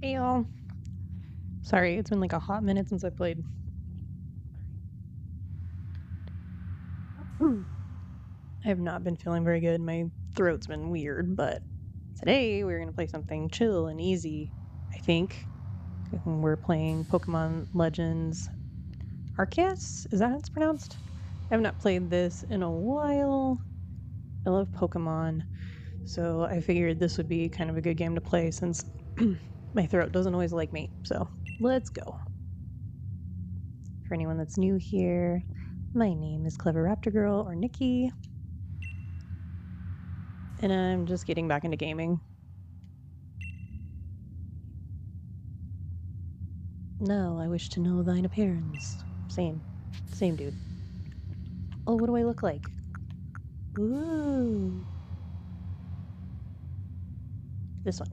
Hey y'all. Sorry, it's been like a hot minute since I played. I have not been feeling very good. My throat's been weird, but today we're going to play something chill and easy, I think. We're playing Pokemon Legends Arceus? Is that how it's pronounced? I have not played this in a while. I love Pokemon, so I figured this would be kind of a good game to play since my throat doesn't always like me. So let's go. For anyone that's new here, my name is CleverRaptor Girl, or Niki, and I'm just getting back into gaming. Now I wish to know thine appearance. Same dude. Oh, what do I look like? Ooh. This one.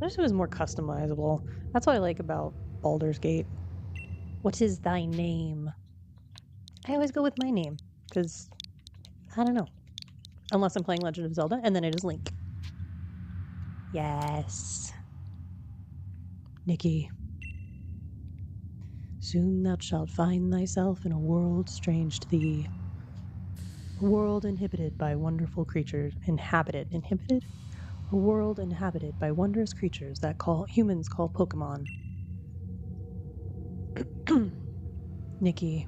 This was more customizable. That's what I like about Baldur's Gate. What is thy name? I always go with my name, because, I don't know. Unless I'm playing Legend of Zelda, and then it is Link. Yes. Niki. Soon thou shalt find thyself in a world strange to thee. A world inhabited by wondrous creatures. Inhabited? A world inhabited by wondrous creatures that humans call Pokemon. Niki.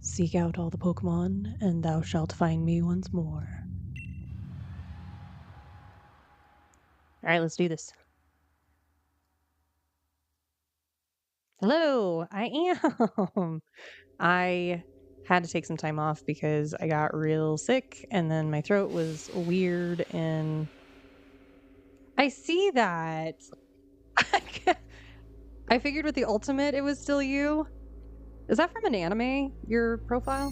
Seek out all the Pokemon, and thou shalt find me once more. Alright, let's do this. Hello, I am. I had to take some time off because I got real sick, and then my throat was weird, and I see that. I figured with the ultimate it was still you. Is that from an anime, your profile?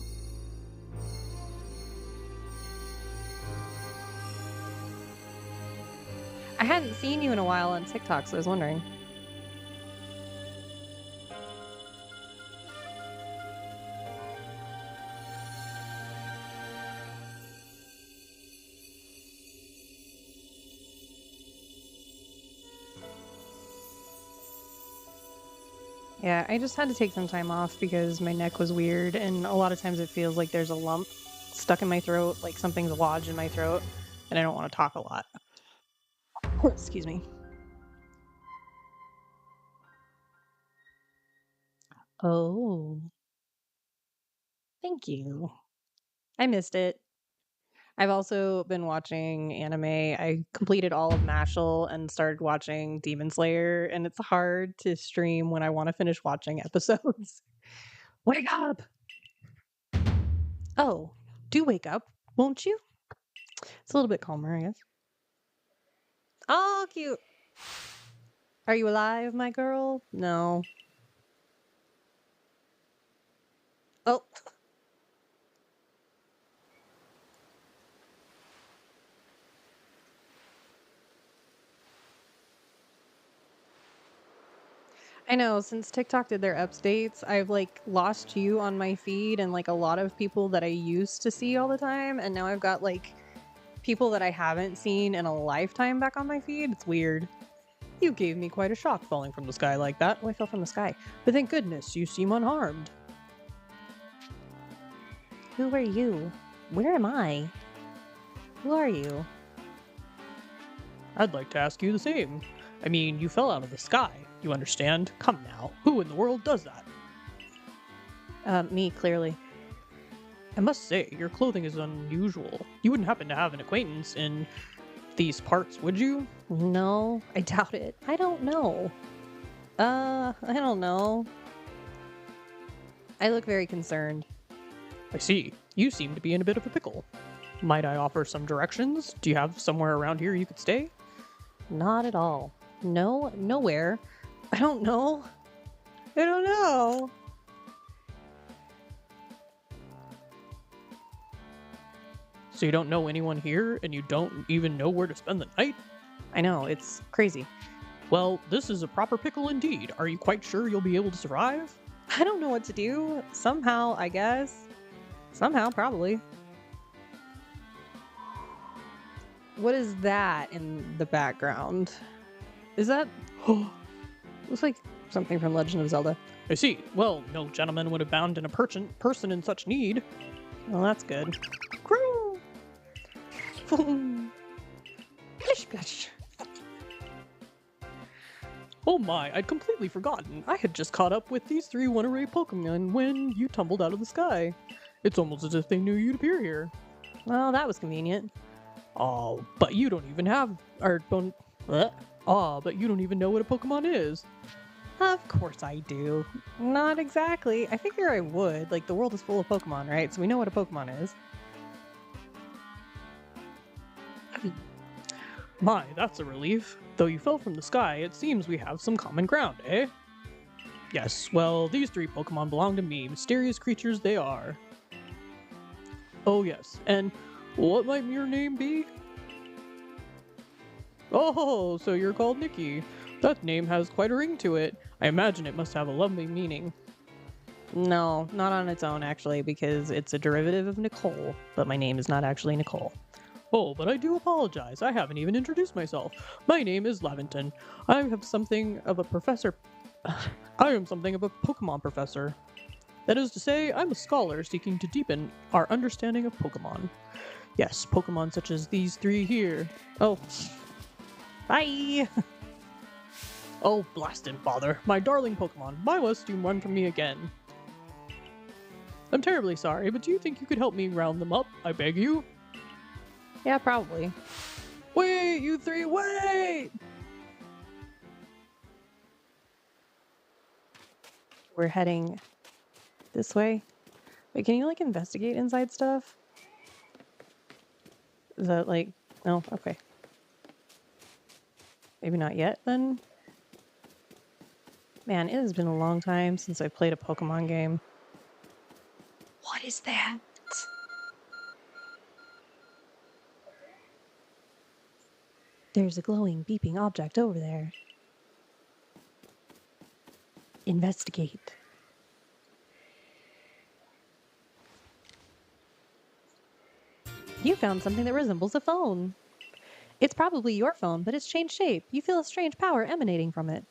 I hadn't seen you in a while on TikTok, so I was wondering. Yeah, I just had to take some time off because my neck was weird, and a lot of times it feels like there's a lump stuck in my throat, like something's lodged in my throat, and I don't want to talk a lot. Excuse me. Oh, thank you. I missed it. I've also been watching anime. I completed all of Mashal and started watching Demon Slayer, and it's hard to stream when I want to finish watching episodes. Wake up! Oh, do wake up, won't you? It's a little bit calmer, I guess. Oh, cute. Are you alive, my girl? No. Oh. I know, since TikTok did their updates, I've like lost you on my feed and like a lot of people that I used to see all the time, and now I've got like people that I haven't seen in a lifetime back on my feed. It's weird. You gave me quite a shock falling from the sky like that. Oh, I fell from the sky. But thank goodness you seem unharmed. Who are you? Where am I? Who are you? I'd like to ask you the same. I mean, you fell out of the sky. You understand? Come now. Who in the world does that? Me, clearly. I must say, your clothing is unusual. You wouldn't happen to have an acquaintance in these parts, would you? No, I doubt it. I don't know. I don't know. I look very concerned. I see. You seem to be in a bit of a pickle. Might I offer some directions? Do you have somewhere around here you could stay? Not at all. No, nowhere. I don't know. I don't know. So you don't know anyone here, and you don't even know where to spend the night? I know, it's crazy. Well, this is a proper pickle indeed. Are you quite sure you'll be able to survive? I don't know what to do. Somehow, I guess. Somehow, probably. What is that in the background? Is that... looks like something from Legend of Zelda. I see. Well, no gentleman would abandon a person in such need. Well, that's good. Crew! Boom! Splish, splash! Oh my, I'd completely forgotten. I had just caught up with these 3 one-array Pokemon when you tumbled out of the sky. It's almost as if they knew you'd appear here. Well, that was convenient. Oh, but you don't even have... but you don't even know what a Pokemon is. Of course I do. Not exactly. I figure I would. Like, the world is full of Pokemon, right? So we know what a Pokemon is. My, that's a relief. Though you fell from the sky, it seems we have some common ground, eh? Yes, well, these 3 Pokemon belong to me, mysterious creatures they are. Oh yes, and what might your name be? Oh, so you're called Niki. That name has quite a ring to it. I imagine it must have a lovely meaning. No, not on its own, actually, because it's a derivative of Nicole, but my name is not actually Nicole. Oh, but I do apologize. I haven't even introduced myself. My name is Laventon. I am something of a Pokemon professor. That is to say, I'm a scholar seeking to deepen our understanding of Pokemon. Yes, Pokemon such as these 3 here. Oh, bye! Oh, blast and bother. My darling Pokemon, why must you run from me again? I'm terribly sorry, but do you think you could help me round them up? I beg you? Yeah, probably. Wait, you 3, wait! We're heading this way. Wait, can you, like, investigate inside stuff? Is that, like... No? Okay. Maybe not yet, then? Man, it has been a long time since I played a Pokemon game. What is that? There's a glowing, beeping object over there. Investigate. You found something that resembles a phone. It's probably your phone, but it's changed shape. You feel a strange power emanating from it.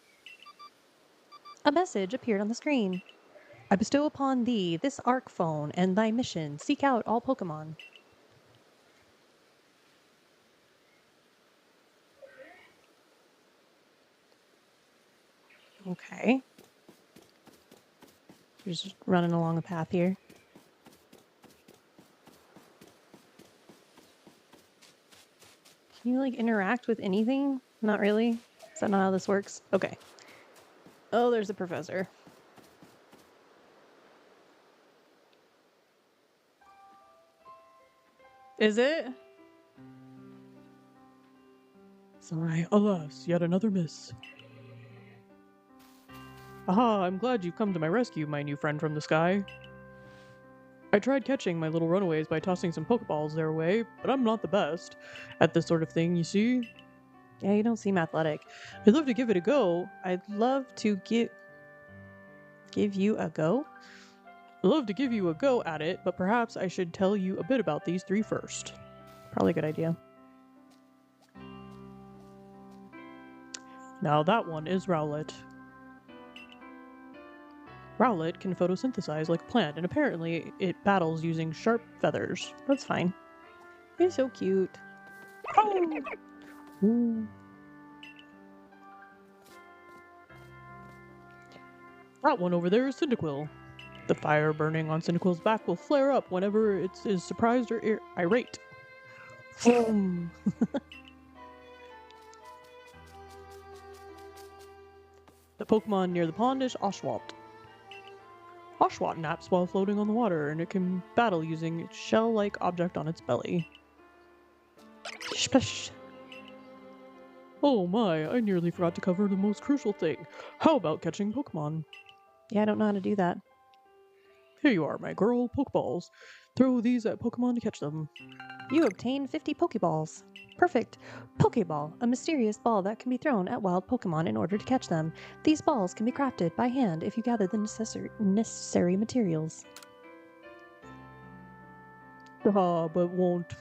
A message appeared on the screen. I bestow upon thee this Arc phone and thy mission. Seek out all Pokemon. Okay. We're just running along a path here. Can you, like, interact with anything? Not really? Is that not how this works? Okay. Oh, there's a professor. Is it? Sigh, alas, yet another miss. Aha, I'm glad you've come to my rescue, my new friend from the sky. I tried catching my little runaways by tossing some Pokeballs their way, but I'm not the best at this sort of thing, you see. Yeah, you don't seem athletic. I'd love to give it a go. I'd love to give you a go? I'd love to give you a go at it, but perhaps I should tell you a bit about these 3 first. Probably a good idea. Now that one is Rowlet. Rowlet can photosynthesize like a plant, and apparently it battles using sharp feathers. That's fine. He's so cute. Oh! Ooh. That one over there is Cyndaquil. The fire burning on Cyndaquil's back will flare up whenever it is surprised or irate. Boom! The Pokemon near the pond is Oshawott. Oshawott naps while floating on the water, and it can battle using its shell-like object on its belly. Splash! Oh my, I nearly forgot to cover the most crucial thing. How about catching Pokemon? Yeah, I don't know how to do that. Here you are, my girl, Pokeballs. Throw these at Pokemon to catch them. You obtained 50 Pokeballs. Perfect. Pokeball, a mysterious ball that can be thrown at wild Pokemon in order to catch them. These balls can be crafted by hand if you gather the necessary materials. Haha, but won't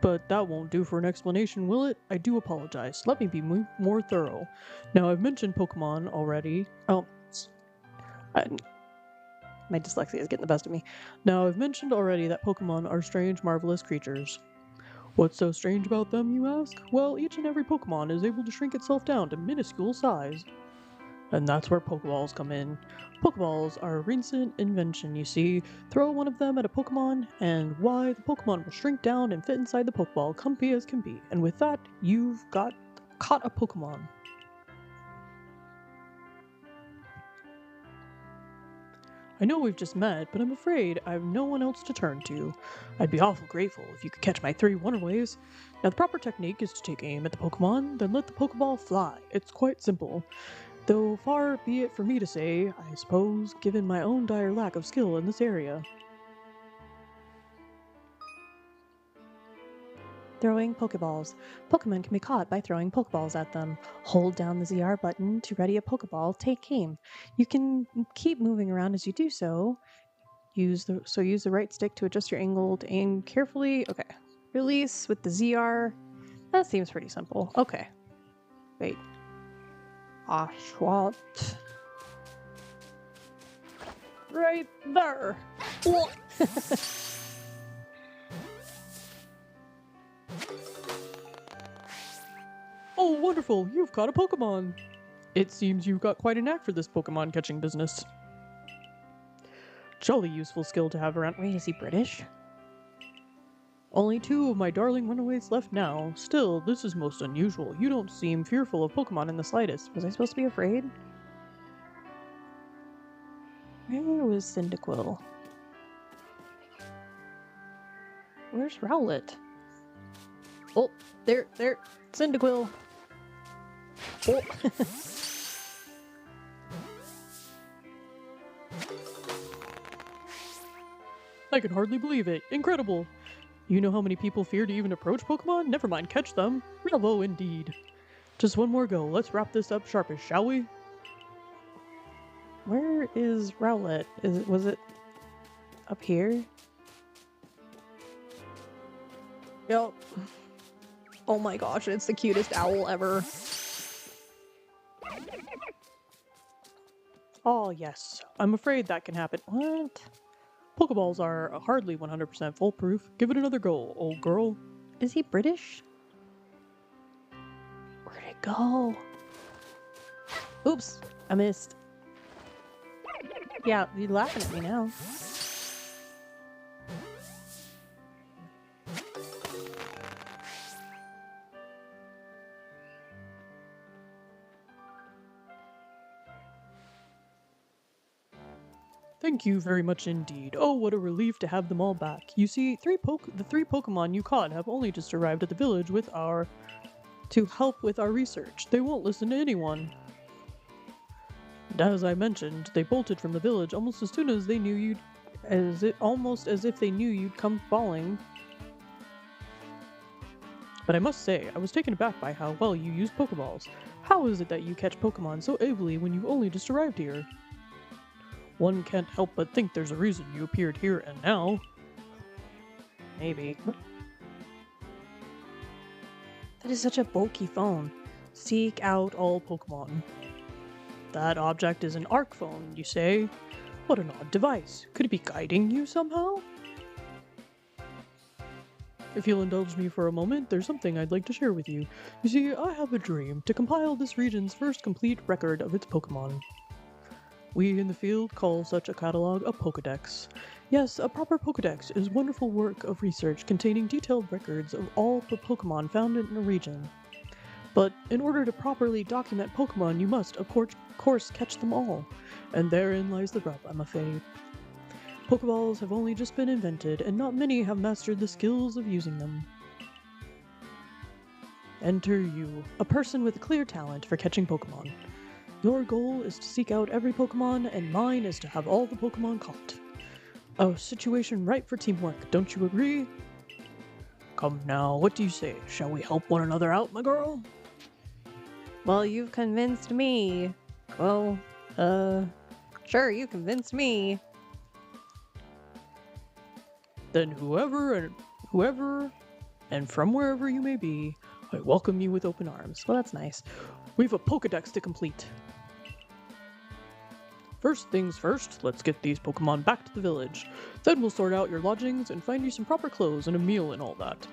But that won't do for an explanation, will it? I do apologize. Let me be more thorough. Now, I've mentioned Pokemon already. Oh, my dyslexia is getting the best of me. Now, I've mentioned already that Pokemon are strange, marvelous creatures. What's so strange about them, you ask? Well, each and every Pokemon is able to shrink itself down to minuscule size. And that's where Pokeballs come in. Pokeballs are a recent invention, you see. Throw one of them at a Pokemon, and why, the Pokemon will shrink down and fit inside the Pokeball, comfy as can be. And with that, you've caught a Pokemon. I know we've just met, but I'm afraid I have no one else to turn to. I'd be awful grateful if you could catch my 3 Wonderways. Now, the proper technique is to take aim at the Pokemon, then let the Pokeball fly. It's quite simple. Though far be it for me to say, I suppose, given my own dire lack of skill in this area. Throwing Pokeballs. Pokemon can be caught by throwing Pokeballs at them. Hold down the ZR button to ready a Pokeball, take aim. You can keep moving around as you do so. Use the right stick to adjust your angle to aim carefully. Okay. Release with the ZR. That seems pretty simple. Okay. Wait. Ashwat. Right there. Oh, wonderful! You've caught a Pokemon! It seems you've got quite a knack for this Pokemon catching business. Jolly useful skill to have around. Wait, is he British? Only 2 of my darling runaways left now. Still, this is most unusual. You don't seem fearful of Pokemon in the slightest. Was I supposed to be afraid? Where was Cyndaquil? Where's Rowlet? Oh, there, Cyndaquil. Oh. I can hardly believe it. Incredible. You know how many people fear to even approach Pokemon? Never mind catch them. Bravo indeed. Just one more go. Let's wrap this up sharpish, shall we? Where is Rowlet? Was it up here? Yep. Oh my gosh, it's the cutest owl ever. Oh yes, I'm afraid that can happen. What? Pokeballs are hardly 100% foolproof. Give it another go, old girl. Is he British? Where'd it go? Oops, I missed. Yeah, you're laughing at me now. Thank you very much indeed. Oh, what a relief to have them all back. You see, the 3 Pokemon you caught have only just arrived at the village to help with our research. They won't listen to anyone. And as I mentioned, they bolted from the village almost as soon as they knew you'd... almost as if they knew you'd come falling. But I must say, I was taken aback by how well you use Pokeballs. How is it that you catch Pokemon so ably when you've only just arrived here? One can't help but think there's a reason you appeared here and now. Maybe. That is such a bulky phone. Seek out all Pokemon. That object is an ARC phone, you say? What an odd device. Could it be guiding you somehow? If you'll indulge me for a moment, there's something I'd like to share with you. You see, I have a dream to compile this region's first complete record of its Pokemon. We in the field call such a catalog a Pokédex. Yes, a proper Pokédex is wonderful work of research containing detailed records of all the Pokémon found in a region. But in order to properly document Pokémon, you must, of course, catch them all. And therein lies the rub, I'm afraid. Pokeballs have only just been invented, and not many have mastered the skills of using them. Enter you, a person with a clear talent for catching Pokemon. Your goal is to seek out every Pokemon, and mine is to have all the Pokemon caught. A situation ripe for teamwork, don't you agree? Come now, what do you say? Shall we help one another out, my girl? Well, you've convinced me. Well, sure, you convinced me. Then whoever and from wherever you may be, I welcome you with open arms. Well, that's nice. We have a Pokédex to complete. First things first, let's get these Pokemon back to the village. Then we'll sort out your lodgings and find you some proper clothes and a meal and all that.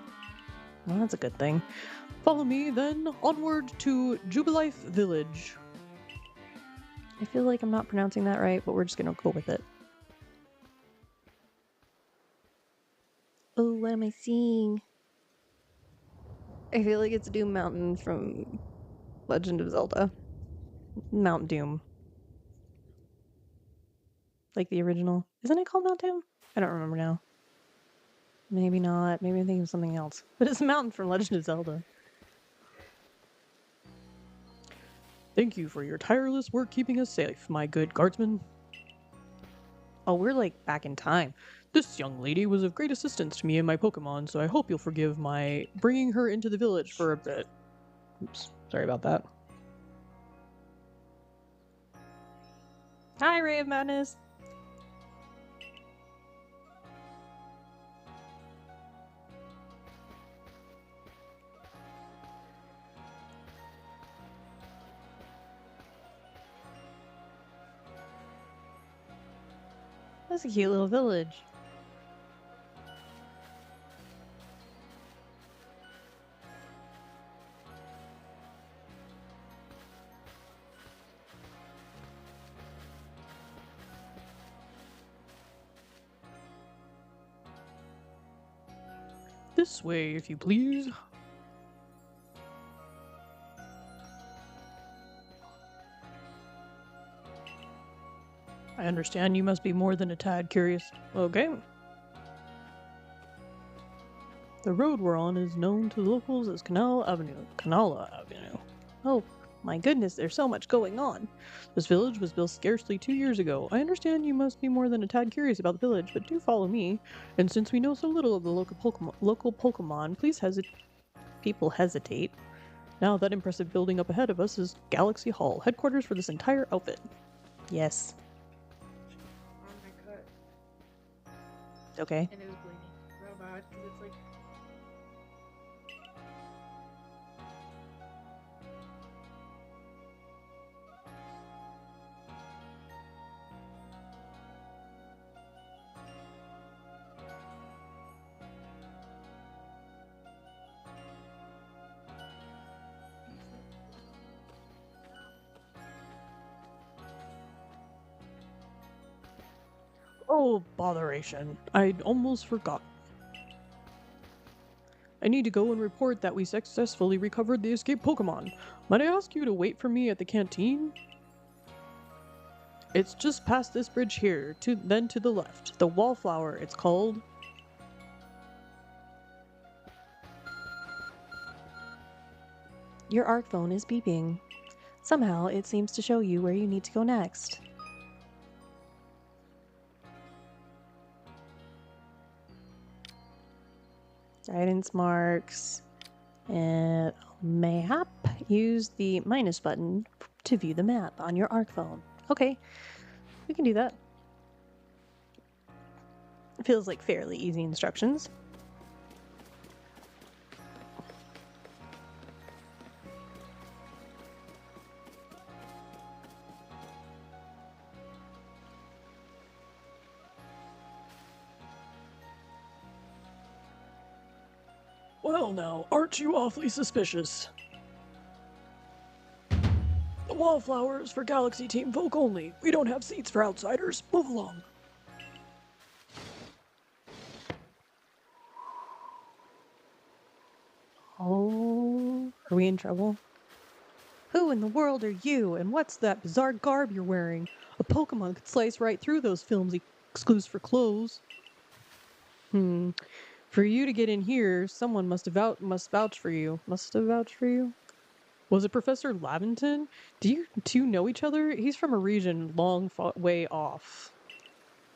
Well, that's a good thing. Follow me, then onward to Jubilife Village. I feel like I'm not pronouncing that right, but we're just gonna go with it. Oh, what am I seeing? I feel like it's Doom Mountain from Legend of Zelda. Mount Doom. Like the original. Isn't it called Mount Doom? I don't remember now. Maybe not. Maybe I'm thinking of something else. But it's a mountain from Legend of Zelda. Thank you for your tireless work keeping us safe, my good guardsman. Oh, we're like back in time. This young lady was of great assistance to me and my Pokemon, so I hope you'll forgive my bringing her into the village for a bit. Oops, sorry about that. Hi, Ray of Madness! That's a cute little village. This way, if you please. I understand you must be more than a tad curious. Okay. The road we're on is known to the locals as Canala Avenue. Oh, my goodness, there's so much going on. This village was built scarcely 2 years ago. I understand you must be more than a tad curious about the village, but do follow me. And since we know so little of the local Pokemon, please people hesitate. Now that impressive building up ahead of us is Galaxy Hall, headquarters for this entire outfit. Yes. On my cut, Okay. and it was bleeding real bad because it's like Oh, botheration. I'd almost forgotten. I need to go and report that we successfully recovered the escaped Pokemon. Might I ask you to wait for me at the canteen? It's just past this bridge here, then to the left. The Wallflower, it's called. Your ARC phone is beeping. Somehow, it seems to show you where you need to go next. Guidance marks and map. Use the minus button to view the map on your ARC phone. Okay, we can do that. It feels like fairly easy instructions. Well now, aren't you awfully suspicious? The Wallflower is for Galaxy Team folk only. We don't have seats for outsiders. Move along. Oh, are we in trouble? Who in the world are you, and what's that bizarre garb you're wearing? A Pokemon could slice right through those films exclusive for clothes. For you to get in here, someone must vouch for you. Must have vouched for you? Was it Professor Lavington? Do you two know each other? He's from a region way off.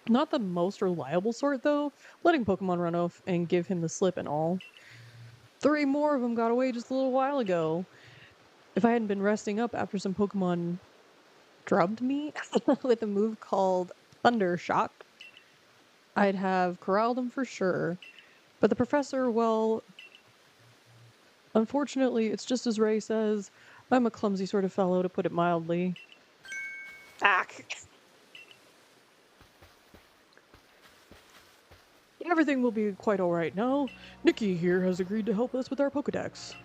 Not the most reliable sort, though. Letting Pokemon run off and give him the slip and all. 3 more of them got away just a little while ago. If I hadn't been resting up after some Pokemon drubbed me with a move called Thunder Shock, I'd have corralled them for sure. But the professor, well, Unfortunately, it's just as Ray says. I'm a clumsy sort of fellow, to put it mildly. Ah. Everything will be quite alright now. Niki here has agreed to help us with our Pokédex.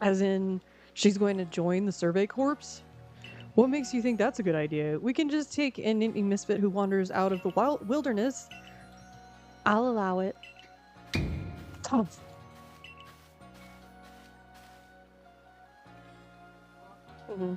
As in, she's going to join the Survey Corps? What makes you think that's a good idea? We can just take any misfit who wanders out of the wilderness. I'll allow it. Tough. Mm-hmm.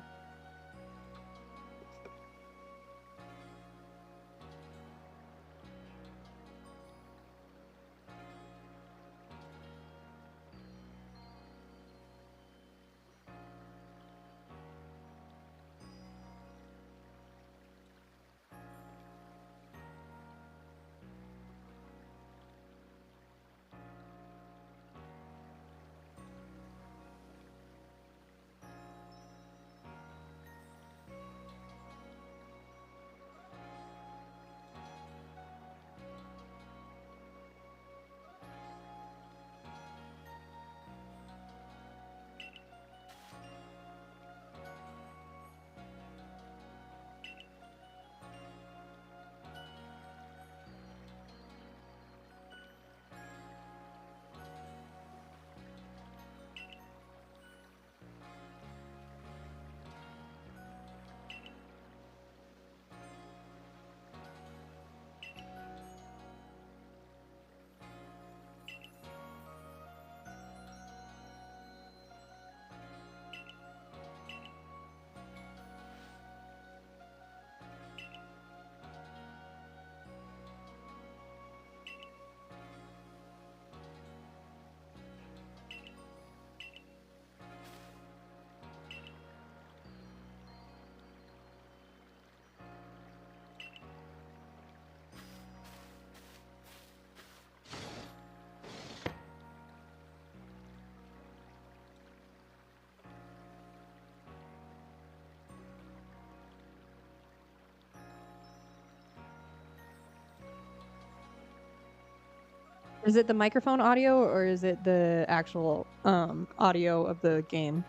Is it the microphone audio or is it the actual audio of the game?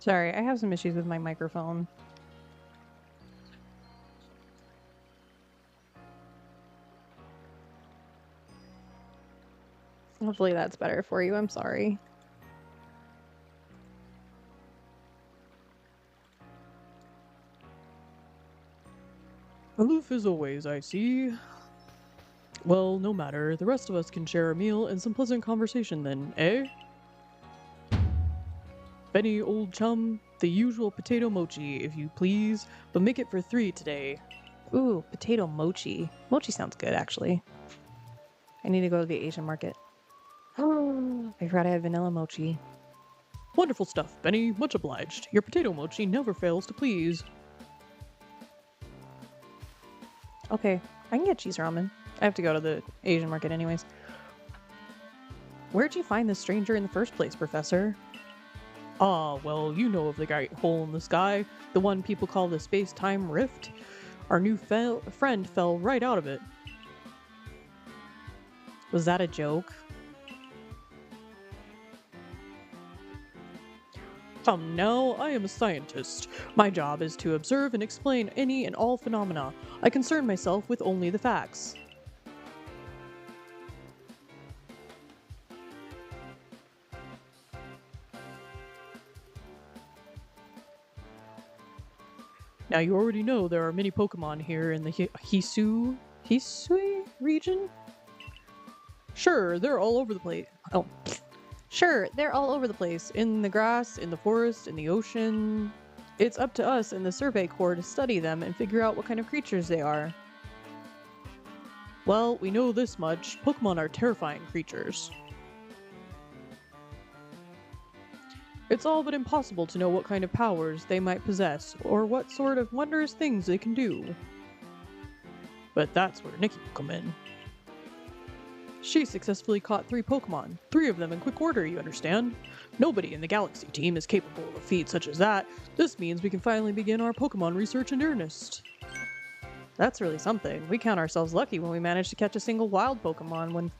Sorry, I have some issues with my microphone. Hopefully that's better for you. I'm sorry. Aloof as always, I see. Well, no matter. The rest of us can share a meal and some pleasant conversation then, eh? Benny, old chum, the usual potato mochi, if you please, but make it for 3 today. Ooh, potato mochi. Mochi sounds good, actually. I need to go to the Asian market. Oh, I forgot I had vanilla mochi. Wonderful stuff, Benny. Much obliged. Your potato mochi never fails to please. Okay, I can get cheese ramen. I have to go to the Asian market anyways. Where'd you find this stranger in the first place, Professor? Ah, well, you know of the great hole in the sky, the one people call the space-time rift. Our new friend fell right out of it. Was that a joke? Come now, I am a scientist. My job is to observe and explain any and all phenomena. I concern myself with only the facts. Now you already know there are many Pokemon here in the Hisui region? Sure, they're all over the place. Oh. Sure, they're all over the place. In the grass, in the forest, in the ocean. It's up to us in the Survey Corps to study them and figure out what kind of creatures they are. Well, we know this much. Pokemon are terrifying creatures. It's all but impossible to know what kind of powers they might possess, or what sort of wondrous things they can do. But that's where Niki will come in. She successfully caught 3 Pokemon, 3 of them in quick order, you understand? Nobody in the Galaxy team is capable of a feat such as that. This means we can finally begin our Pokemon research in earnest. That's really something. We count ourselves lucky when we manage to catch a single wild Pokemon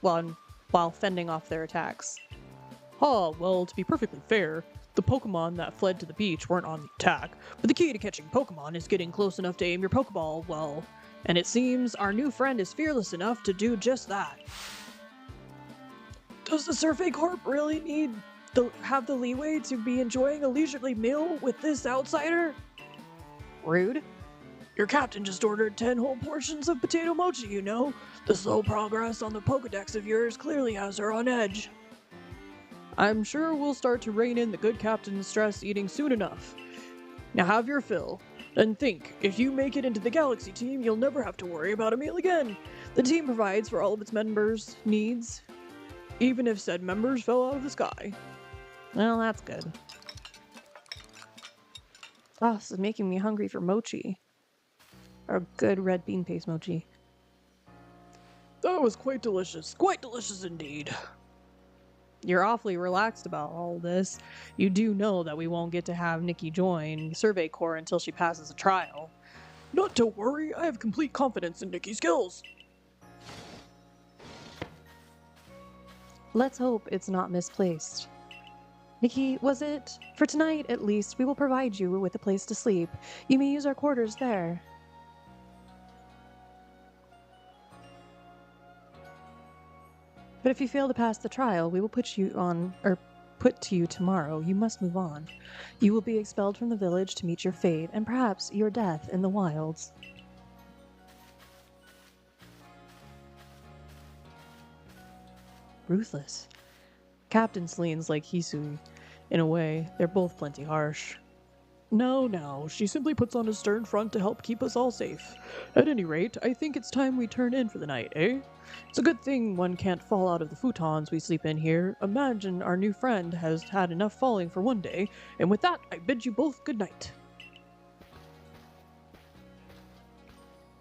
while fending off their attacks. Oh, well, to be perfectly fair, the Pokemon that fled to the beach weren't on the attack, but the key to catching Pokemon is getting close enough to aim your Pokeball well, and it seems our new friend is fearless enough to do just that. Does the Survey Corp really have the leeway to be enjoying a leisurely meal with this outsider? Rude. Your captain just ordered 10 whole portions of potato mochi, you know. The slow progress on the Pokédex of yours clearly has her on edge. I'm sure we'll start to rein in the good captain's stress eating soon enough. Now have your fill. And think, if you make it into the Galaxy team, you'll never have to worry about a meal again. The team provides for all of its members' needs, even if said members fell out of the sky. Well, that's good. Oh, this is making me hungry for mochi. Or good red bean paste mochi. That was quite delicious indeed. You're awfully relaxed about all this. You do know that we won't get to have Niki join Survey Corps until she passes a trial. Not to worry, I have complete confidence in Niki's skills. Let's hope it's not misplaced. Niki, was it? For tonight, at least, we will provide you with a place to sleep. You may use our quarters there. But if you fail to pass the trial, we will put to you tomorrow. You must move on. You will be expelled from the village to meet your fate, and perhaps your death in the wilds. Ruthless. Captain leans like Hisui. In a way, they're both plenty harsh. No, she simply puts on a stern front to help keep us all safe. At any rate, I think it's time we turn in for the night, eh? It's a good thing one can't fall out of the futons we sleep in here. Imagine our new friend has had enough falling for one day, and with that, I bid you both good night.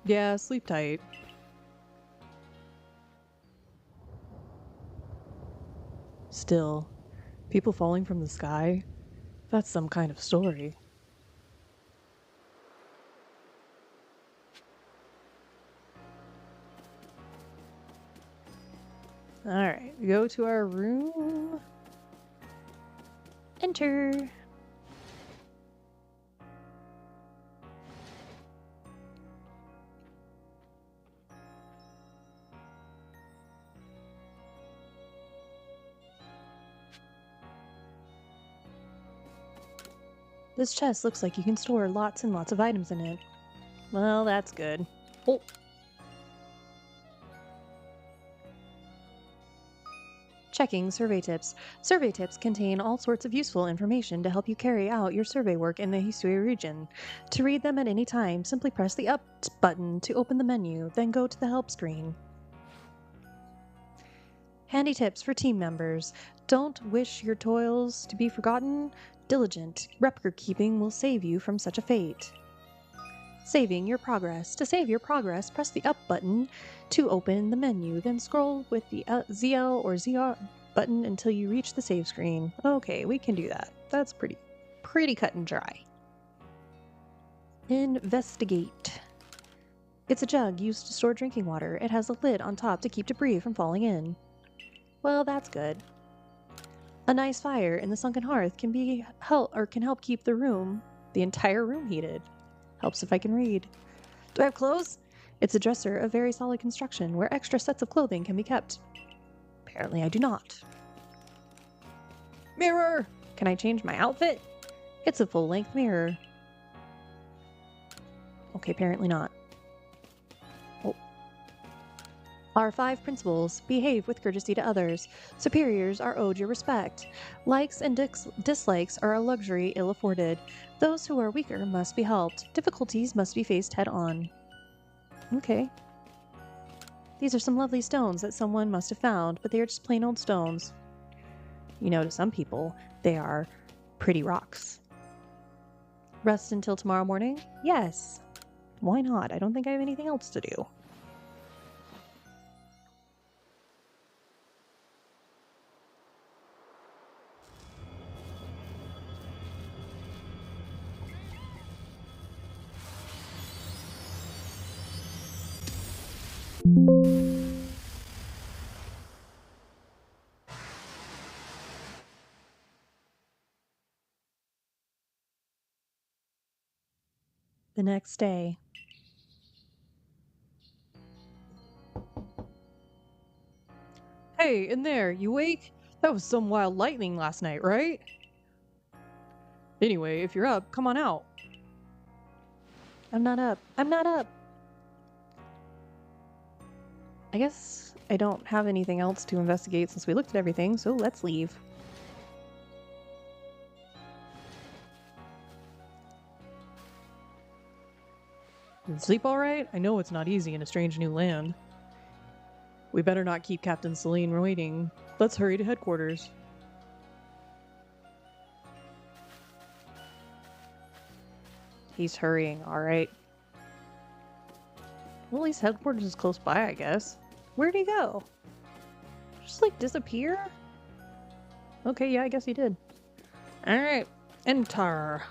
Yeah, sleep tight. Still, people falling from the sky? That's some kind of story. Alright, go to our room. Enter. This chest looks like you can store lots and lots of items in it. Well, that's good. Oh. Checking survey tips. Survey tips contain all sorts of useful information to help you carry out your survey work in the Hisui region. To read them at any time, simply press the Up button to open the menu, then go to the Help screen. Handy tips for team members. Don't wish your toils to be forgotten. Diligent record keeping will save you from such a fate. Saving your progress. To save your progress, press the Up button to open the menu, then scroll with the ZL or ZR button until you reach the save screen. Okay, we can do that. That's pretty cut and dry. Investigate. It's a jug used to store drinking water. It has a lid on top to keep debris from falling in. Well, that's good. A nice fire in the sunken hearth can help keep the entire room heated. Helps if I can read. Do I have clothes? It's a dresser of very solid construction where extra sets of clothing can be kept. Apparently I do not. Mirror! Can I change my outfit? It's a full-length mirror. Okay, apparently not. Oh. Our 5 principles: behave with courtesy to others. Superiors are owed your respect. Likes and dislikes are a luxury ill afforded. Those who are weaker must be helped. Difficulties must be faced head on. Okay. These are some lovely stones that someone must have found, but they are just plain old stones. You know, to some people, they are pretty rocks. Rest until tomorrow morning? Yes. Why not? I don't think I have anything else to do. The next day. Hey, in there, you awake? That was some wild lightning last night, right? Anyway, if you're up, come on out. I'm not up. I'm not up. I guess I don't have anything else to investigate since we looked at everything, so let's leave. Did you sleep all right? I know it's not easy in a strange new land. We better not keep Captain Celine waiting. Let's hurry to headquarters. He's hurrying, alright. Well, at least headquarters is close by, I guess. Where'd he go? Just like disappear? Okay, yeah, I guess he did. Alright, enter.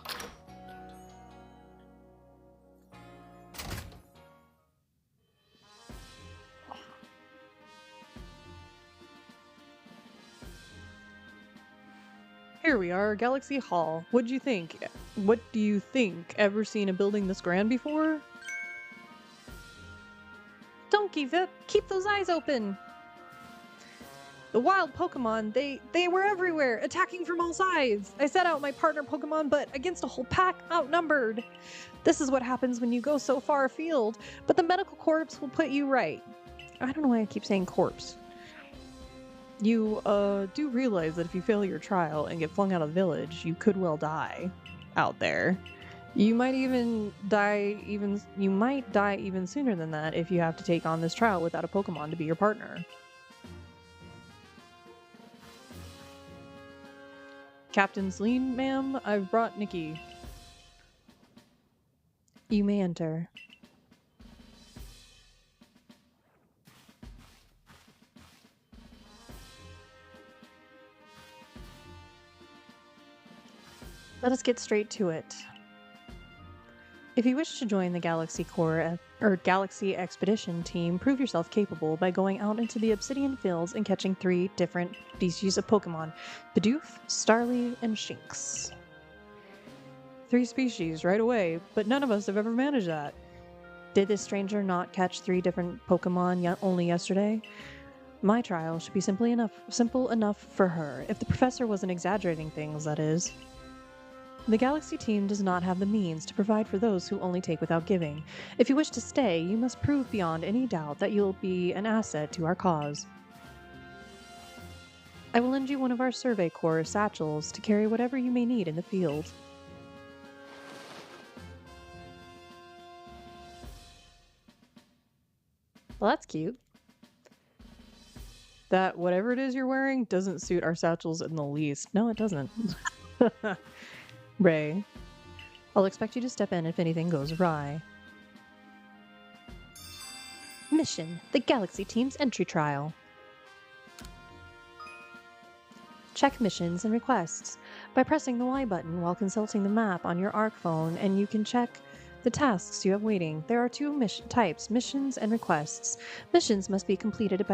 Here we are, Galaxy Hall. What'd you think? What do you think? Ever seen a building this grand before? Don't give up! Keep those eyes open! The wild Pokemon, they were everywhere, attacking from all sides. I set out my partner Pokemon, but against a whole pack, outnumbered. This is what happens when you go so far afield, but the medical corps will put you right. I don't know why I keep saying corpse. You, do realize that if you fail your trial and get flung out of the village, you could well die out there. You might die even sooner than that if you have to take on this trial without a Pokemon to be your partner. Captain Celine, ma'am, I've brought Niki. You may enter. Let us get straight to it. If you wish to join the Galaxy Corps or Galaxy Expedition team, prove yourself capable by going out into the Obsidian Fields and catching 3 different species of Pokemon: Bidoof, Starly, and Shinx. 3 species right away, but none of us have ever managed that. Did this stranger not catch 3 different Pokemon only yesterday? My trial should be simple enough for her, if the professor wasn't exaggerating things, that is. The Galaxy team does not have the means to provide for those who only take without giving. If you wish to stay, you must prove beyond any doubt that you'll be an asset to our cause. I will lend you one of our Survey Corps satchels to carry whatever you may need in the field. Well, that's cute. That whatever it is you're wearing doesn't suit our satchels in the least. No, it doesn't. Ray. I'll expect you to step in if anything goes awry. Mission: the Galaxy Team's entry trial. Check missions and requests by pressing the Y button while consulting the map on your ARC phone, and you can check the tasks you have waiting. There are 2 types: missions and requests. Missions must be completed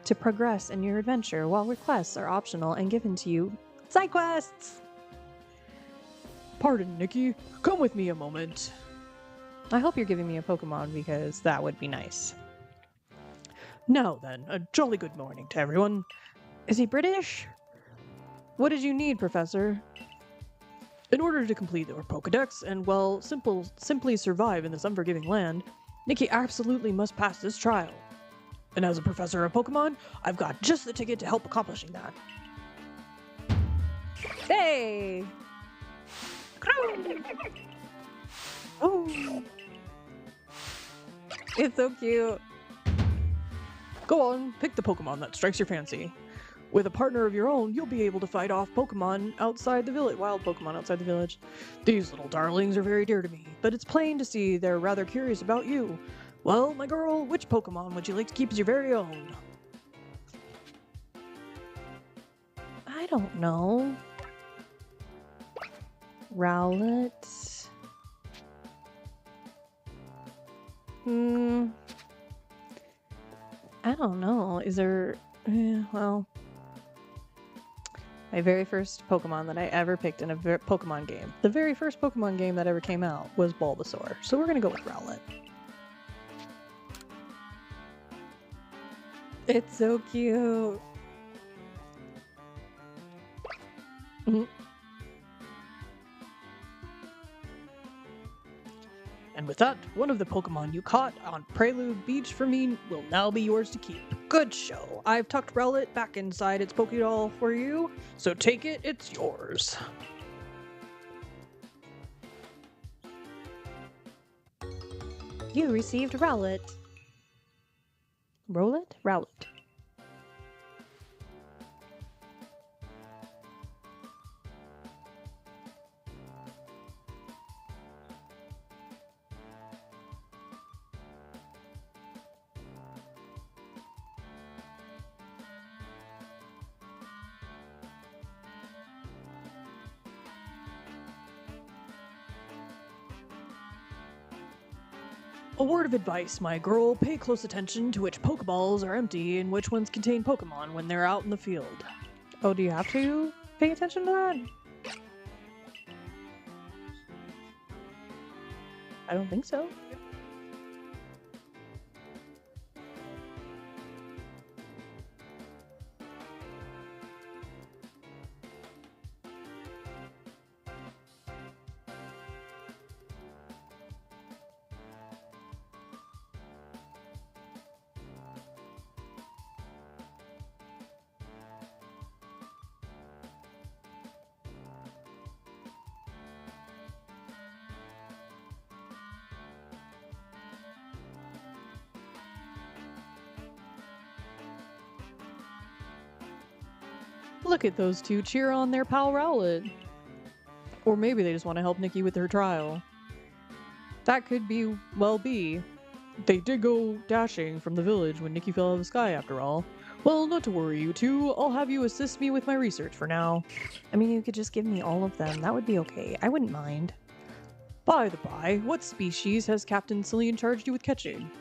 to progress in your adventure, while requests are optional and given to you. Side quests! Pardon, Niki. Come with me a moment. I hope you're giving me a Pokemon, because that would be nice. Now then, a jolly good morning to everyone. Is he British? What did you need, Professor? In order to complete our Pokédex and, well, simply survive in this unforgiving land, Niki absolutely must pass this trial. And as a professor of Pokemon, I've got just the ticket to help accomplishing that. Hey! Oh. It's so cute. Go on, pick the Pokemon that strikes your fancy. With a partner of your own, you'll be able to fight off Pokemon outside the village, wild Pokemon outside the village. These little darlings are very dear to me, but it's plain to see they're rather curious about you. Well, my girl, which Pokemon would you like to keep as your very own? I don't know. Rowlet. I don't know. Is there... well... My very first Pokemon that I ever picked in a Pokemon game. The very first Pokemon game that ever came out was Bulbasaur. So we're gonna go with Rowlet. It's so cute. And with that, one of the Pokemon you caught on Prelude Beach for me will now be yours to keep. Good show. I've tucked Rowlet back inside its Pokédoll for you, so take it, it's yours. You received Rowlet. Rowlet? Rowlet. A word of advice, my girl. Pay close attention to which Pokeballs are empty and which ones contain Pokemon when they're out in the field. Oh, do you have to pay attention to that? I don't think so. Look at those two cheer on their pal Rowlet. Or maybe they just want to help Nikki with her trial. That could well be. They did go dashing from the village when Nikki fell out of the sky after all. Well, not to worry, you two. I'll have you assist me with my research for now. I mean, you could just give me all of them. That would be okay. I wouldn't mind. By the by, what species has Captain Celine charged you with catching?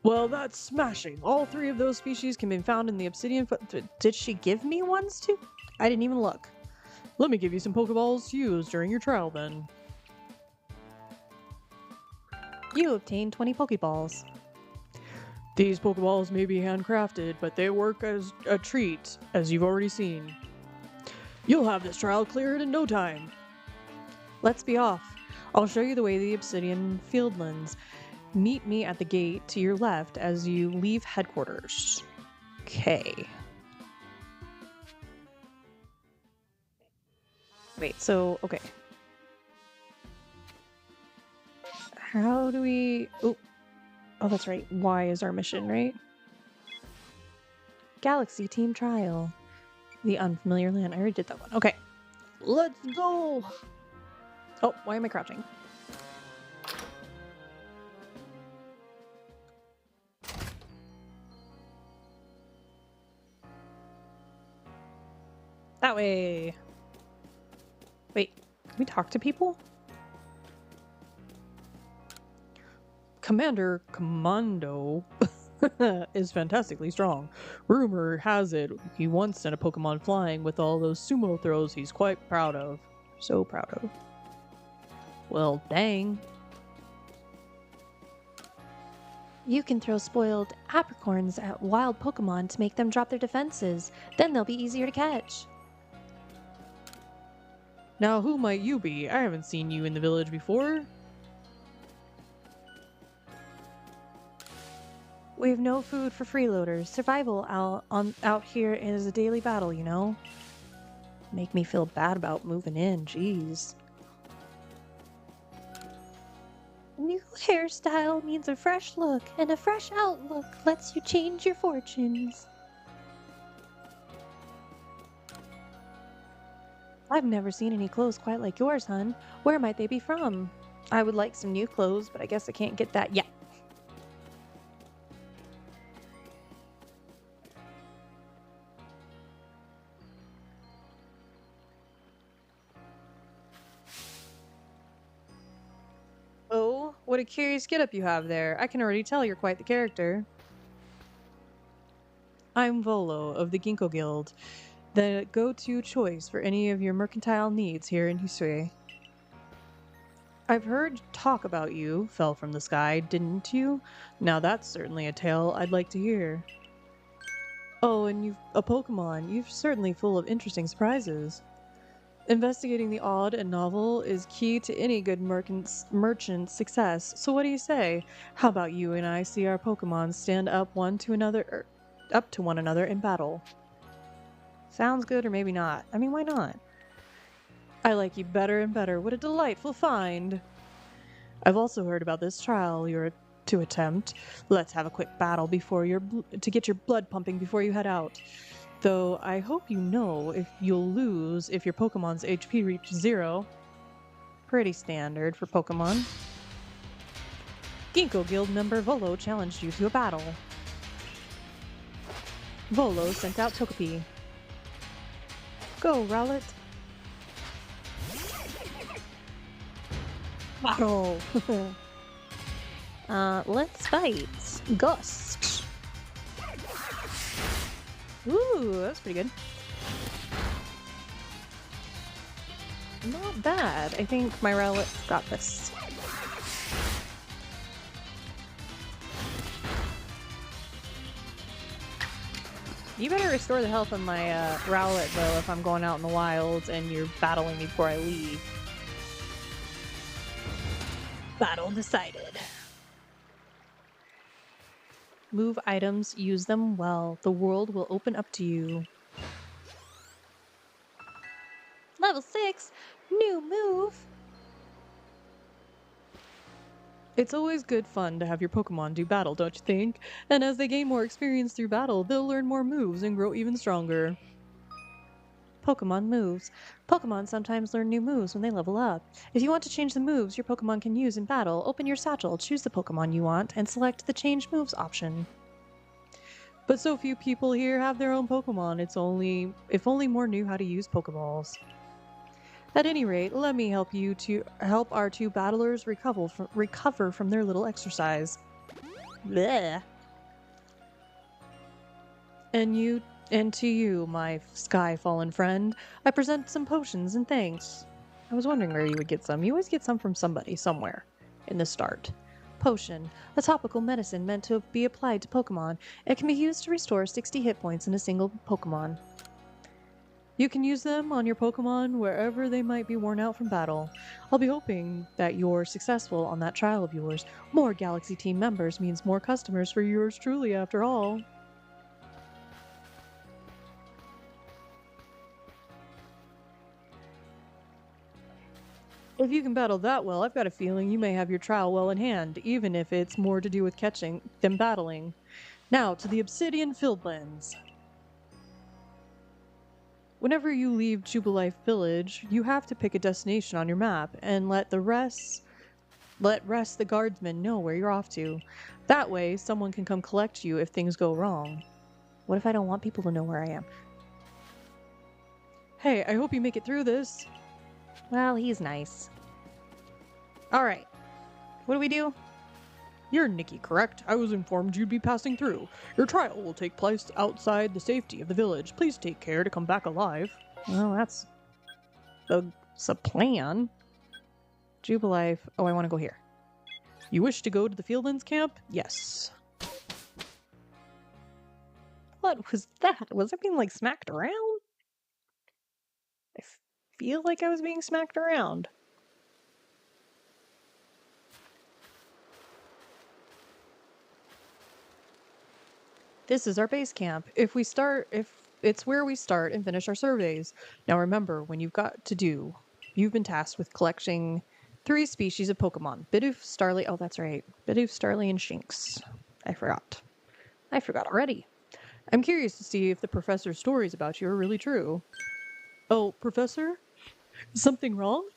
Well, that's smashing. All three of those species can be found in the obsidian Did she give me ones too? I didn't even look. Let me give you some Pokeballs to use during your trial then. You obtained 20 Pokeballs. These Pokeballs may be handcrafted, but they work as a treat, as you've already seen. You'll have this trial cleared in no time. Let's be off. I'll show you the way to the obsidian fieldlands. Meet me at the gate to your left as you leave headquarters. Okay. Wait, so, okay. How do we... Oh, that's right. Y is our mission, right? Galaxy Team Trial. The unfamiliar land. I already did that one. Okay. Let's go! Oh, why am I crouching? That way. Wait, can we talk to people? Commander Commando is fantastically strong. Rumor has it he once sent a Pokemon flying with all those sumo throws he's quite proud of. So proud of. Well, dang. You can throw spoiled apricorns at wild Pokemon to make them drop their defenses. Then they'll be easier to catch. Now, who might you be? I haven't seen you in the village before. We have no food for freeloaders. Survival out here is a daily battle, you know? Make me feel bad about moving in, jeez. A new hairstyle means a fresh look, and a fresh outlook lets you change your fortunes. I've never seen any clothes quite like yours, hun. Where might they be from? I would like some new clothes, but I guess I can't get that yet. Oh, what a curious getup you have there. I can already tell you're quite the character. I'm Volo of the Ginkgo Guild, the go-to choice for any of your mercantile needs here in Hisui. I've heard talk about you, fell from the sky, didn't you? Now that's certainly a tale I'd like to hear. Oh, and you've a Pokemon. You're certainly full of interesting surprises. Investigating the odd and novel is key to any good merchant's success. So what do you say? How about you and I see our Pokemon stand up up to one another in battle? Sounds good, or maybe not. I mean, why not? I like you better and better. What a delightful find! I've also heard about this trial you're to attempt. Let's have a quick battle to get your blood pumping before you head out. Though I hope you know if you'll lose if your Pokemon's HP reaches 0. Pretty standard for Pokemon. Ginkgo Guild member Volo challenged you to a battle. Volo sent out Togepi. Go, Rowlet. Battle! Let's fight. Gust. Ooh, that's pretty good. Not bad. I think my Rowlet's got this. You better restore the health of my Rowlet, though, if I'm going out in the wilds and you're battling me before I leave. Battle decided. Move items, use them well. The world will open up to you. Level 6, new move. It's always good fun to have your Pokemon do battle, don't you think? And as they gain more experience through battle, they'll learn more moves and grow even stronger. Pokemon moves. Pokemon sometimes learn new moves when they level up. If you want to change the moves your Pokemon can use in battle, open your satchel, choose the Pokemon you want, and select the Change Moves option. But so few people here have their own Pokemon, if only more knew how to use Pokeballs. At any rate, let me help our two battlers recover from their little exercise. Bleh. And to you, my sky-fallen friend, I present some potions and thanks. I was wondering where you would get some. You always get some from somebody, somewhere, in the start. Potion, a topical medicine meant to be applied to Pokemon. It can be used to restore 60 hit points in a single Pokemon. You can use them on your Pokemon wherever they might be worn out from battle. I'll be hoping that you're successful on that trial of yours. More Galaxy team members means more customers for yours truly, after all. If you can battle that well, I've got a feeling you may have your trial well in hand, even if it's more to do with catching than battling. Now, to the Obsidian Fieldlands. Whenever you leave Jubilife Village, you have to pick a destination on your map and let rest the guardsmen know where you're off to. That way, someone can come collect you if things go wrong. What if I don't want people to know where I am? Hey, I hope you make it through this. Well, he's nice. Alright. What do we do? You're Niki, correct? I was informed you'd be passing through. Your trial will take place outside the safety of the village. Please take care to come back alive. Well, that's a plan. Jubilife. Oh, I want to go here. You wish to go to the Fieldlands camp? Yes. What was that? Was I being, like, smacked around? I feel like I was being smacked around. This is our base camp. If it's where we start and finish our surveys. Now remember, you've been tasked with collecting 3 species of Pokemon. Bidoof, Starly, oh that's right. Bidoof, Starly, and Shinx. I forgot already. I'm curious to see if the professor's stories about you are really true. Oh, Professor? Is something wrong?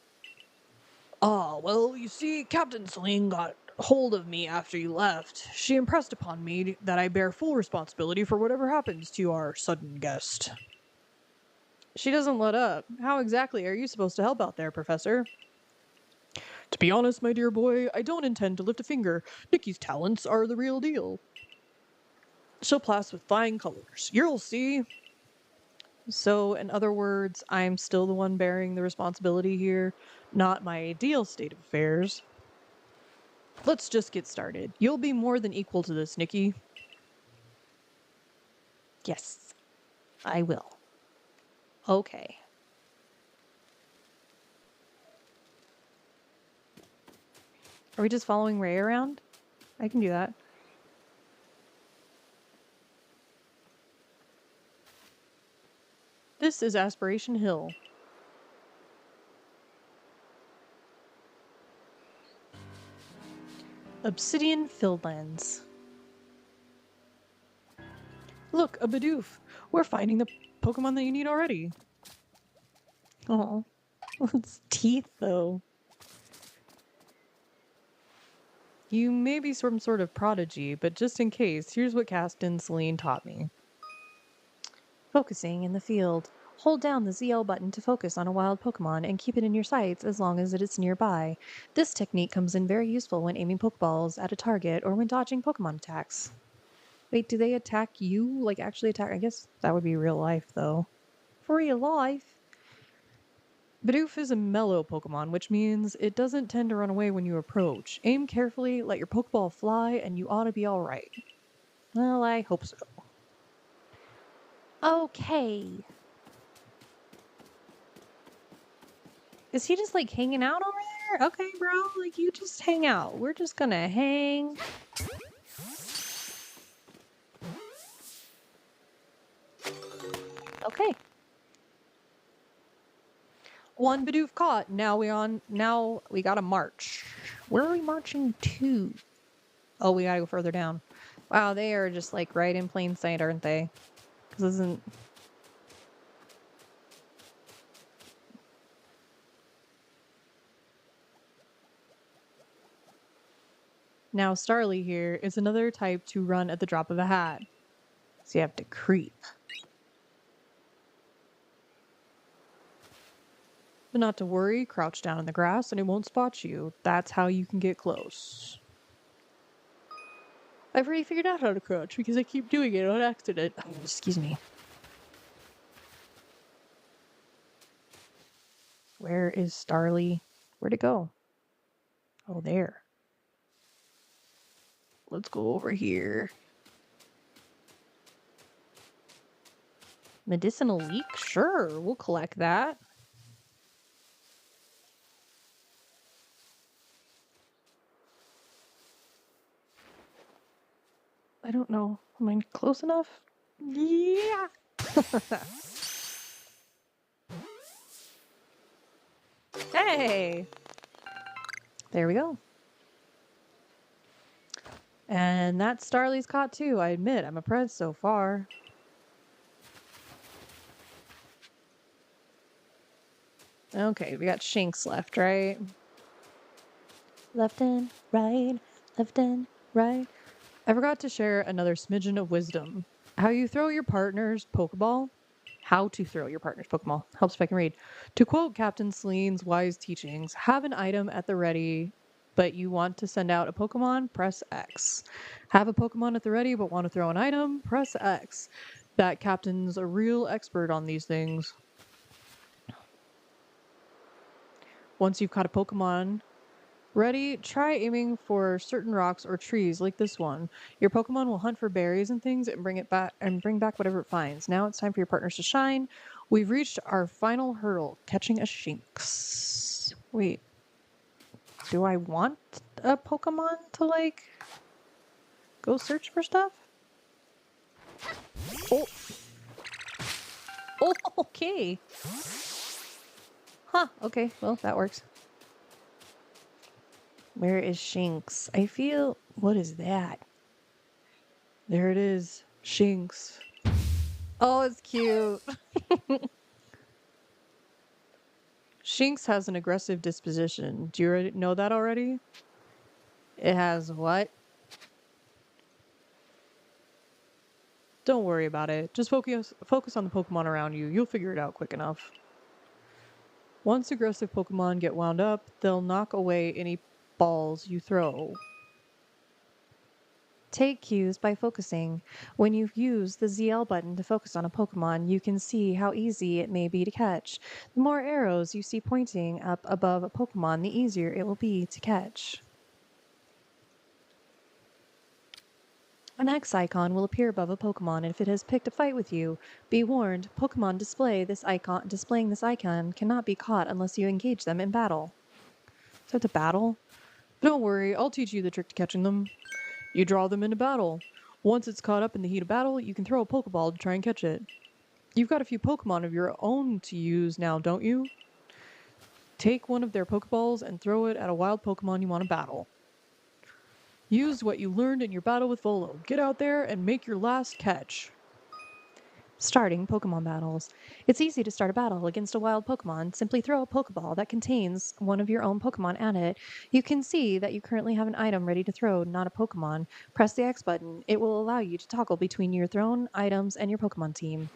Well, you see, Captain Celine got hold of me after you left. She impressed upon me that I bear full responsibility for whatever happens to our sudden guest. She doesn't let up. How exactly are you supposed to help out there, Professor? To be honest, my dear boy, I don't intend to lift a finger. Niki's talents are the real deal. She'll pass with flying colors. You'll see. So, in other words, I'm still the one bearing the responsibility here, not my ideal state of affairs. Let's just get started. You'll be more than equal to this, Niki. Yes, I will. Okay. Are we just following Ray around? I can do that. This is Aspiration Hill. Obsidian Fieldlands. Look, a Bidoof. We're finding the Pokemon that you need already. Oh, its teeth, though. You may be some sort of prodigy, but just in case, here's what Captain Celine taught me. Focusing in the field. Hold down the ZL button to focus on a wild Pokemon and keep it in your sights as long as it is nearby. This technique comes in very useful when aiming Pokeballs at a target or when dodging Pokemon attacks. Wait, do they attack you? Like, actually attack? I guess that would be real life, though. For real life? Bidoof is a mellow Pokemon, which means it doesn't tend to run away when you approach. Aim carefully, let your Pokeball fly, and you ought to be alright. Well, I hope so. Okay. Is he just, like, hanging out over there? Okay, bro, like, you just hang out. We're just gonna hang. Okay. One Bidoof caught. Now we gotta march. Where are we marching to? Oh, we gotta go further down. Wow, they are just like right in plain sight, aren't they? Because isn't... Now Starly here is another type to run at the drop of a hat. So you have to creep. But not to worry, crouch down in the grass and it won't spot you. That's how you can get close. I've already figured out how to crouch because I keep doing it on accident. Oh, excuse me. Where is Starly? Where'd it go? Oh, there. Let's go over here. Medicinal leek? Sure, we'll collect that. I don't know. Am I close enough? Yeah! Hey! There we go. And that Starly's caught too, I admit. I'm impressed so far. Okay, we got Shinx left, right? Left and right, left and right. I forgot to share another smidgen of wisdom. How you throw your partner's Pokeball? How to throw your partner's Pokeball. Helps if I can read. To quote Captain Celine's wise teachings, have an item at the ready, but you want to send out a Pokemon, press X. Have a Pokemon at the ready, but want to throw an item, press X. That captain's a real expert on these things. Once you've caught a Pokemon ready, try aiming for certain rocks or trees like this one. Your Pokemon will hunt for berries and things and bring back whatever it finds. Now it's time for your partners to shine. We've reached our final hurdle, catching a Shinx. Wait. Do I want a Pokemon to, like, go search for stuff? Oh. Oh, okay. Huh, okay, well, that works. Where is Shinx? I feel... What is that? There it is. Shinx. Oh, it's cute. Shinx has an aggressive disposition. Do you already know that already? It has what? Don't worry about it. Just focus on the Pokemon around you. You'll figure it out quick enough. Once aggressive Pokemon get wound up, they'll knock away any balls you throw. Take cues by focusing. When you use the ZL button to focus on a Pokemon, you can see how easy it may be to catch. The more arrows you see pointing up above a Pokemon, the easier it will be to catch. An X icon will appear above a Pokemon if it has picked a fight with you. Be warned, Pokemon displaying this icon cannot be caught unless you engage them in battle. So it's a battle? Don't worry, I'll teach you the trick to catching them. You draw them into battle. Once it's caught up in the heat of battle, you can throw a Pokeball to try and catch it. You've got a few Pokemon of your own to use now, don't you? Take one of their Pokeballs and throw it at a wild Pokemon you want to battle. Use what you learned in your battle with Volo. Get out there and make your last catch. Starting Pokemon battles. It's easy to start a battle against a wild Pokemon. Simply throw a Pokeball that contains one of your own Pokemon at it. You can see that you currently have an item ready to throw, not a Pokemon. Press the X button. It will allow you to toggle between your thrown items and your Pokemon team.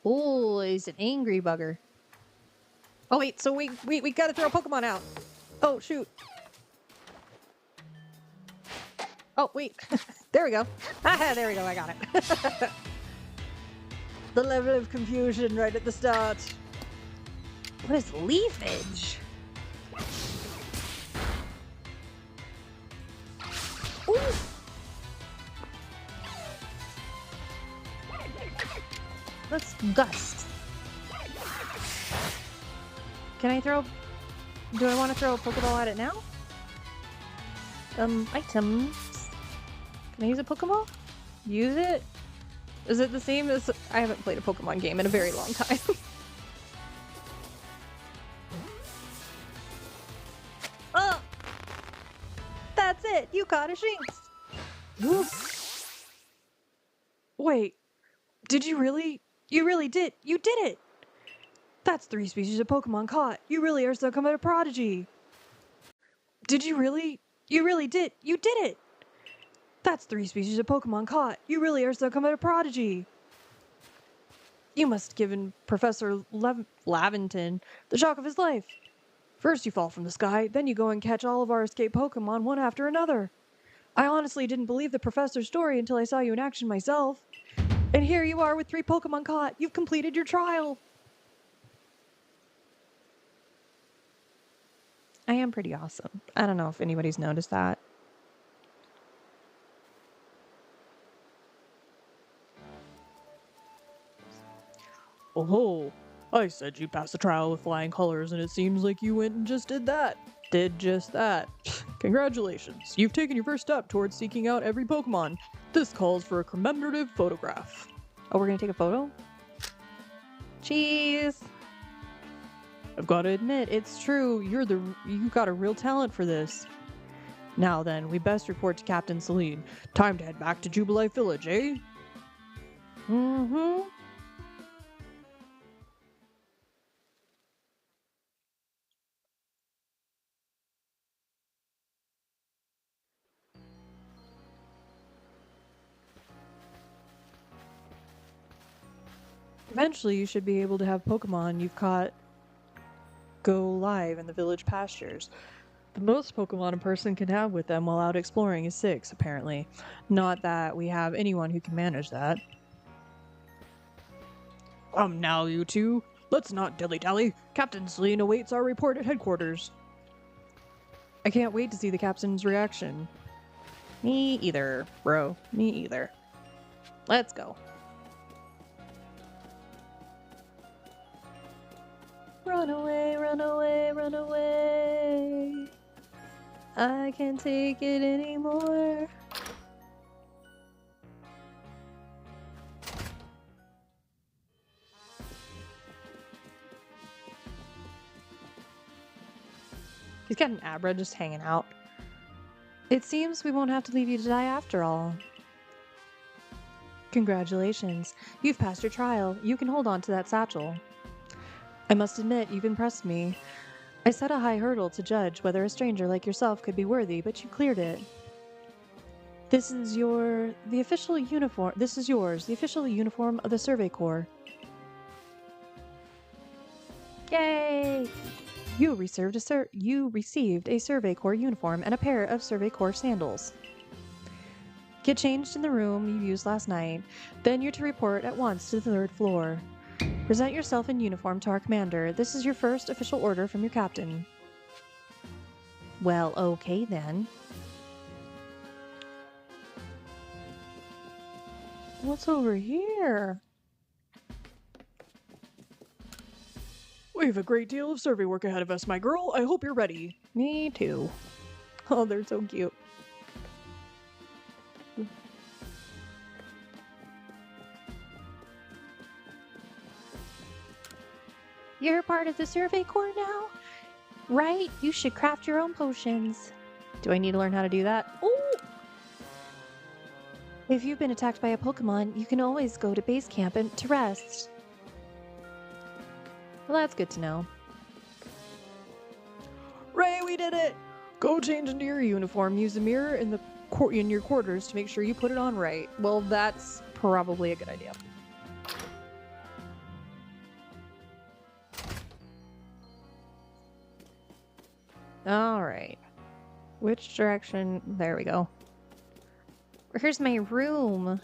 Oh, he's an angry bugger. Oh wait, so we gotta throw a Pokemon out. Oh shoot. Oh wait, there we go. Ah, there we go, I got it. The level of confusion right at the start. What is leafage? Ooh. Let's gust. Can I throw... Do I want to throw a Pokeball at it now? Items. Can I use a Pokeball? Use it? Is it the same as... I haven't played a Pokemon game in a very long time. Oh! That's it! You caught a Shinx! Woof. Wait, did you really? You really did! You did it! That's 3 species of Pokemon caught! You really are some kind of prodigy! Did you really? You really did! You did it! That's 3 species of Pokemon caught! You really are some kind of prodigy! You must have given Professor Laventon the shock of his life. First you fall from the sky, then you go and catch all of our escaped Pokemon one after another. I honestly didn't believe the professor's story until I saw you in action myself. And here you are with 3 Pokemon caught. You've completed your trial. I am pretty awesome. I don't know if anybody's noticed that. Oh, I said you passed the trial with flying colors, and it seems like you went and just did that. Did just that. Congratulations. You've taken your first step towards seeking out every Pokemon. This calls for a commemorative photograph. Oh, we're gonna take a photo? Cheese! I've got to admit, it's true. You got a real talent for this. Now then, we best report to Captain Celine. Time to head back to Jubilife Village, eh? Mm-hmm. Eventually, you should be able to have Pokemon you've caught go live in the village pastures. The most Pokemon a person can have with them while out exploring is 6, apparently. Not that we have anyone who can manage that. Now, you two. Let's not dilly-dally. Captain Celine awaits our report at headquarters. I can't wait to see the captain's reaction. Me either, bro. Me either. Let's go. Run away, run away, run away. I can't take it anymore. He's got an Abra just hanging out. It seems we won't have to leave you to die after all. Congratulations. You've passed your trial. You can hold on to that satchel. I must admit, you've impressed me. I set a high hurdle to judge whether a stranger like yourself could be worthy, but you cleared it. This is the official uniform of the Survey Corps. Yay! You received a Survey Corps uniform and a pair of Survey Corps sandals. Get changed in the room you used last night. Then you're to report at once to the 3rd floor. Present yourself in uniform to our commander. This is your first official order from your captain. Well, okay then. What's over here? We have a great deal of survey work ahead of us, my girl. I hope you're ready. Me too. Oh, they're so cute. You're part of the Survey Corps now? Right? You should craft your own potions. Do I need to learn how to do that? Ooh! If you've been attacked by a Pokemon, you can always go to base camp and to rest. Well, that's good to know. Ray, we did it! Go change into your uniform. Use the mirror in your quarters to make sure you put it on right. Well, that's probably a good idea. Alright. Which direction? There we go. Here's my room.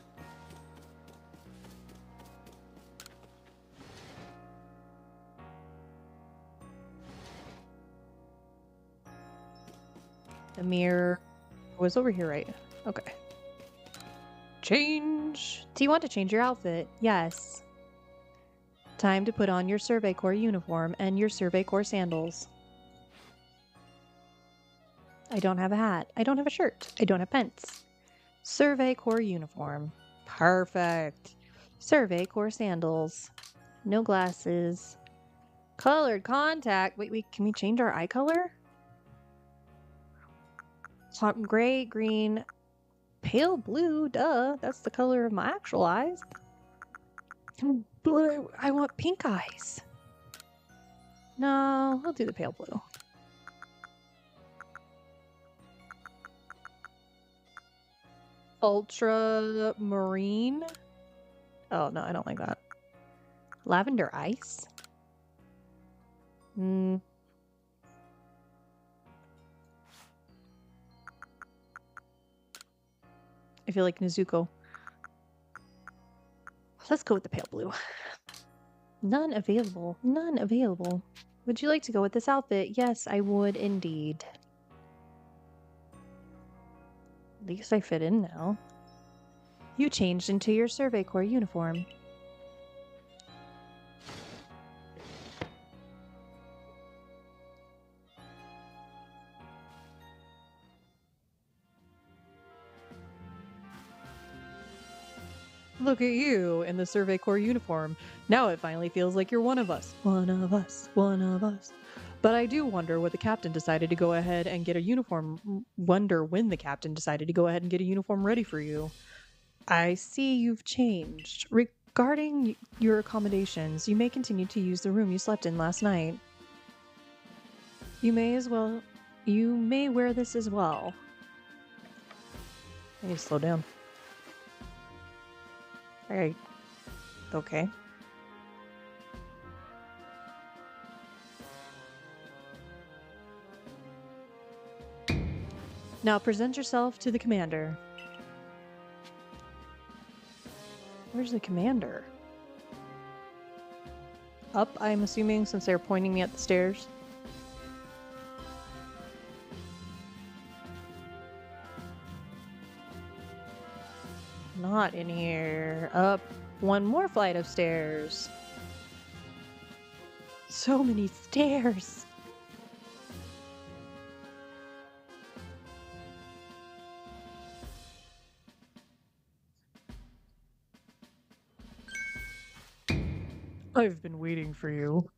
The mirror was over here, right? Okay. Change. Do you want to change your outfit? Yes. Time to put on your Survey Corps uniform and your Survey Corps sandals. I don't have a hat. I don't have a shirt. I don't have pants. Survey Corps uniform. Perfect. Survey Corps sandals. No glasses. Colored contact. Wait, can we change our eye color? Hot gray, green, pale blue. Duh. That's the color of my actual eyes. But I want pink eyes. No, I'll do the pale blue. Ultramarine. Oh, no, I don't like that. Lavender ice. I feel like Nezuko. Let's go with the pale blue. None available. None available. Would you like to go with this outfit? Yes, I would indeed. At least I fit in now. You changed into your Survey Corps uniform. Look at you in the Survey Corps uniform. Now it finally feels like you're one of us. One of us. One of us. But I do wonder what the captain decided to go ahead and get a uniform. Wonder when the captain decided to go ahead and get a uniform ready for you. I see you've changed. Regarding your accommodations, you may continue to use the room you slept in last night. You may wear this as well. I need to slow down. Alright. Okay. Now present yourself to the commander. Where's the commander? Up, I'm assuming, since they're pointing me at the stairs. Not in here. Up one more flight of stairs. So many stairs. I've been waiting for you.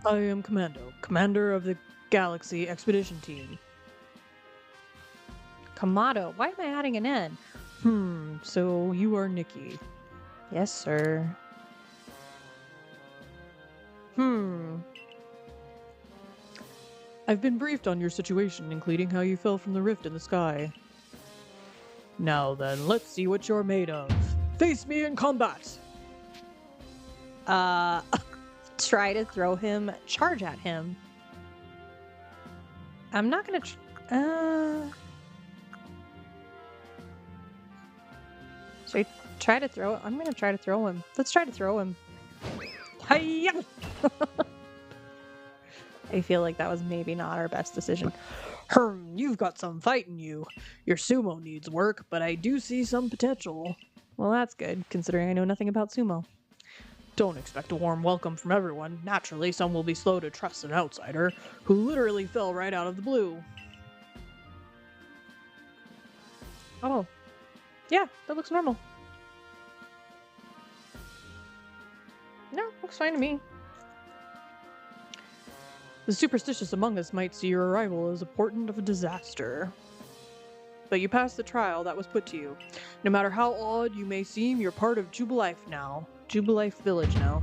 I am Commando, commander of the Galaxy Expedition Team. Kamado, why am I adding an N? So you are Niki. Yes, sir. I've been briefed on your situation, including how you fell from the rift in the sky. Now then, let's see what you're made of. Face me in combat! Try to throw him, charge at him. I'm not gonna, should I try to throw? I'm gonna try to throw him. Let's try to throw him. Hiya! I feel like that was maybe not our best decision. You've got some fight in you. Your sumo needs work, but I do see some potential. Well, that's good, considering I know nothing about sumo. Don't expect a warm welcome from everyone. Naturally, some will be slow to trust an outsider, who literally fell right out of the blue. Oh. Yeah, that looks normal. No, looks fine to me. The superstitious among us might see your arrival as a portent of a disaster. But you passed the trial that was put to you. No matter how odd you may seem, you're part of Jubilife now. Jubilife Village now.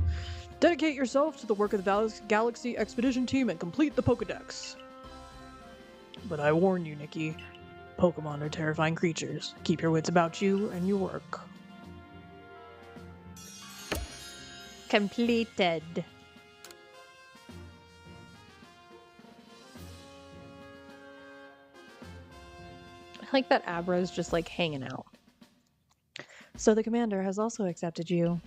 Dedicate yourself to the work of the Galaxy Expedition Team and complete the Pokédex. But I warn you, Niki, Pokemon are terrifying creatures. Keep your wits about you and your work. Completed. I like that Abra is just like hanging out. So the commander has also accepted you.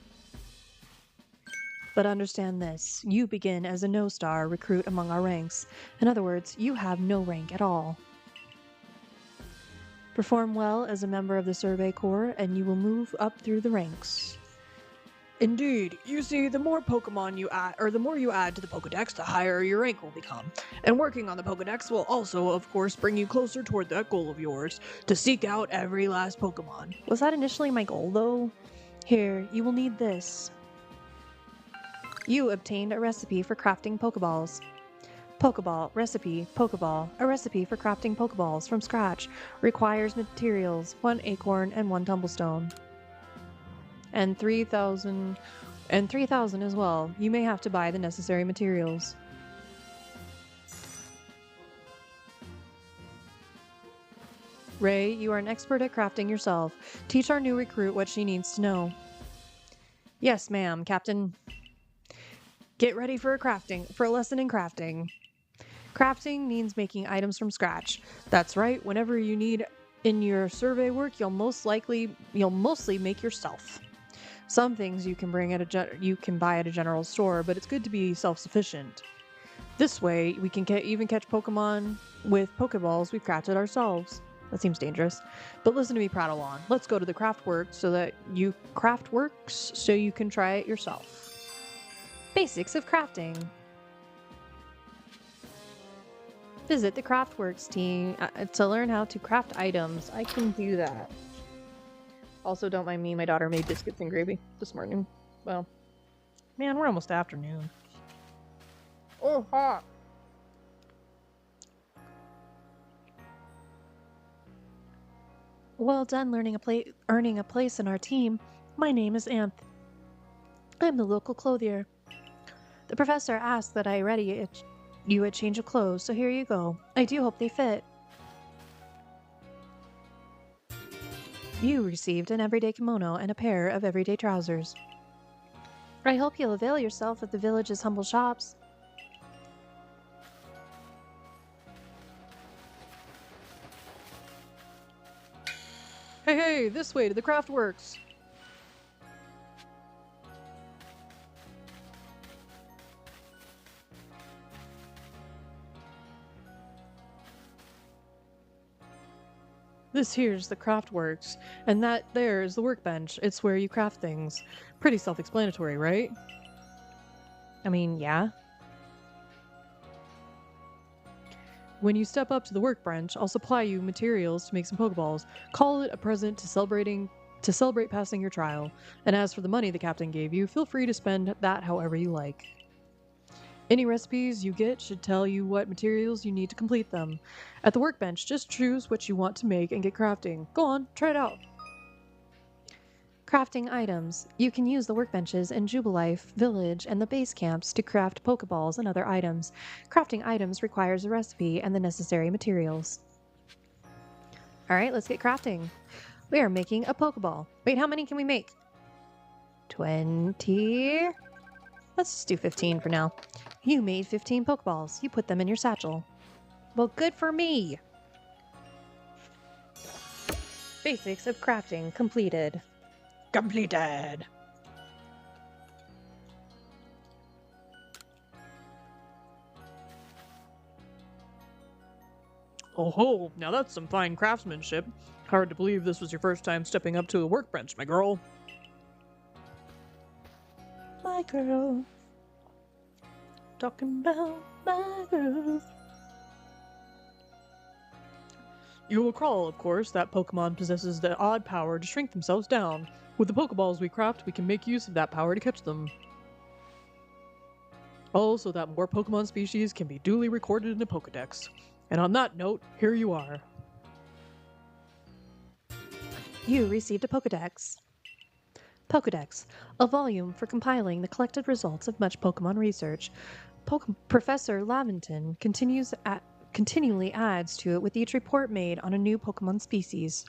But understand this, you begin as a no-star recruit among our ranks. In other words, you have no rank at all. Perform well as a member of the Survey Corps and you will move up through the ranks. Indeed. You see, the more Pokemon you add, or the more you add to the Pokédex, the higher your rank will become. And working on the Pokédex will also, of course, bring you closer toward that goal of yours, to seek out every last Pokemon. Was that initially my goal, though? Here, you will need this. You obtained a recipe for crafting Pokeballs. Pokeball, recipe, Pokeball. A recipe for crafting Pokeballs from scratch. Requires materials, 1 acorn and 1 tumblestone. And 3,000 as well. You may have to buy the necessary materials. Ray, you are an expert at crafting yourself. Teach our new recruit what she needs to know. Yes, ma'am, Captain. Get ready for a lesson in crafting. Crafting means making items from scratch. That's right, whenever you need in your survey work, you'll mostly make yourself. Some things you can buy at a general store, but it's good to be self-sufficient. This way, we can even catch Pokemon with Poké Balls we've crafted ourselves. That seems dangerous. But listen to me prattle on. Let's go to the Craftworks so you can try it yourself. Basics of crafting. Visit the Craftworks team to learn how to craft items. I can do that. Also, don't mind me, my daughter made biscuits and gravy this morning. Well, Man, we're almost afternoon. oh, hot. Well done earning a place in our team. My name is Anth. I'm the local clothier. The professor asked that I ready you a change of clothes, so here you go. I do hope they fit. You received an everyday kimono and a pair of everyday trousers. I hope you'll avail yourself of the village's humble shops. Hey, this way to the Craftworks! This here's the Craftworks, and that there is the workbench. It's where you craft things. Pretty self-explanatory, right? I mean, yeah. When you step up to the workbench, I'll supply you materials to make some Pokeballs. Call it a present to celebrate passing your trial. And as for the money the captain gave you, feel free to spend that however you like. Any recipes you get should tell you what materials you need to complete them. At the workbench, just choose what you want to make and get crafting. Go on, try it out. Crafting items. You can use the workbenches in Jubilife Village and the base camps to craft Pokeballs and other items. Crafting items requires a recipe and the necessary materials. Alright, let's get crafting. We are making a Pokeball. Wait, how many can we make? 20. Let's just do 15 for now. You made 15 Pokeballs. You put them in your satchel. Well, good for me! Basics of crafting completed. Completed! Oh ho, now that's some fine craftsmanship. Hard to believe this was your first time stepping up to a workbench, my girl. My girl. Talking about my girl. You will recall, of course, that Pokemon possesses the odd power to shrink themselves down. With the Pokeballs we craft, we can make use of that power to catch them. Also, that more Pokemon species can be duly recorded in the Pokédex. And on that note, here you are. You received a Pokédex. Pokédex, a volume for compiling the collected results of much Pokemon research. Professor Laventon continually adds to it with each report made on a new Pokemon species.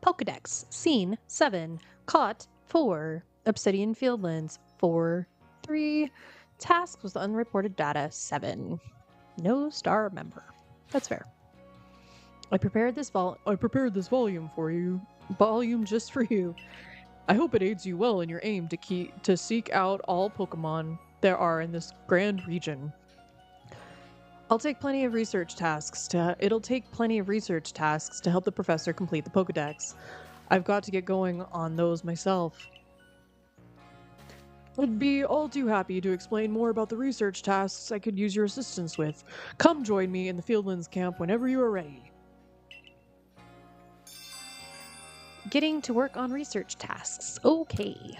Pokédex, Scene 7, Caught 4, Obsidian Fieldlands 4, 3, Task was the unreported data 7. No star member. That's fair. I prepared this volume for you. Volume just for you. I hope it aids you well in your aim to seek out all Pokemon there are in this grand region. It'll take plenty of research tasks to help the professor complete the Pokédex. I've got to get going on those myself. I'd be all too happy to explain more about the research tasks I could use your assistance with. Come join me in the Fieldlands camp whenever you are ready. Getting to work on research tasks. Okay.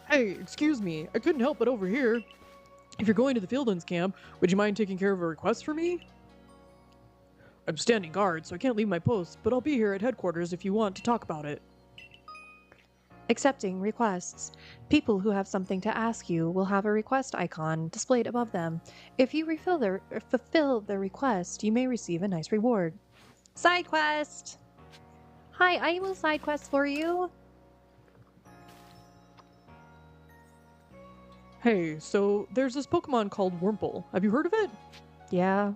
Hey, excuse me, I couldn't help but overhear. If you're going to the Fieldlands camp, would you mind taking care of a request for me? I'm standing guard, so I can't leave my post, but I'll be here at headquarters if you want to talk about it. Accepting requests. People who have something to ask you will have a request icon displayed above them. If you fulfill the request, you may receive a nice reward. Side quest! Hi, I will side quest for you. Hey, so there's this Pokemon called Wurmple. Have you heard of it? Yeah.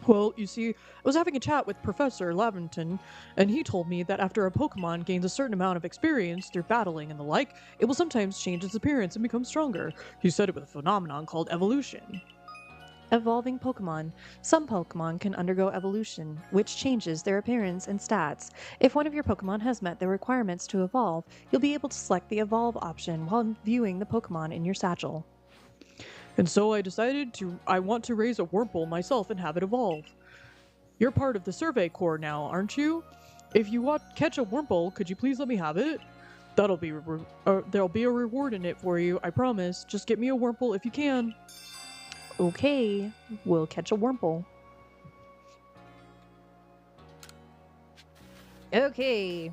Well, you see, I was having a chat with Professor Laventon, and he told me that after a Pokemon gains a certain amount of experience through battling and the like, it will sometimes change its appearance and become stronger. He said it was a phenomenon called evolution. Evolving Pokemon. Some Pokemon can undergo evolution, which changes their appearance and stats. If one of your Pokemon has met the requirements to evolve, you'll be able to select the Evolve option while viewing the Pokemon in your satchel. And so I decided I want to raise a Wurmple myself and have it evolve. You're part of the Survey Corps now, aren't you? If you catch a Wurmple, could you please let me have it? There'll be a reward in it for you, I promise. Just get me a Wurmple if you can. Okay, we'll catch a Wurmple. Okay.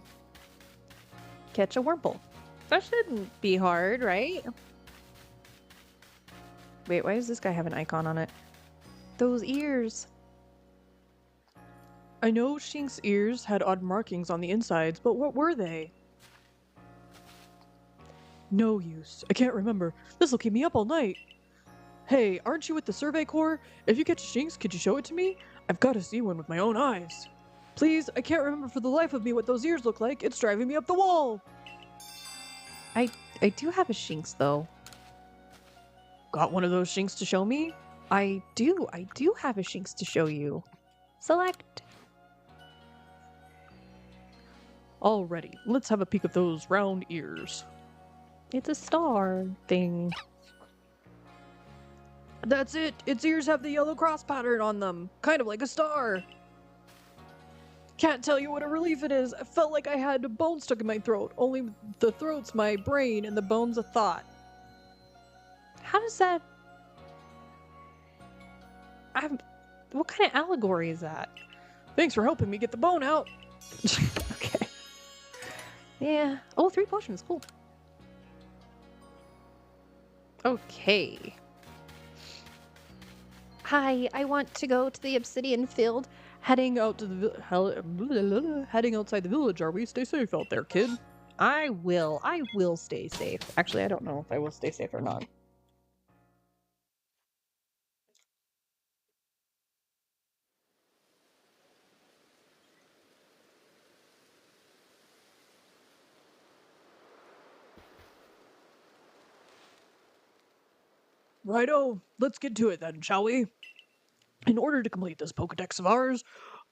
Catch a Wurmple. That shouldn't be hard, right? Wait, why does this guy have an icon on it? Those ears. I know Shink's ears had odd markings on the insides, but what were they? No use. I can't remember. This'll keep me up all night. Hey, aren't you with the Survey Corps? If you catch a Shinx, could you show it to me? I've got to see one with my own eyes. Please, I can't remember for the life of me what those ears look like. It's driving me up the wall. I do have a Shinx, though. Got one of those Shinx to show me? I do have a Shinx to show you. Select. Alrighty, let's have a peek of those round ears. It's a star thing. That's it! Its ears have the yellow cross pattern on them, kind of like a star. Can't tell you what a relief it is. I felt like I had a bone stuck in my throat, only the throat's my brain and the bone's a thought. How does that... What kind of allegory is that? Thanks for helping me get the bone out. Okay. Yeah. Oh, 3 potions. Cool. Okay. Hi, I want to go to the obsidian field. Heading out to the heading outside the village, are we? Stay safe out there, kid. I will stay safe. Actually, I don't know if I will stay safe or not. Righto, let's get to it then, shall we? In order to complete this Pokédex of ours,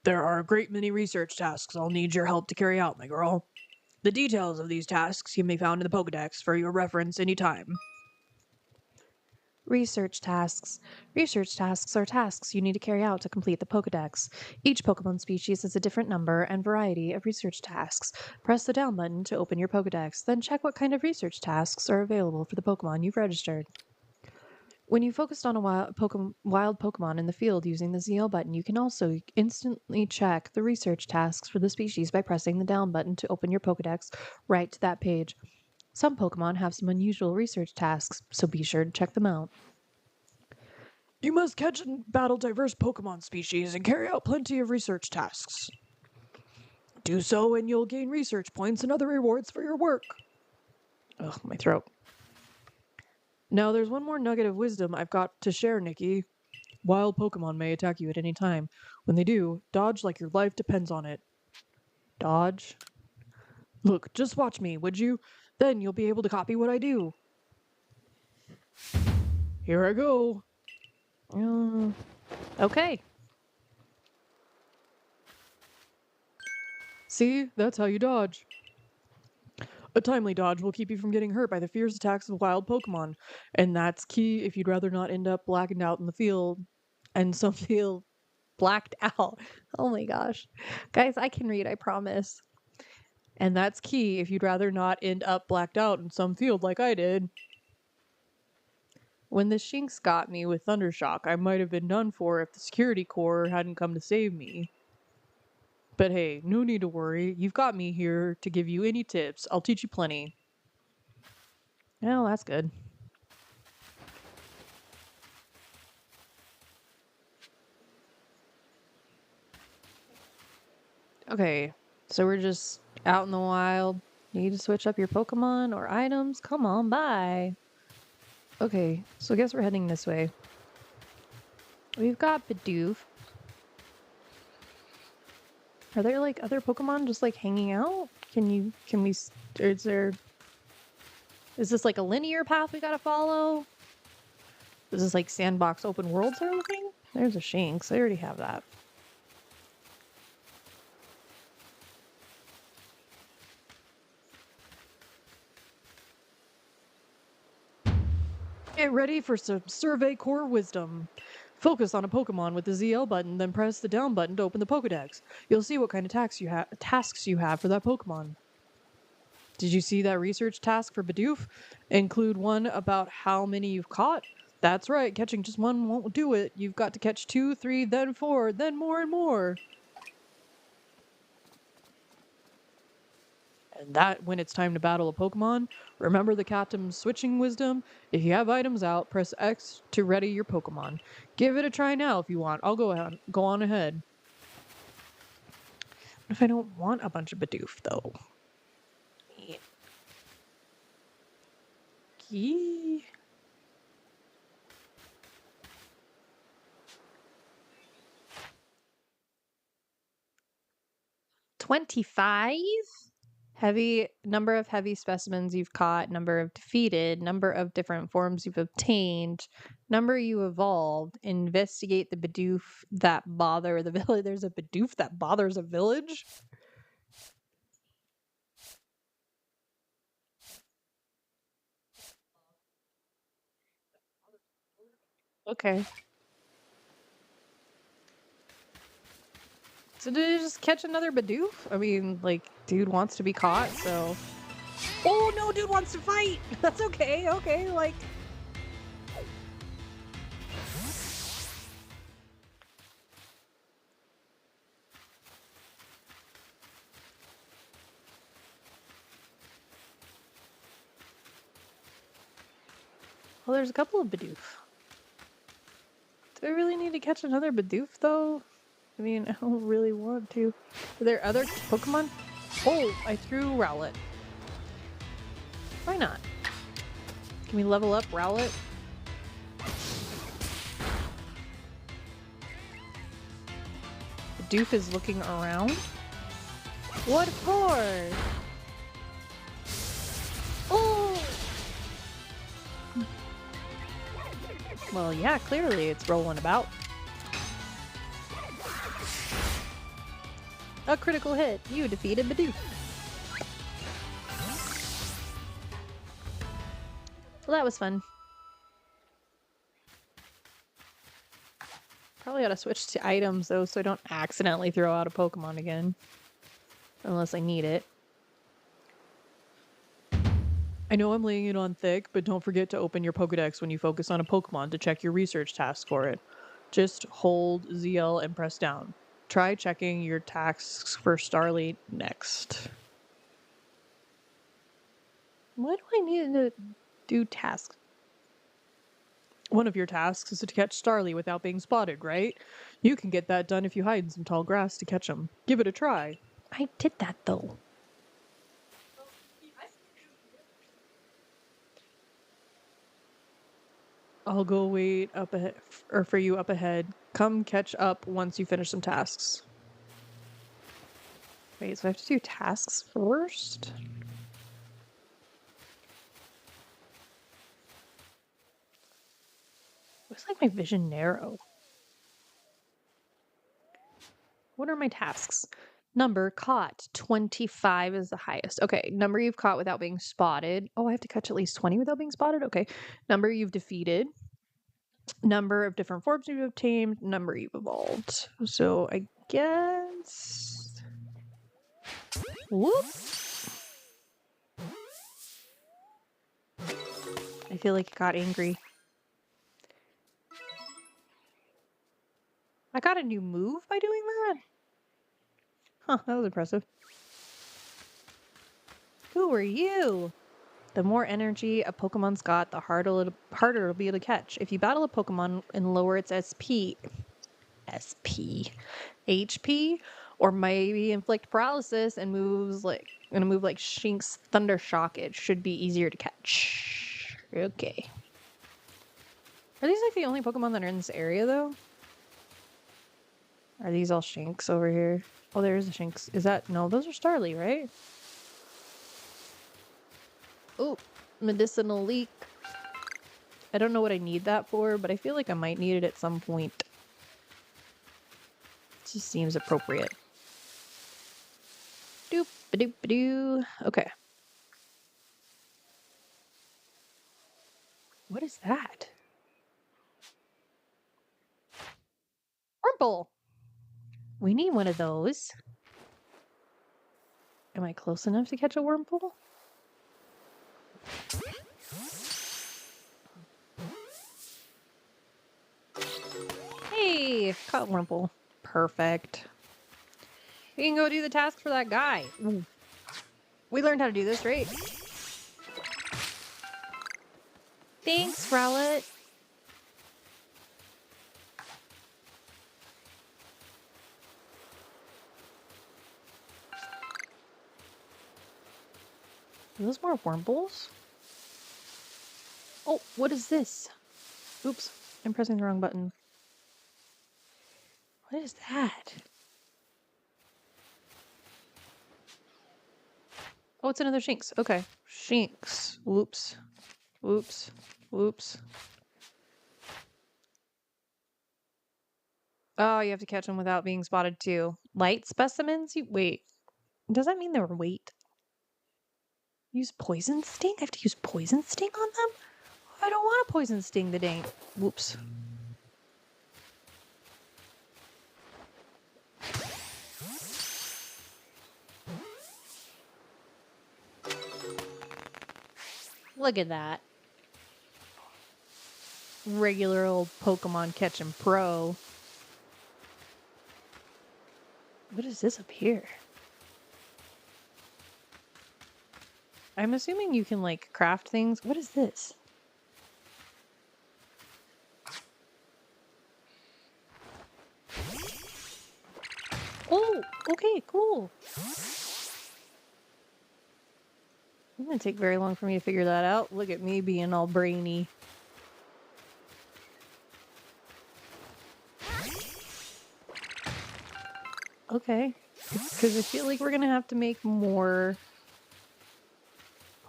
there are a great many research tasks I'll need your help to carry out, my girl. The details of these tasks can be found in the Pokédex for your reference anytime. Research tasks. Research tasks are tasks you need to carry out to complete the Pokédex. Each Pokemon species has a different number and variety of research tasks. Press the down button to open your Pokédex, then check what kind of research tasks are available for the Pokemon you've registered. When you focused on a wild Pokemon in the field using the ZL button, you can also instantly check the research tasks for the species by pressing the down button to open your Pokédex right to that page. Some Pokemon have some unusual research tasks, so be sure to check them out. You must catch and battle diverse Pokemon species and carry out plenty of research tasks. Do so and you'll gain research points and other rewards for your work. Ugh, my throat. Now there's one more nugget of wisdom I've got to share, Nikki. Wild Pokemon may attack you at any time. When they do, dodge like your life depends on it. Dodge? Look, just watch me, would you? Then you'll be able to copy what I do. Here I go. Okay. See? That's how you dodge. A timely dodge will keep you from getting hurt by the fierce attacks of wild Pokemon, and that's key if you'd rather not end up blackened out in the field, and some feel Blacked out. Oh my gosh. Guys, I can read, I promise. and that's key if you'd rather not end up blacked out in some field like I did. When the Shinx got me with Thundershock, I might have been done for if the security corps hadn't come to save me. But hey, no need to worry. You've got me here to give you any tips. I'll teach you plenty. Oh, that's good. Okay, so we're just out in the wild. Need to switch up your Pokemon or items? Come on by. Okay, so I guess we're heading this way. We've got Bidoof. Are there like other Pokemon just like hanging out? Is this like a linear path we gotta follow? Is this like sandbox open world sort of thing? There's a Shinx. I already have that. Get ready for some Survey Core Wisdom. Focus on a Pokemon with the ZL button, then press the down button to open the Pokédex. You'll see what kind of tasks you have for that Pokemon. Did you see that research task for Bidoof? Include one about how many you've caught? That's right, catching just one won't do it. You've got to catch 2, 3, then 4, then more and more. And that, when it's time to battle a Pokemon, remember the captain's switching wisdom. If you have items out, press X to ready your Pokemon. Give it a try now if you want. I'll go on ahead. What if I don't want a bunch of Bidoof, though? Yee. $25? Number of heavy specimens you've caught, number of defeated, number of different forms you've obtained, number you evolved, investigate the Bidoof that bother the village. There's a Bidoof that bothers a village? Okay. So did he just catch another Bidoof? I mean, like, dude wants to be caught, so... Oh, no, dude wants to fight! That's okay, okay, like... Well, there's a couple of Bidoof. Do I really need to catch another Bidoof, though? I mean, I don't really want to. Are there other Pokemon? Oh, I threw Rowlet. Why not? Can we level up Rowlet? Bidoof is looking around. What for? Oh! Well, yeah, clearly it's rolling about. A critical hit. You defeated Bidoof. Well, that was fun. Probably ought to switch to items, though, so I don't accidentally throw out a Pokemon again. Unless I need it. I know I'm laying it on thick, but don't forget to open your Pokédex when you focus on a Pokemon to check your research task for it. Just hold ZL and press down. Try checking your tasks for Starly next. Why do I need to do tasks? One of your tasks is to catch Starly without being spotted, right? You can get that done if you hide in some tall grass to catch him. Give it a try. I did that, though. I'll go wait up ahead, or for you up ahead. Come catch up once you finish some tasks. Wait, so I have to do tasks first? Looks like my vision narrow. What are my tasks? Number caught. 25 is the highest. Okay, number you've caught without being spotted. Oh, I have to catch at least 20 without being spotted? Okay. Number you've defeated. Number of different forms you've obtained. Number you've evolved. So I guess... Whoop! I feel like it got angry. I got a new move by doing that? Huh, that was impressive. Who are you? The more energy a Pokemon's got, the harder it'll be to catch. If you battle a Pokemon and lower its HP, or maybe inflict paralysis and moves like in a move like Shink's Thunder Shock, it should be easier to catch. Okay. Are these like the only Pokemon that are in this area though? Are these all Shinx over here? Oh, there is a Shinx. Is that... No, those are Starly, right? Oh, medicinal leak. I don't know what I need that for, but I feel like I might need it at some point. It just seems appropriate. Doop, ba-doop, ba-doo. Okay. What is that? Purple! We need one of those. Am I close enough to catch a Wurmple? Hey, caught Wurmple. Perfect. We can go do the task for that guy. Ooh. We learned how to do this, right? Thanks, Rowlet. Are those more Wurmples? Oh, what is this? Oops, I'm pressing the wrong button. What is that? Oh, it's another Shinx. Okay. Shinx. Whoops. Whoops. Whoops. Oh, you have to catch them without being spotted too. Light specimens? Wait. Does that mean they were weight? Use poison sting? I have to use poison sting on them? I don't want a poison sting that ain't. Whoops. Look at that. Regular old Pokemon catching pro. What is this up here? I'm assuming you can, like, craft things. What is this? Oh, okay, cool. It didn't take very long for me to figure that out. Look at me being all brainy. Okay. Because I feel like we're going to have to make more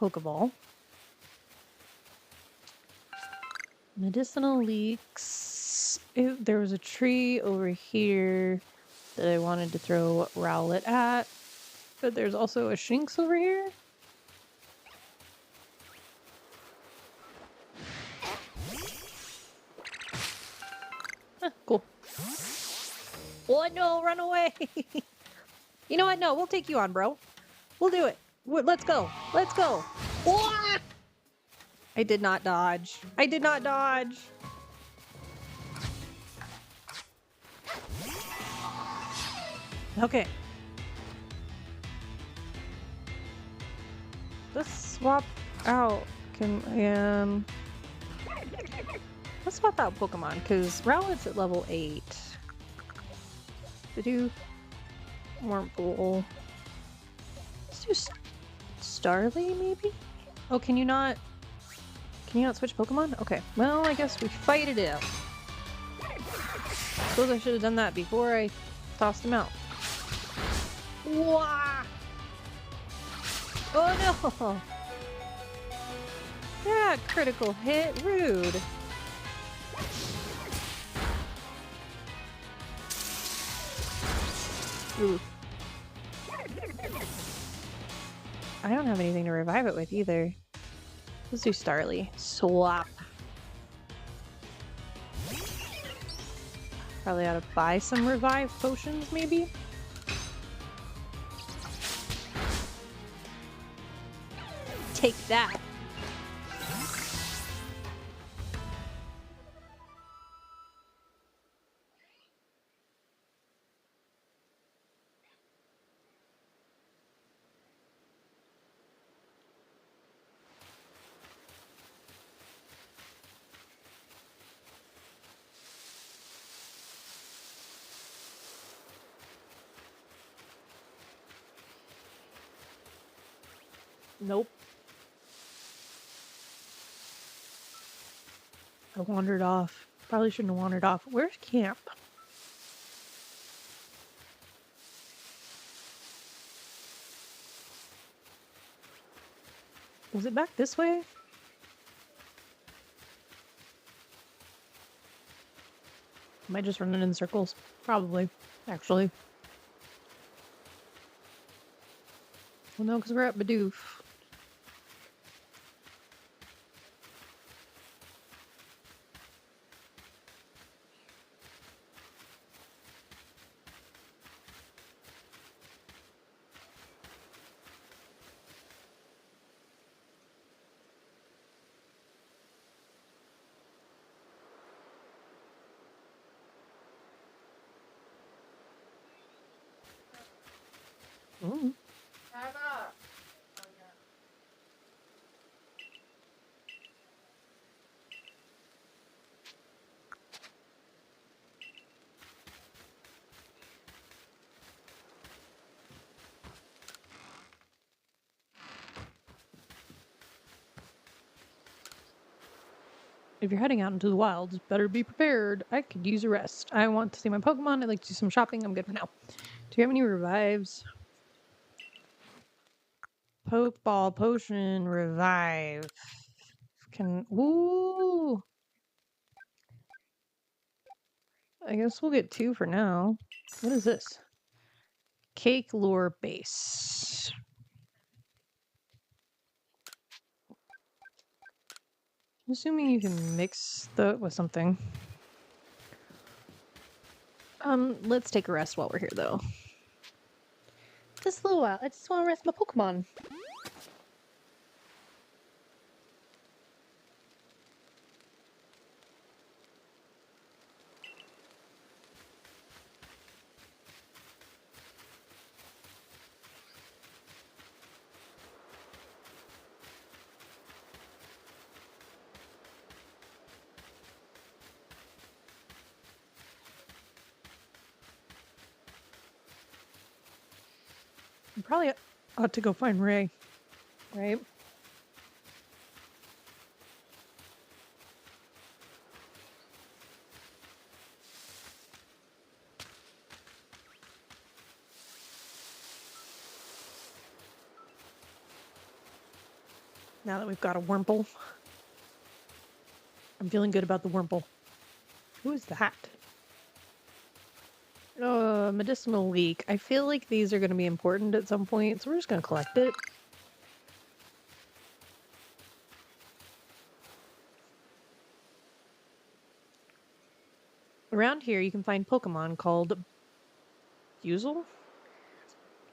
Pokeball. Medicinal leeks. There was a tree over here that I wanted to throw Rowlet at. But there's also a Shinx over here. Huh, cool. Oh no, run away! You know what? No, we'll take you on, bro. We'll do it. Let's go. Let's go. Wah! I did not dodge. I did not dodge. Okay. Let's swap out. Let's swap out Pokemon, because Rowlet's at level 8. Bidoof. Wurmple. Let's do Starly, maybe? Oh, can you not switch Pokemon? Okay. Well, I guess we fight it out. Suppose I should have done that before I tossed him out. Wah! Oh no! Yeah, critical hit. Rude. Ooh. I don't have anything to revive it with either. Let's do Starly. Swap. Probably ought to buy some revive potions, maybe? Take that. Nope. I wandered off. Probably shouldn't have wandered off. Where's camp? Was it back this way? Am I just running in circles? Probably, actually. Well, no, because we're at Bidoof. Mm. Time up. Oh, yeah. If you're heading out into the wilds, better be prepared. I could use a rest. I want to see my Pokemon. I'd like to do some shopping. I'm good for now. Do you have any revives? Pokeball, potion, revive. Ooh. I guess we'll get 2 for now. What is this? Cake lure base. I'm assuming you can mix with something. Let's take a rest while we're here, though. Just a little while. I just want to rest my Pokemon. We probably ought to go find Ray, right? Now that we've got a Wurmple. I'm feeling good about the Wurmple. Who is that? Medicinal leek. I feel like these are going to be important at some point, so we're just going to collect it. Around here, you can find Pokemon called Buzzle.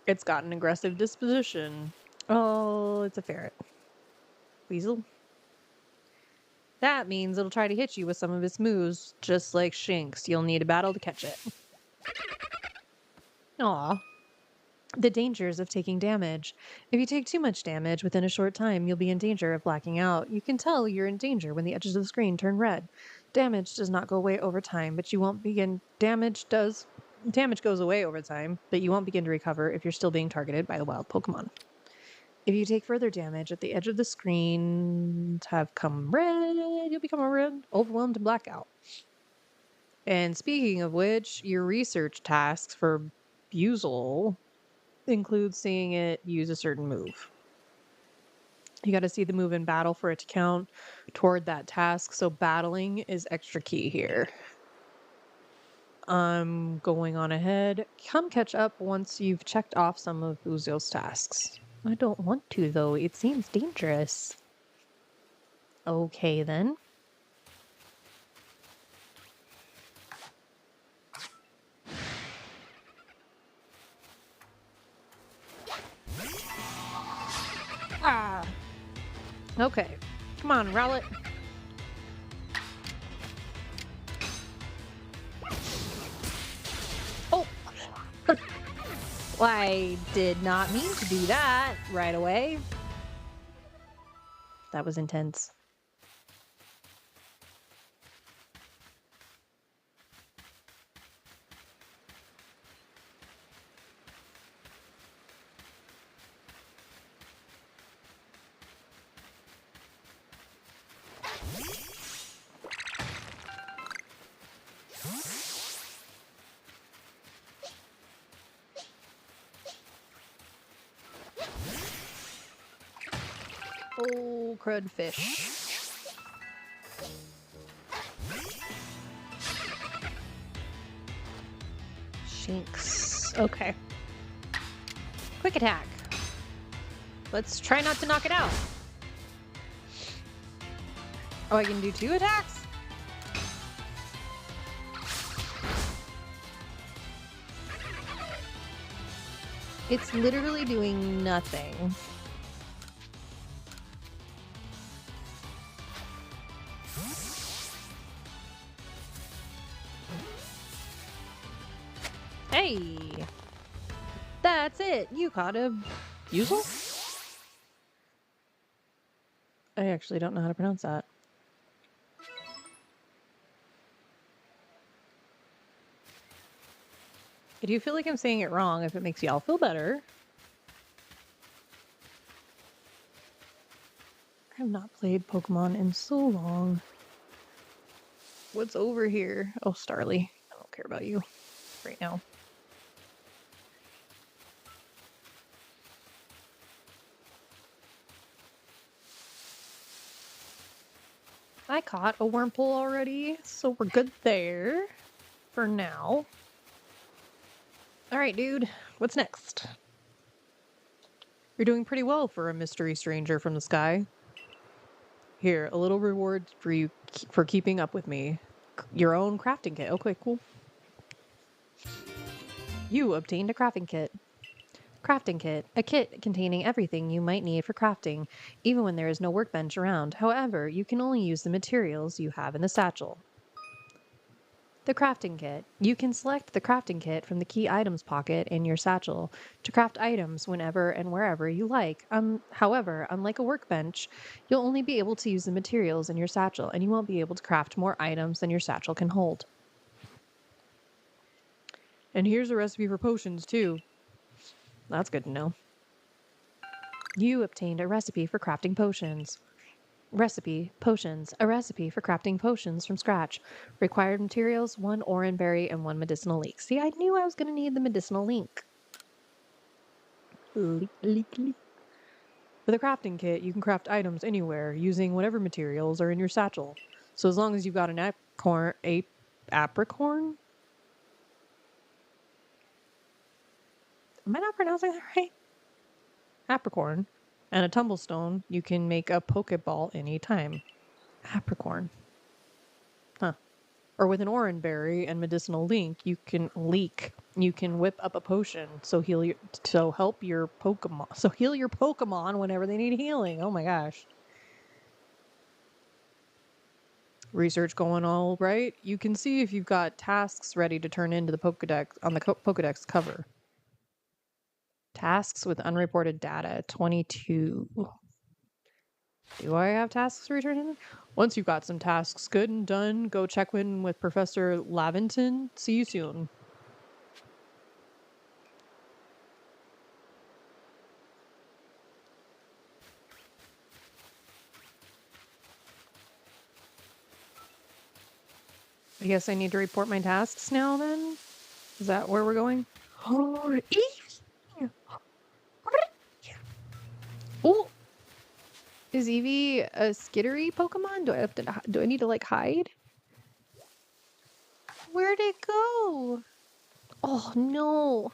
It's got an aggressive disposition. Oh, it's a ferret. Weasel. That means it'll try to hit you with some of its moves, just like Shinx. You'll need a battle to catch it. Aw. The dangers of taking damage. If you take too much damage within a short time, you'll be in danger of blacking out. You can tell you're in danger when the edges of the screen turn red. Damage does not go away over time, but you won't begin... Damage goes away over time, but you won't begin to recover if you're still being targeted by a wild Pokemon. If you take further damage at the edge of the screen have come red, you'll become a red, overwhelmed, and blackout. And speaking of which, your research tasks for Buzzle include seeing it use a certain move. You got to see the move in battle for it to count toward that task, so battling is extra key here. I'm going on ahead. Come catch up once you've checked off some of Buzzle's tasks. I don't want to, though. It seems dangerous. Okay, then. Ah! Okay. Come on, Rowlet. Oh! Well, I did not mean to do that right away. That was intense. Oh, crudfish. Shinx. Okay. Quick attack. Let's try not to knock it out. Oh, I can do 2 attacks? It's literally doing nothing. Hey! That's it! You caught a Buzzle? I actually don't know how to pronounce that. I do feel like I'm saying it wrong if it makes y'all feel better. I have not played Pokemon in so long. What's over here? Oh, Starly. I don't care about you right now. I caught a Wurmple already, so we're good there for now. Alright, dude. What's next? You're doing pretty well for a mystery stranger from the sky. Here, a little reward for you for keeping up with me. Your own crafting kit. Okay, cool. You obtained a crafting kit. Crafting kit. A kit containing everything you might need for crafting, even when there is no workbench around. However, you can only use the materials you have in the satchel. The crafting kit. You can select the crafting kit from the key items pocket in your satchel to craft items whenever and wherever you like. However, unlike a workbench, you'll only be able to use the materials in your satchel, and you won't be able to craft more items than your satchel can hold. And here's a recipe for potions, too. that's good to know. You obtained a recipe for crafting potions. Recipe, potions. A recipe for crafting potions from scratch. Required materials, 1 orange berry and 1 medicinal leek. See, I knew I was going to need the medicinal leek. Leek, leek, leek. With a crafting kit, you can craft items anywhere using whatever materials are in your satchel. So as long as you've got an apricorn? Am I not pronouncing that right? Apricorn. And a tumblestone, you can make a Poké Ball anytime. Apricorn. Huh. Or with an orange berry and medicinal leek, you can whip up a potion so heal your Pokemon whenever they need healing. Oh my gosh. Research going all right. You can see if you've got tasks ready to turn into the Pokédex on the Pokédex cover. Tasks with unreported data, 22. Do I have tasks to return in? Once you've got some tasks good and done, go check in with Professor Laventon. See you soon. I guess I need to report my tasks now then? Is that where we're going? Oh, oh! Is Eevee a skittery Pokemon? Do I need to like hide? Where'd it go? Oh no.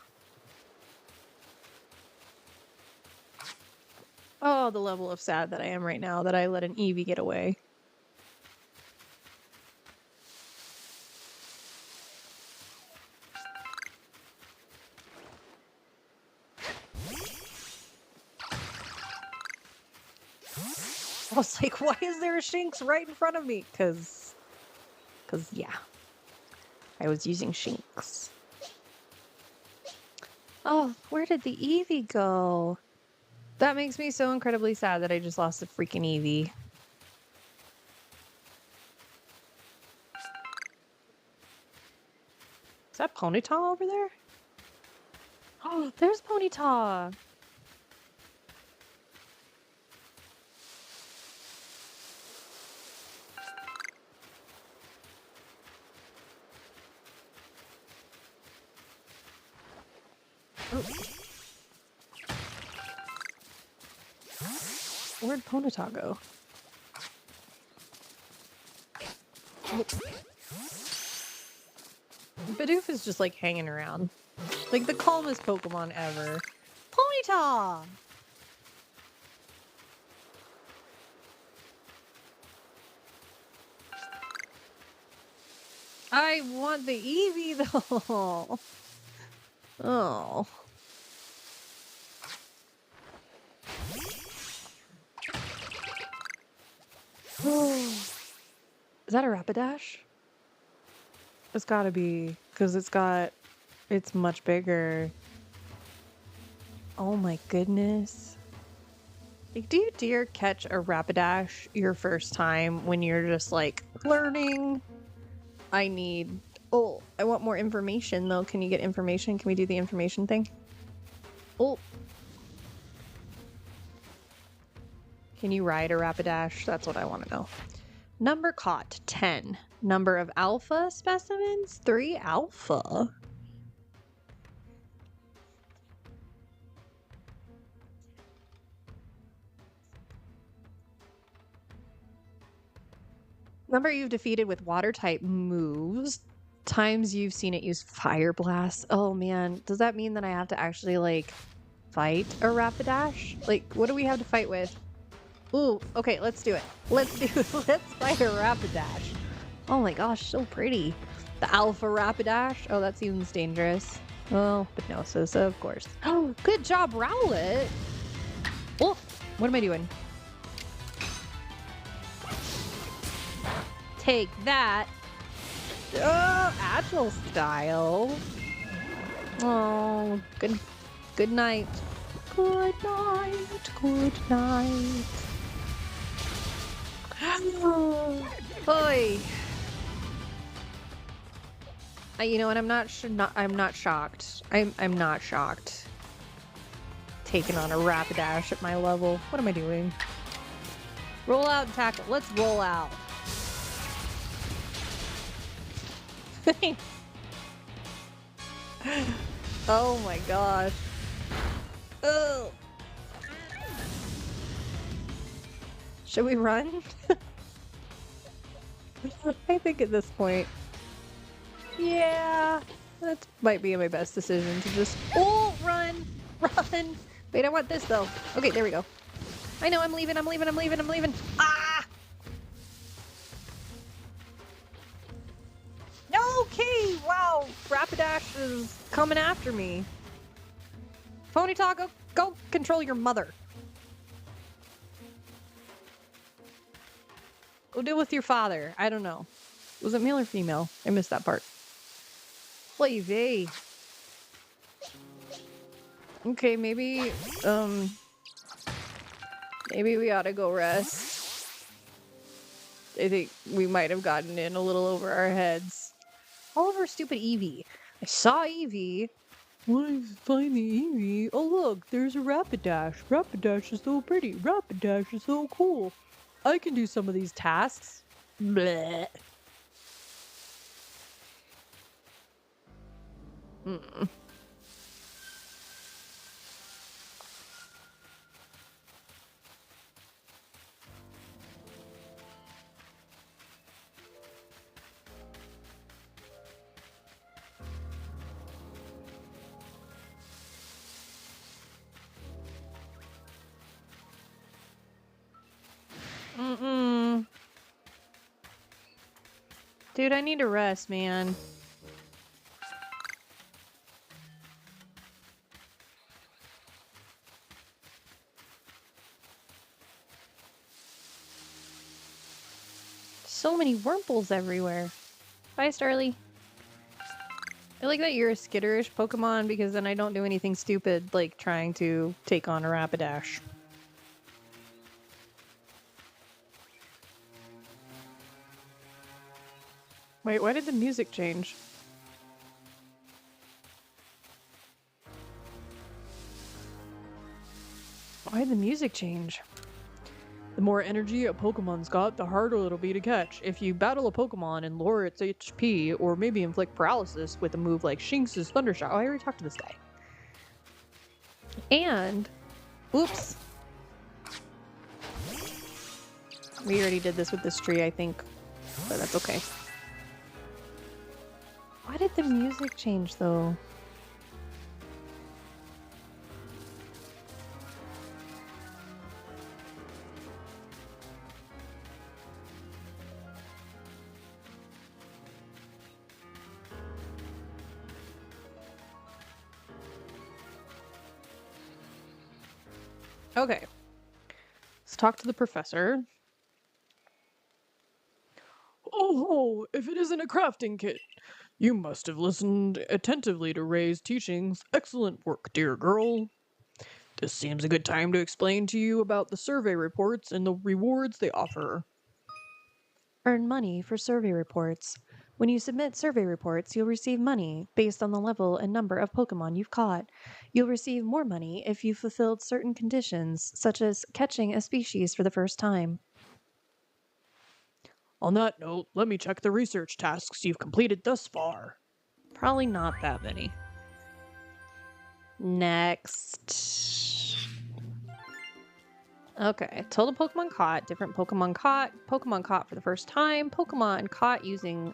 Oh, the level of sad that I am right now that I let an Eevee get away. I was like, why is there a Shinx right in front of me? Cause yeah. I was using Shinx. Oh, where did the Eevee go? That makes me so incredibly sad that I just lost the freaking Eevee. Is that Ponyta over there? Oh, there's Ponyta! Oh. Where'd Ponyta go? Oh. Bidoof is just like hanging around. Like the calmest Pokemon ever. Ponyta! I want the Eevee though. Oh. Is that a Rapidash? It's gotta be, because it's much bigger. Oh my goodness. Like, do you dare catch a Rapidash your first time when you're just like learning? Oh, I want more information though. Can you get information? Can we do the information thing? Oh. Can you ride a Rapidash? That's what I want to know. Number caught, 10. Number of alpha specimens, 3 alpha. Number you've defeated with water type moves. Times you've seen it use Fire Blast. Oh man, does that mean that I have to actually like fight a Rapidash? Like, what do we have to fight with? Ooh, okay, let's do it. Let's fight a Rapidash. Oh my gosh, so pretty. The Alpha Rapidash. Oh, that seems dangerous. Oh, Hypnosis, of course. Oh, good job, Rowlet. Oh, what am I doing? Take that. Oh, Agile style. Oh, good night. Good night. Good night. Boy. You know what? I'm not shocked. I'm not shocked. taking on a Rapidash at my level. What am I doing? Roll out and tackle. Let's roll out. Oh my gosh. Ugh. Should we run? I think at this point. Yeah. That might be my best decision to just run. Run. Wait, I want this though. Okay, there we go. I know, I'm leaving. Ah! Okay, wow. Rapidash is coming after me. Ponyta, go control your mother. Go deal with your father. I don't know. Was it male or female? I missed that part. Wavy. Okay, maybe we ought to go rest. I think we might have gotten in a little over our heads. All over stupid Eevee. I saw Eevee. Want to find the Eevee? Oh look, there's a Rapidash. Rapidash is so pretty. Rapidash is so cool. I can do some of these tasks. Bleh. Dude, I need to rest, man. So many Wurmples everywhere. Bye, Starly. I like that you're a skitterish Pokemon because then I don't do anything stupid like trying to take on a Rapidash. Wait, why did the music change? Why did the music change? The more energy a Pokemon's got, the harder it'll be to catch. If you battle a Pokemon and lower its HP, or maybe inflict paralysis with a move like Shinx's Thundershock. Oh, I already talked to this guy. And, oops. We already did this with this tree, I think, but that's okay. Why did the music change, though? Okay. Let's talk to the professor. Oh, if it isn't a crafting kit. You must have listened attentively to Ray's teachings. Excellent work, dear girl. This seems a good time to explain to you about the survey reports and the rewards they offer. Earn money for survey reports. When you submit survey reports, you'll receive money based on the level and number of Pokemon you've caught. You'll receive more money if you've fulfilled certain conditions, such as catching a species for the first time. On that note, let me check the research tasks you've completed thus far. Probably not that many. Next. Okay, total Pokemon caught, different Pokemon caught for the first time, Pokemon caught using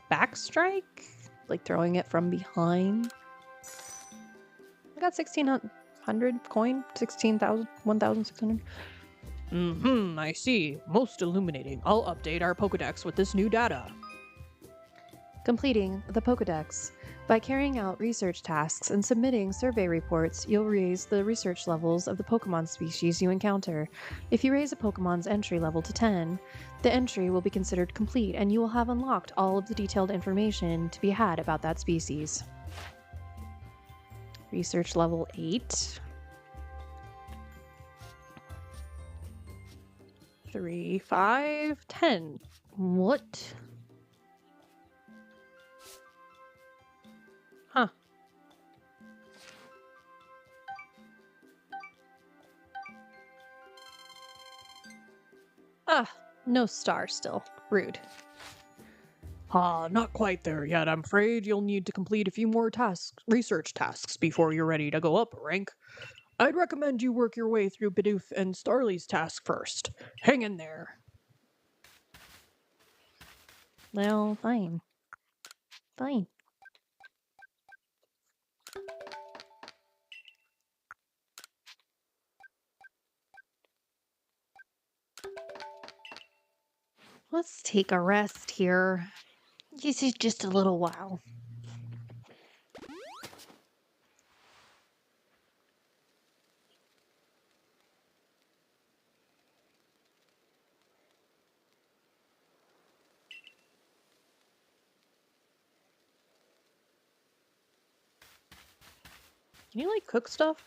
backstrike, like throwing it from behind. I got 1,600 coin, 16,000, 1,600. I see. Most illuminating. I'll update our Pokédex with this new data. Completing the Pokédex. By carrying out research tasks and submitting survey reports, you'll raise the research levels of the Pokemon species you encounter. If you raise a Pokemon's entry level to 10, the entry will be considered complete and you will have unlocked all of the detailed information to be had about that species. Research level 8. 3, 5, 10. What? Huh. Ah, no star still. Rude. Not quite there yet. I'm afraid you'll need to complete a few more research tasks before you're ready to go up a rank. I'd recommend you work your way through Bidoof and Starly's task first. Hang in there. Well, fine. Fine. Let's take a rest here. This is just a little while. Can you, like, cook stuff?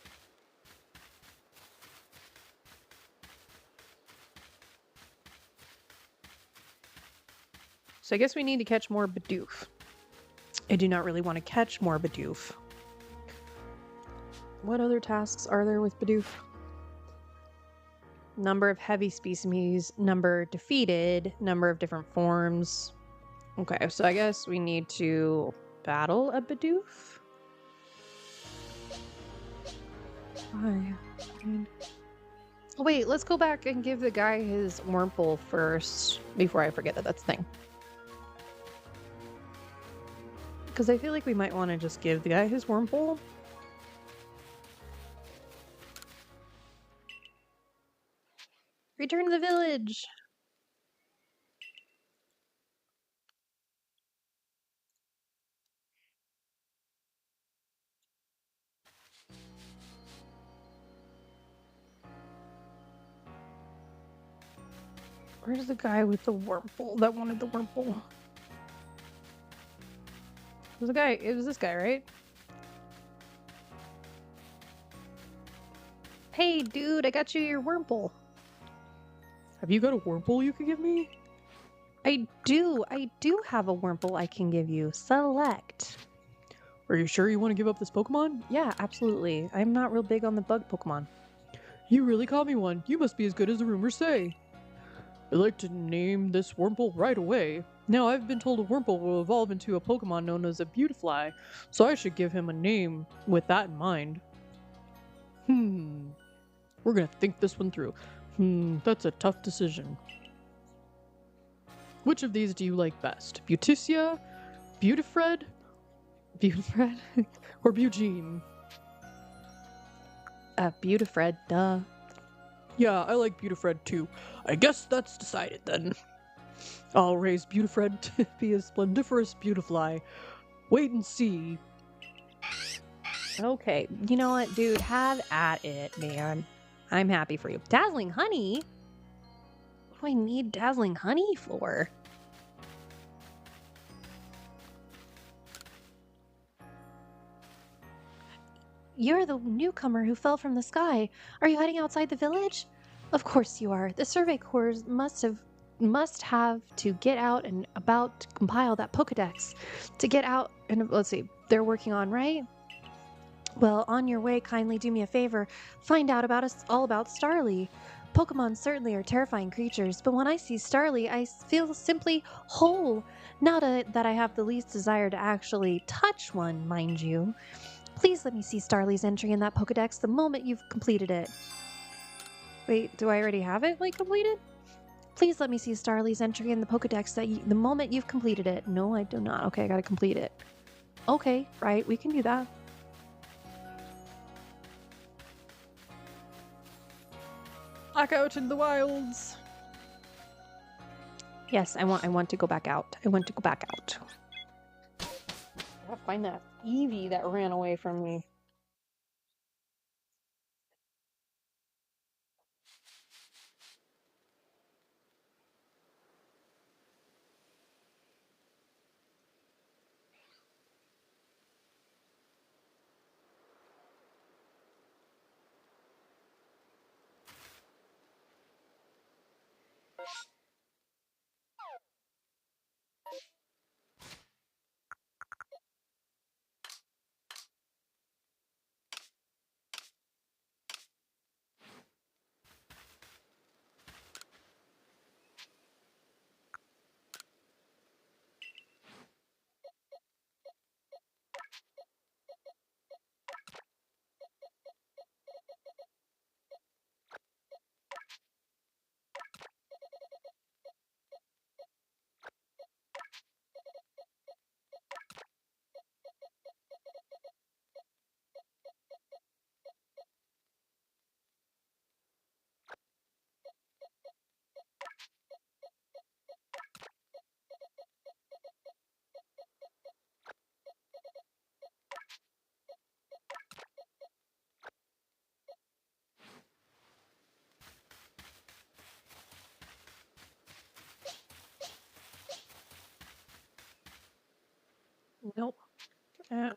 So I guess we need to catch more Bidoof. I do not really want to catch more Bidoof. What other tasks are there with Bidoof? Number of heavy species, number defeated, number of different forms. Okay, so I guess we need to battle a Bidoof. Why? Oh, wait, let's go back and give the guy his Wurmple first before I forget that that's a thing. Because I feel like we might want to just give the guy his Wurmple. Return to the village! Where's the guy with the Wurmple that wanted the Wurmple? It was this guy, right? Hey, dude, I got you your Wurmple. Have you got a Wurmple you could give me? I do have a Wurmple I can give you. Select. Are you sure you want to give up this Pokemon? Yeah, absolutely. I'm not real big on the bug Pokemon. You really caught me one. You must be as good as the rumors say. I'd like to name this Wurmple right away. Now, I've been told a Wurmple will evolve into a Pokemon known as a Beautifly, so I should give him a name with that in mind. We're gonna think this one through. That's a tough decision. Which of these do you like best? Beauticia, Beautifred, or Bugene? Beautifred, duh. Yeah, I like Beautifred too. I guess that's decided then. I'll raise Beautifred to be a splendiferous Beautifly. Wait and see. Okay, you know what, dude? Have at it, man. I'm happy for you. Dazzling honey? What do I need dazzling honey for? You're the newcomer who fell from the sky. Are you hiding outside the village? Of course you are. The Survey Corps must have to get out and about to compile that Pokédex. To get out and let's see, they're working on, right? Well, on your way, kindly do me a favor. Find out about us all about Starly. Pokemon certainly are terrifying creatures, but when I see Starly, I feel simply whole. Not that I have the least desire to actually touch one, mind you. Please let me see Starly's entry in that Pokédex the moment you've completed it. Wait, do I already have it, like, completed? Please let me see Starly's entry in the Pokédex the moment you've completed it. No, I do not. Okay, I gotta complete it. Okay, right, we can do that. Back out in the wilds. Yes, I want to go back out. I want to go back out. I gotta find that Eevee that ran away from me.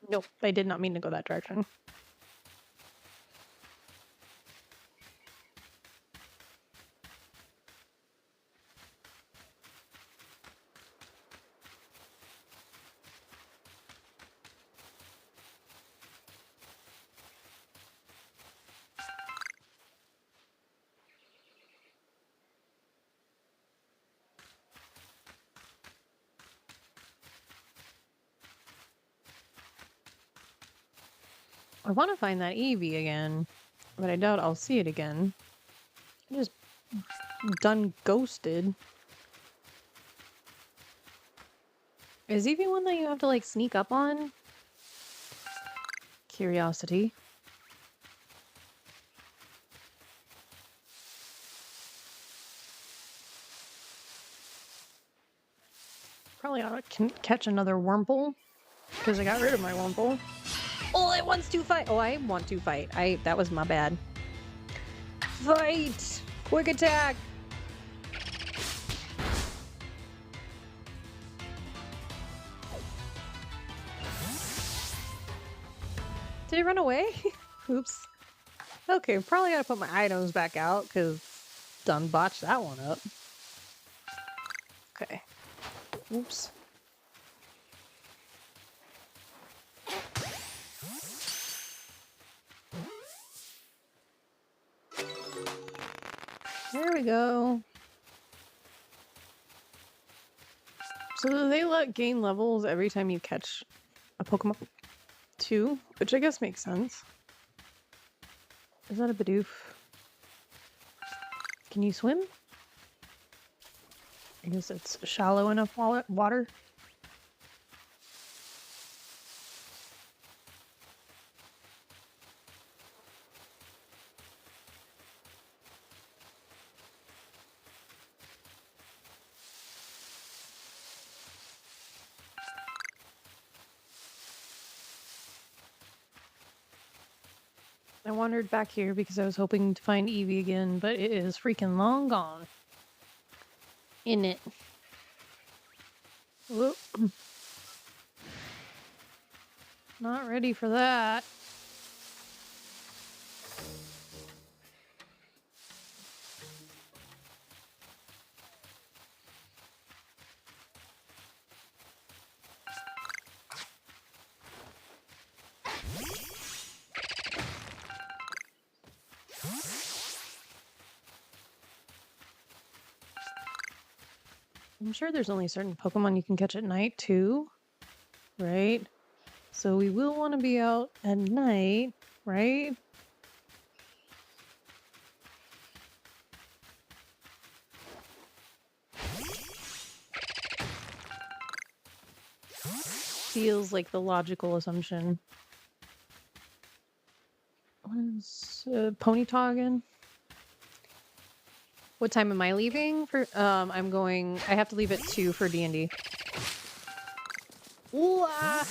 Nope, I did not mean to go that direction. I want to find that Eevee again, but I doubt I'll see it again. I just done ghosted. Is Eevee one that you have to like sneak up on? Curiosity. Probably ought to catch another Wurmple because I got rid of my Wurmple. Oh, it wants to fight. Oh, I want to fight. That was my bad. Fight! Quick attack! Did he run away? Oops. Okay, probably gotta put my items back out because done botched that one up. Okay. Oops. There we go. So do they let gain levels every time you catch a Pokemon too? Which I guess makes sense. Is that a Bidoof? Can you swim? I guess it's shallow enough water. I wandered back here because I was hoping to find Eevee again, but it is freaking long gone. In it. Whoop. Not ready for that. I'm sure there's only certain Pokemon you can catch at night too, right? So we will want to be out at night, right? Feels like the logical assumption. What is Ponyta again? What time am I leaving for? I'm going. I have to leave at 2 for D&D. Ooh, ah.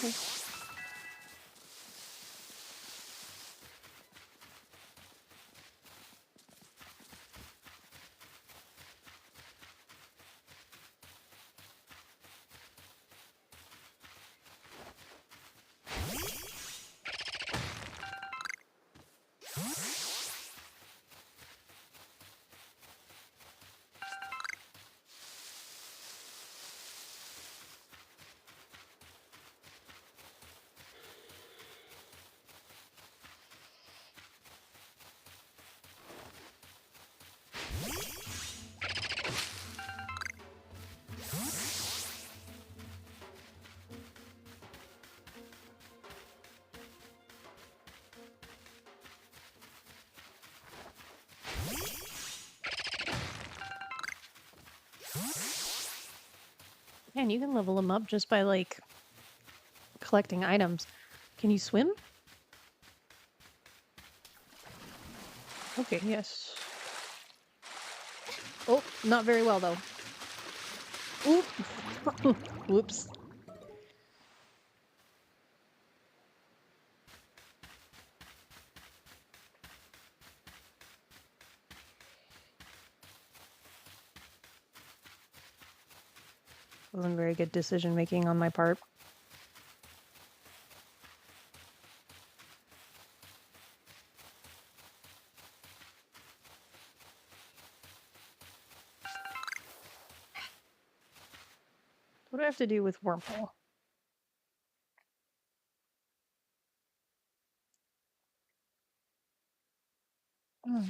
Man, you can level them up just by like collecting items. Can you swim? Okay, yes. Oh, not very well though. Oop. Whoops. Wasn't very good decision making on my part. What do I have to do with Wormhole?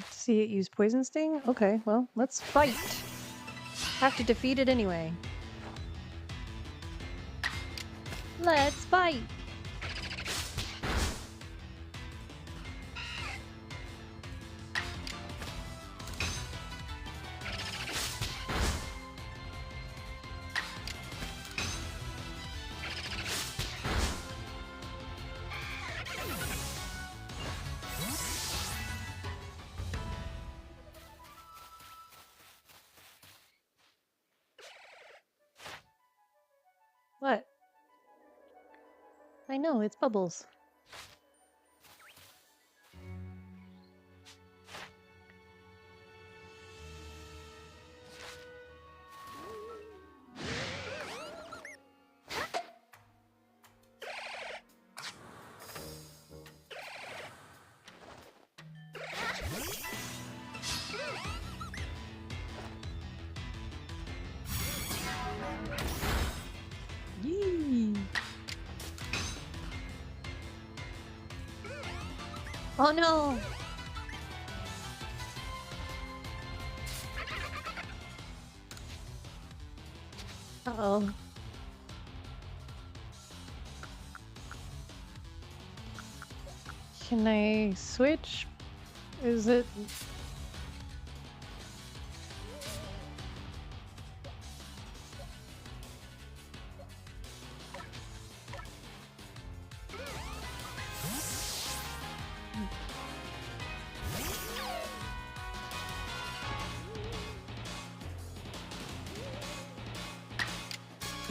See it use Poison Sting? Okay, well, let's fight. Have to defeat it anyway. Let's fight! What? I know, it's Bubbles. Yee! Oh no! Uh-oh. Can I switch? Is it...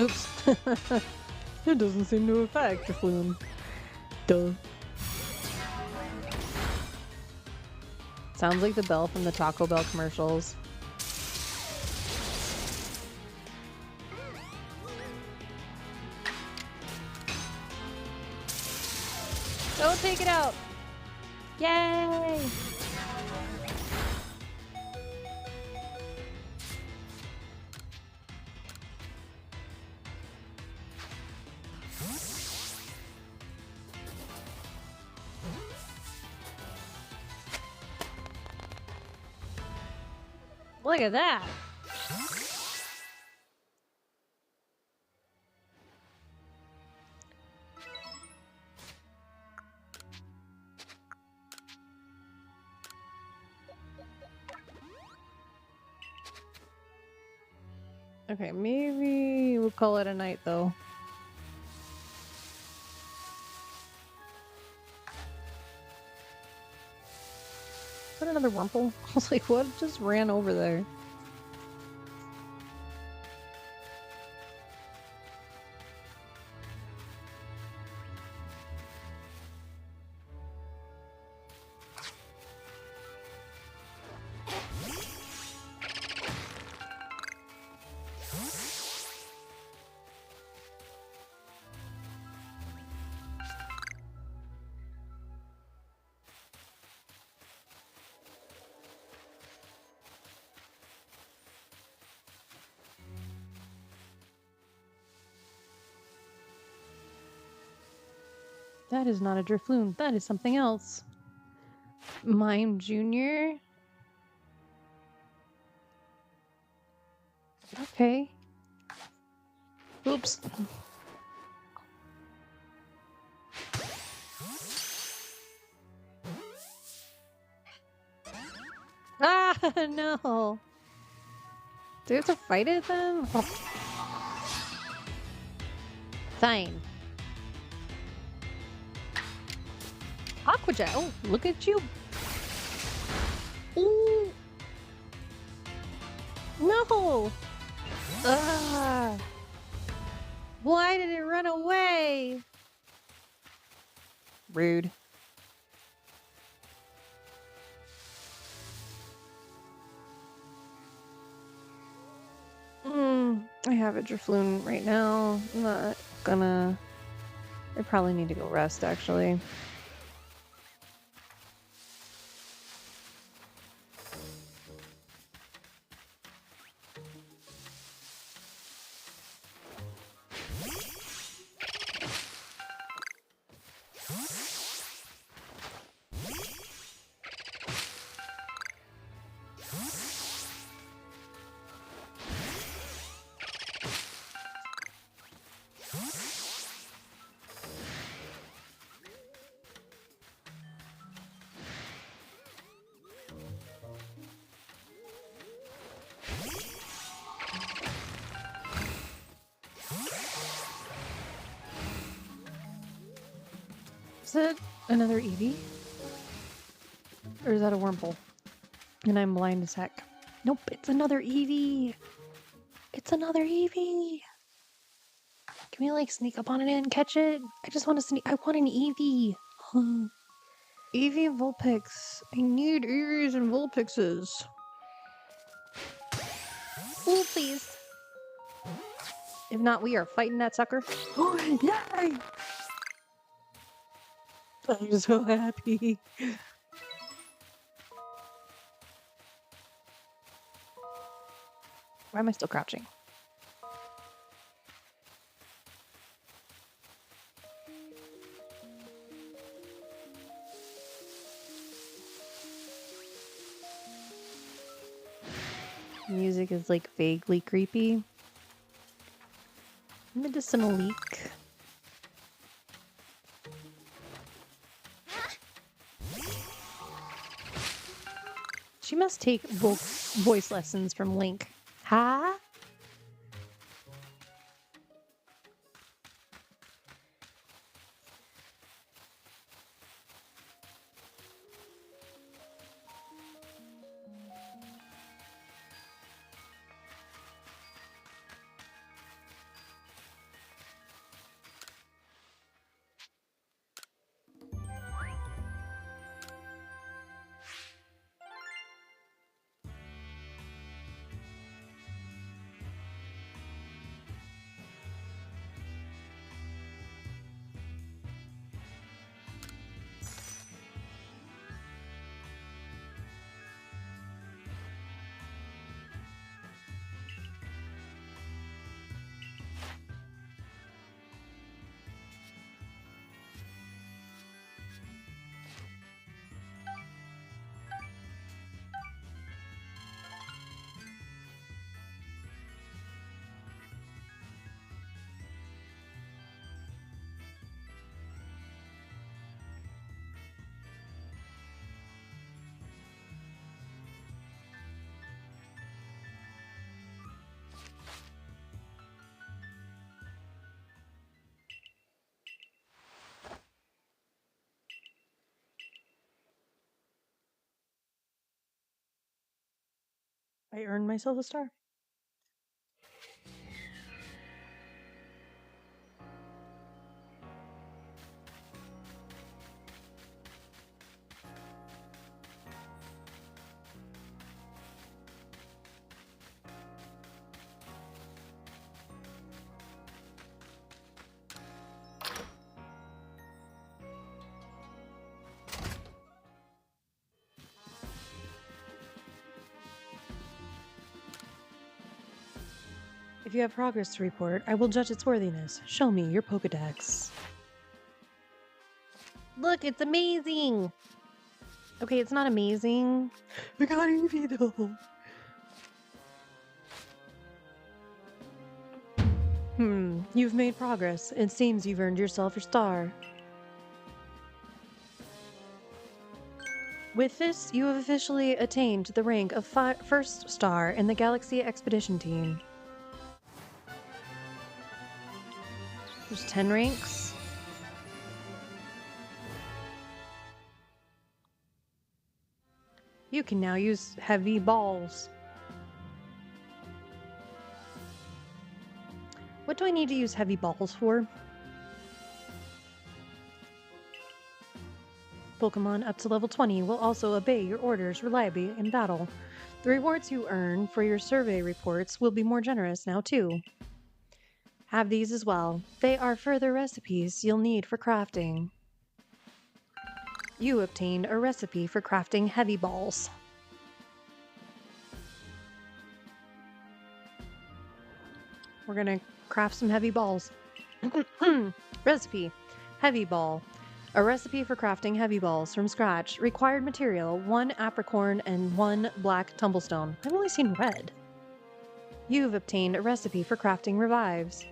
Oops. It doesn't seem to affect the Flume. Duh. Sounds like the bell from the Taco Bell commercials. Don't take it out! Yay! Look at that! Okay, maybe we'll call it a night though. Is that another Wurmple? I was like, what just ran over there? That is not a Drifloon. That is something else. Mime Jr.? Okay. Oops. Ah, no. Do we have to fight it then? Oh. Fine. Aquajet. Oh, look at you. Ooh. No. Ugh. Why did it run away? Rude. I have a Drifloon right now. I'm not gonna... I probably need to go rest, actually. Is it another Eevee? Or is that a Wurmple? And I'm blind as heck. Nope, it's another Eevee! It's another Eevee! Can we like sneak up on it and catch it? I just want to sneak. I want an Eevee! Eevee Vulpix. I need Eevees and Vulpixes. Oh, please. If not, we are fighting that sucker. Oh, yay! I'm so happy. Why am I still crouching? Music is like vaguely creepy. Medicinal leak. She must take voice lessons from Link. Huh? I earned myself a star. If you have progress to report, I will judge its worthiness. Show me your Pokédex. Look, it's amazing! Okay, it's not amazing. I got Eevee though. You've made progress. It seems you've earned yourself your star. With this, you have officially attained the rank of first star in the Galaxy Expedition Team. There's 10 ranks. You can now use heavy balls. What do I need to use heavy balls for? Pokemon up to level 20 will also obey your orders reliably in battle. The rewards you earn for your survey reports will be more generous now too. Have these as well. They are further recipes you'll need for crafting. You obtained a recipe for crafting heavy balls. We're gonna craft some heavy balls. Recipe. Heavy ball. A recipe for crafting heavy balls from scratch. Required material, 1 apricorn and 1 black tumblestone. I've only seen red. You've obtained a recipe for crafting revives.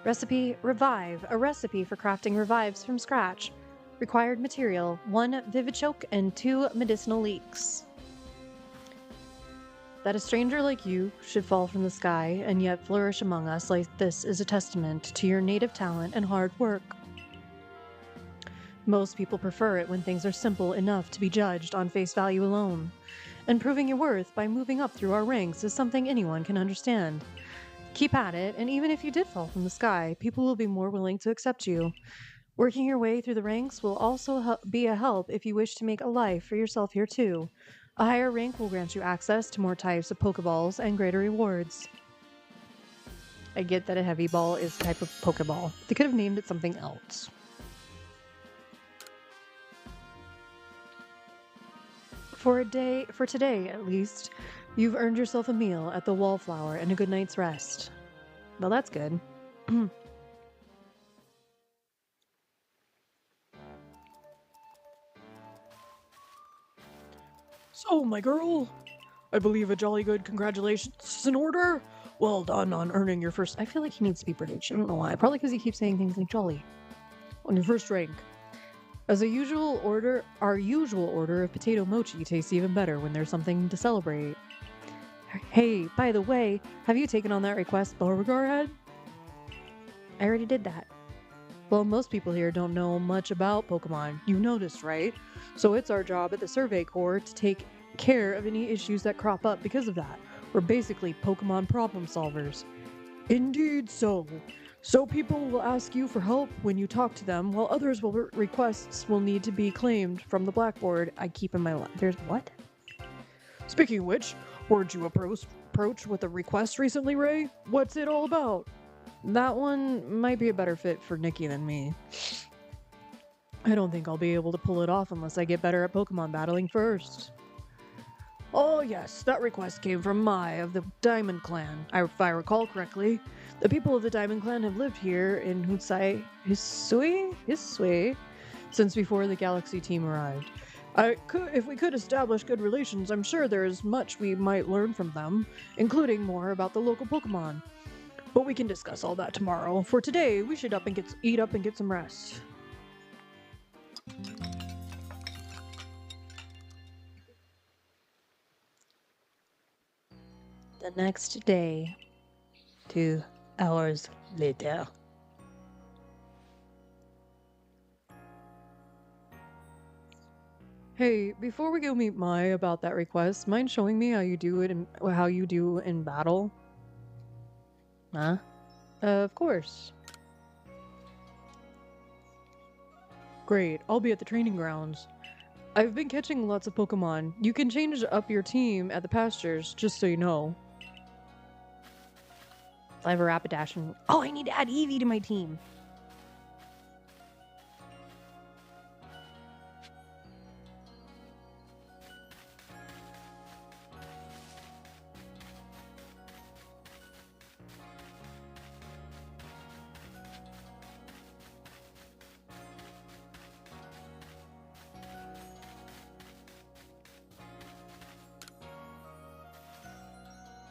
Recipe Revive. A recipe for crafting revives from scratch. Required material, 1 vivichoke and 2 medicinal leeks. That a stranger like you should fall from the sky and yet flourish among us like this is a testament to your native talent and hard work. Most people prefer it when things are simple enough to be judged on face value alone. And proving your worth by moving up through our ranks is something anyone can understand. Keep at it, and even if you did fall from the sky, people will be more willing to accept you. Working your way through the ranks will also be a help if you wish to make a life for yourself here too. A higher rank will grant you access to more types of Poké Balls and greater rewards. I get that a heavy ball is a type of Pokeball. They could have named it something else. For today at least, you've earned yourself a meal at the Wallflower and a good night's rest. Well, that's good. So, my girl, I believe a jolly good congratulations is in order. Well done on earning your first. I feel like he needs to be British. I don't know why. Probably because he keeps saying things like jolly. On your first rank. As our usual order of potato mochi tastes even better when there's something to celebrate. Hey, by the way, have you taken on that request Beauregard had? I already did that. Well, most people here don't know much about Pokemon. You noticed, right? So it's our job at the Survey Corps to take care of any issues that crop up because of that. We're basically Pokemon problem solvers. Indeed so. So people will ask you for help when you talk to them, while others will requests will need to be claimed from the blackboard. I keep in my There's what? Speaking of which, weren't you approached with a request recently, Ray? What's it all about? That one might be a better fit for Nikki than me. I don't think I'll be able to pull it off unless I get better at Pokemon battling first. Oh yes, that request came from Mai of the Diamond Clan. If I recall correctly, the people of the Diamond Clan have lived here in Hisui since before the Galaxy team arrived. If we could establish good relations, I'm sure there is much we might learn from them, including more about the local Pokemon. But we can discuss all that tomorrow. For today, we should eat up and get some rest. The next day, 2 hours later. Hey, before we go meet Mai about that request, mind showing me how you do in battle? Huh? Of course. Great, I'll be at the training grounds. I've been catching lots of Pokemon. You can change up your team at the pastures, just so you know. I have a Rapidash and... Oh, I need to add Eevee to my team.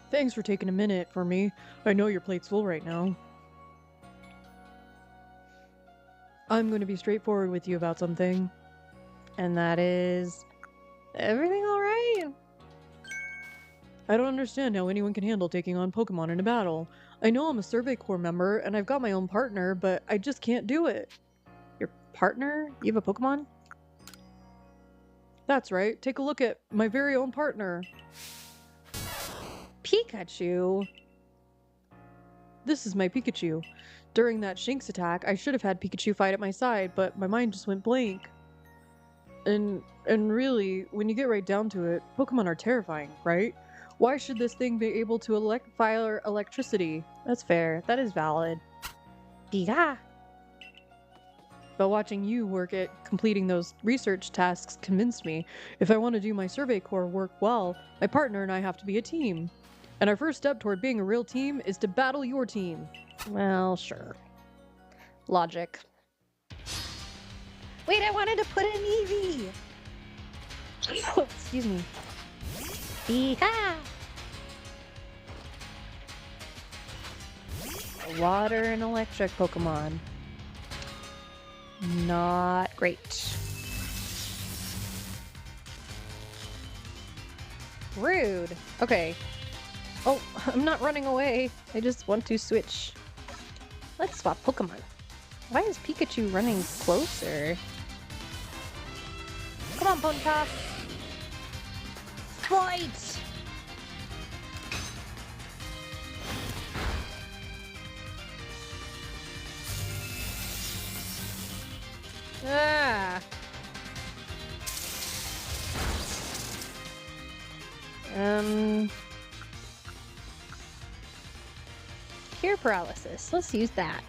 Thanks for taking a minute for me. I know your plate's full right now. I'm going to be straightforward with you about something. And that is... Everything alright? I don't understand how anyone can handle taking on Pokemon in a battle. I know I'm a Survey Corps member, and I've got my own partner, but I just can't do it. Your partner? You have a Pokemon? That's right. Take a look at my very own partner. Pikachu? This is my Pikachu. During that Shinx attack, I should have had Pikachu fight at my side, but my mind just went blank. And really, when you get right down to it, Pokemon are terrifying, right? Why should this thing be able to fire electricity? That's fair. That is valid. Pika! But watching you work at completing those research tasks convinced me, if I want to do my Survey Corps work well, my partner and I have to be a team. And our first step toward being a real team is to battle your team. Well, sure. Logic. Wait, I wanted to put in Eevee! Excuse me. Yeehaw! Water and electric Pokemon. Not great. Rude. Okay. Oh, I'm not running away. I just want to switch. Let's swap Pokemon. Why is Pikachu running closer? Come on, Ponyta! Fight! Ah! Hear paralysis. Let's use that.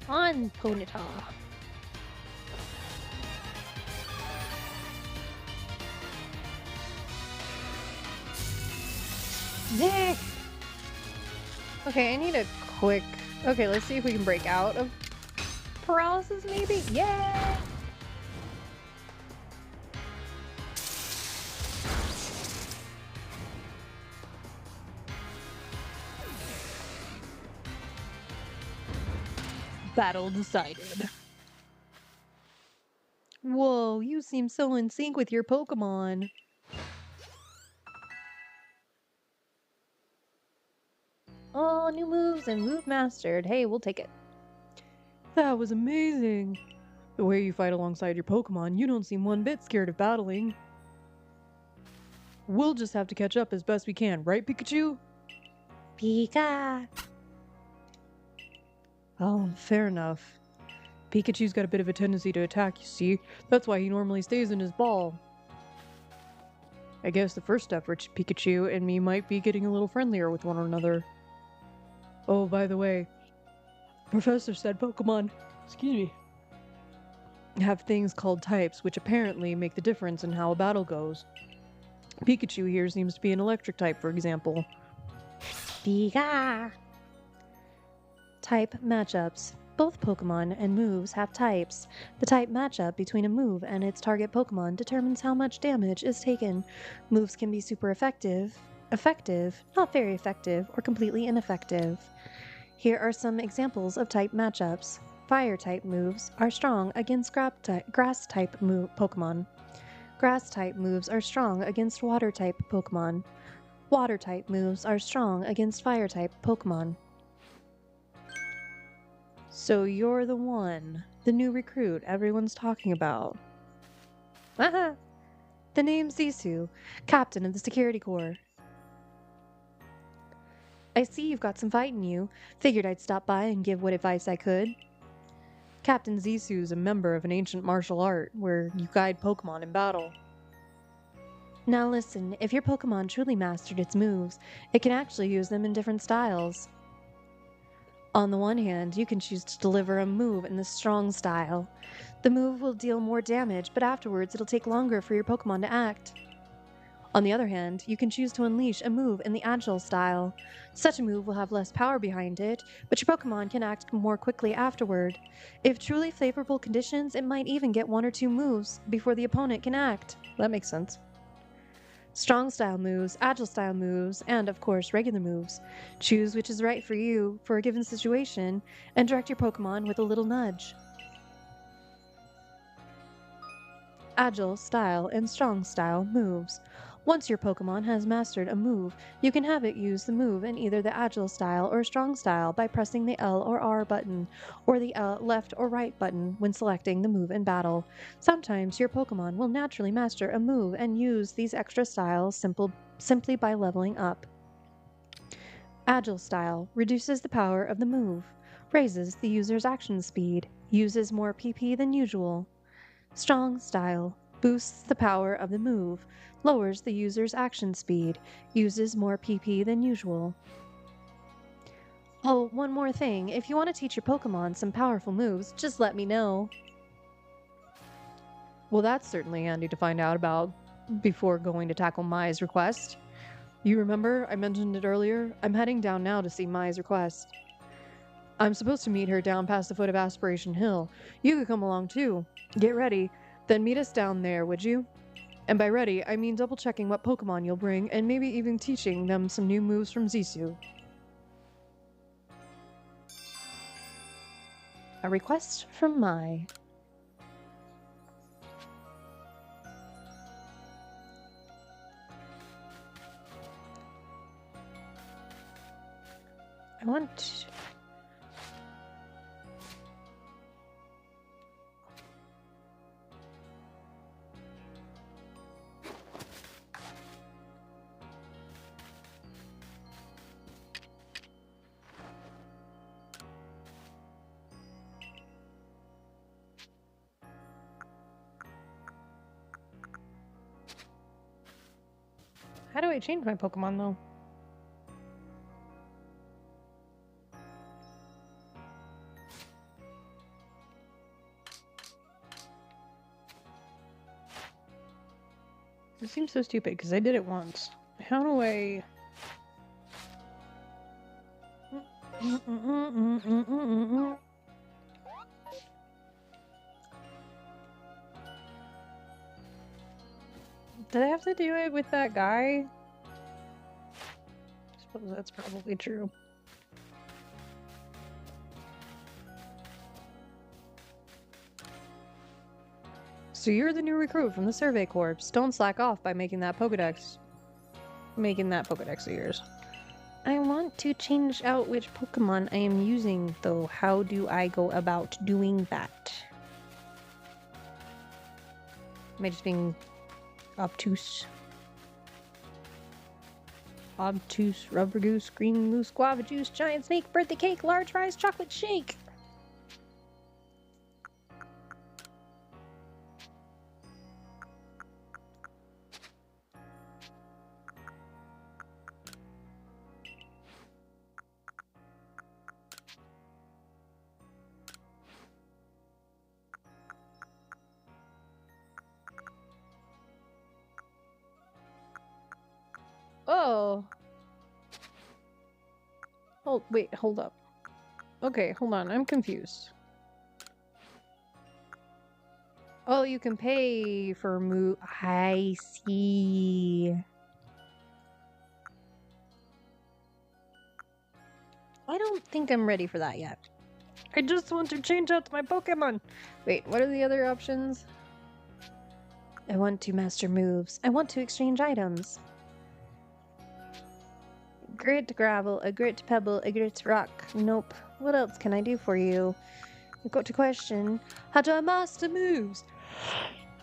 On Ponyta. Nick! Okay, I need a quick... Okay, let's see if we can break out of paralysis, maybe? Yeah! Battle decided. Whoa, you seem so in sync with your Pokemon. Oh, new moves and move mastered. Hey, we'll take it. That was amazing. The way you fight alongside your Pokemon, you don't seem one bit scared of battling. We'll just have to catch up as best we can, right, Pikachu? Pika! Oh, fair enough. Pikachu's got a bit of a tendency to attack, you see. That's why he normally stays in his ball. I guess the first step for Pikachu and me might be getting a little friendlier with one another. Oh, by the way, Professor said Pokemon, have things called types, which apparently make the difference in how a battle goes. Pikachu here seems to be an electric type, for example. Pika! Type matchups. Both Pokemon and moves have types. The type matchup between a move and its target Pokemon determines how much damage is taken. Moves can be super effective, not very effective, or completely ineffective. Here are some examples of type matchups. Fire-type moves are strong against grass-type Pokemon. Grass-type moves are strong against Water-type Pokemon. Water-type moves are strong against Fire-type Pokemon. So you're the one, the new recruit everyone's talking about. Aha! The name's Hisui, captain of the security corps. I see you've got some fight in you. Figured I'd stop by and give what advice I could. Captain Zissou is a member of an ancient martial art where you guide Pokemon in battle. Now listen, if your Pokemon truly mastered its moves, it can actually use them in different styles. On the one hand, you can choose to deliver a move in the strong style. The move will deal more damage, but afterwards it'll take longer for your Pokemon to act. On the other hand, you can choose to unleash a move in the Agile style. Such a move will have less power behind it, but your Pokemon can act more quickly afterward. If truly favorable conditions, it might even get one or two moves before the opponent can act. That makes sense. Strong style moves, Agile style moves, and of course regular moves. Choose which is right for you for a given situation, and direct your Pokemon with a little nudge. Agile style and strong style moves. Once your Pokemon has mastered a move, you can have it use the move in either the Agile style or strong style by pressing the L or R button, or the left or right button when selecting the move in battle. Sometimes your Pokemon will naturally master a move and use these extra styles simply by leveling up. Agile style reduces the power of the move, raises the user's action speed, uses more PP than usual. Strong style boosts the power of the move, lowers the user's action speed, uses more PP than usual. Oh, one more thing. If you want to teach your Pokemon some powerful moves, just let me know. Well, that's certainly handy to find out about before going to tackle Mai's request. You remember? I mentioned it earlier. I'm heading down now to see Mai's request. I'm supposed to meet her down past the foot of Aspiration Hill. You could come along too. Get ready, then meet us down there, would you? And by ready, I mean double checking what Pokemon you'll bring, and maybe even teaching them some new moves from Zissou. A request from Mai. I want... How do I change my Pokemon, though? It seems so stupid, because I did it once. How do I... Did I have to do it with that guy? I suppose that's probably true. So you're the new recruit from the Survey Corps. Don't slack off by making that Pokédex. Making that Pokédex of yours. I want to change out which Pokemon I am using, though. How do I go about doing that? Am I just being obtuse? Obtuse, rubber goose, green moose, guava juice, giant snake, birthday cake, large fries, chocolate shake. Oh. Wait, hold up. Okay, hold on, I'm confused. Oh, you can pay for move. I see. I don't think I'm ready for that yet. I just want to change out my Pokemon. Wait, what are the other options? I want to master moves. I want to exchange items. Grit gravel, a grit pebble, a grit rock. Nope. What else can I do for you? I've got to question. How do I master moves?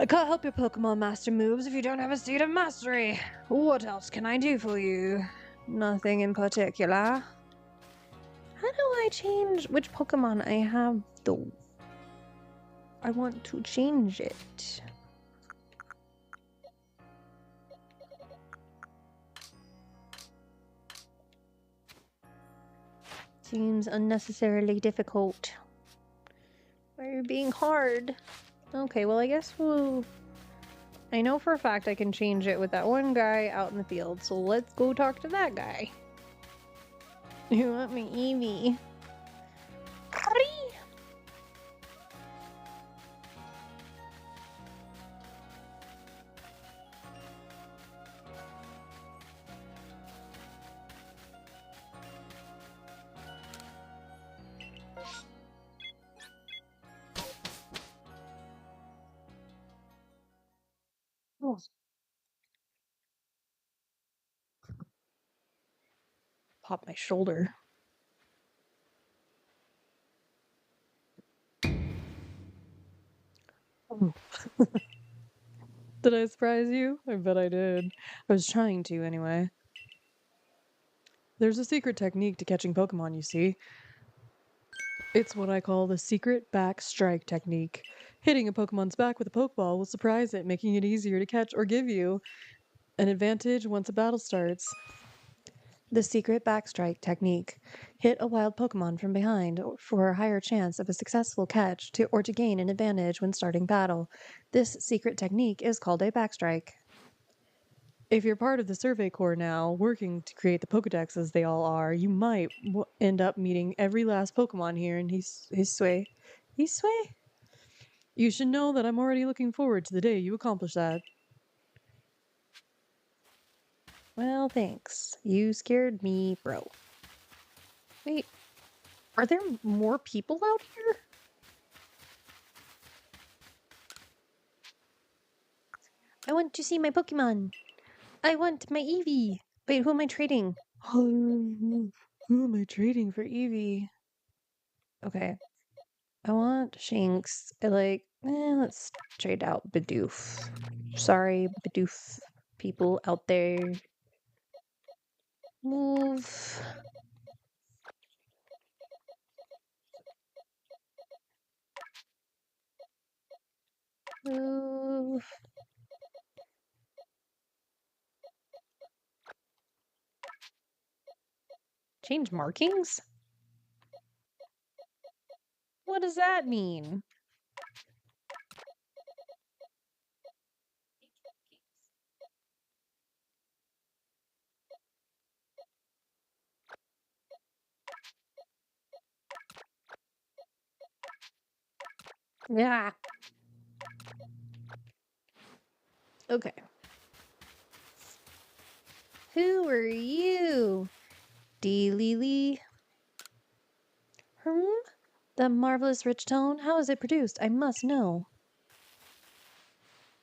I can't help your Pokemon master moves if you don't have a seed of mastery. What else can I do for you? Nothing in particular. How do I change which Pokemon I have, though? I want to change it. Seems unnecessarily difficult. Why are you being hard? Okay, well I guess we'll... I know for a fact I can change it with that one guy out in the field, so let's go talk to that guy. You want me, Eevee? Oh. Pop my shoulder. Oh. Did I surprise you? I bet I did. I was trying to, anyway. There's a secret technique to catching Pokemon, you see. It's what I call the secret back strike technique. Hitting a Pokemon's back with a Pokeball will surprise it, making it easier to catch or give you an advantage once a battle starts. The secret backstrike technique. Hit a wild Pokemon from behind for a higher chance of a successful catch or to gain an advantage when starting battle. This secret technique is called a backstrike. If you're part of the Survey Corps now, working to create the Pokédex as they all are, you might end up meeting every last Pokemon here in Hisui. Hisui? You should know that I'm already looking forward to the day you accomplish that. Well, thanks. You scared me, bro. Wait, are there more people out here? I want to see my Pokemon. I want my Eevee. Wait, who am I trading? Who am I trading for Eevee? Okay. I want Shinx. Let's trade out Bidoof. Sorry, Bidoof people out there. Move. Move. Change markings? What does that mean? Yeah. Okay. Who are you? D-Lily? The marvelous rich tone? How is it produced? I must know.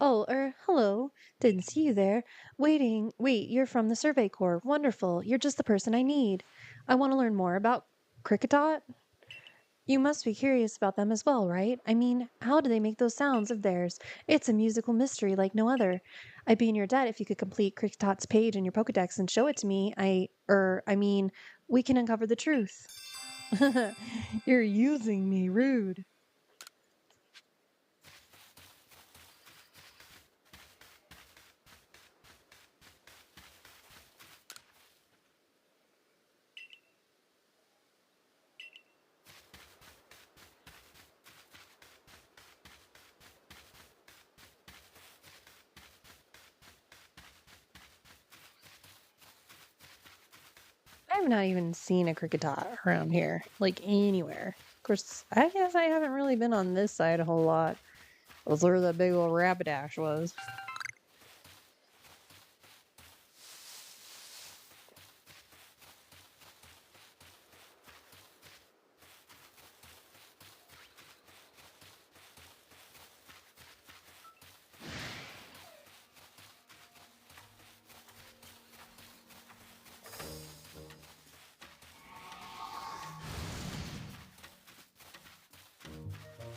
Oh, hello. Didn't see you there. Wait, you're from the Survey Corps. Wonderful. You're just the person I need. I want to learn more about Cricketot. You must be curious about them as well, right? I mean, how do they make those sounds of theirs? It's a musical mystery like no other. I'd be in your debt if you could complete Cricketot's page in your Pokedex and show it to me. We can uncover the truth. You're using me, rude. I've not even seen a Cricketot around here, like anywhere. Of course, I guess I haven't really been on this side a whole lot. Was where that big old Rapidash was.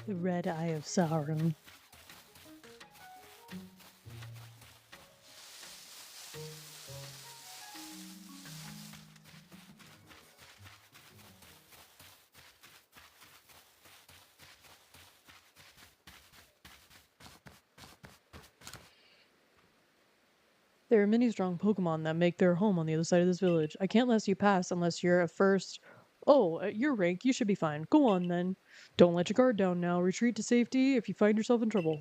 The red eye of Sauron. There are many strong Pokemon that make their home on the other side of this village. I can't let you pass unless you're a first. Oh, at your rank, you should be fine. Go on then. Don't let your guard down now. Retreat to safety if you find yourself in trouble.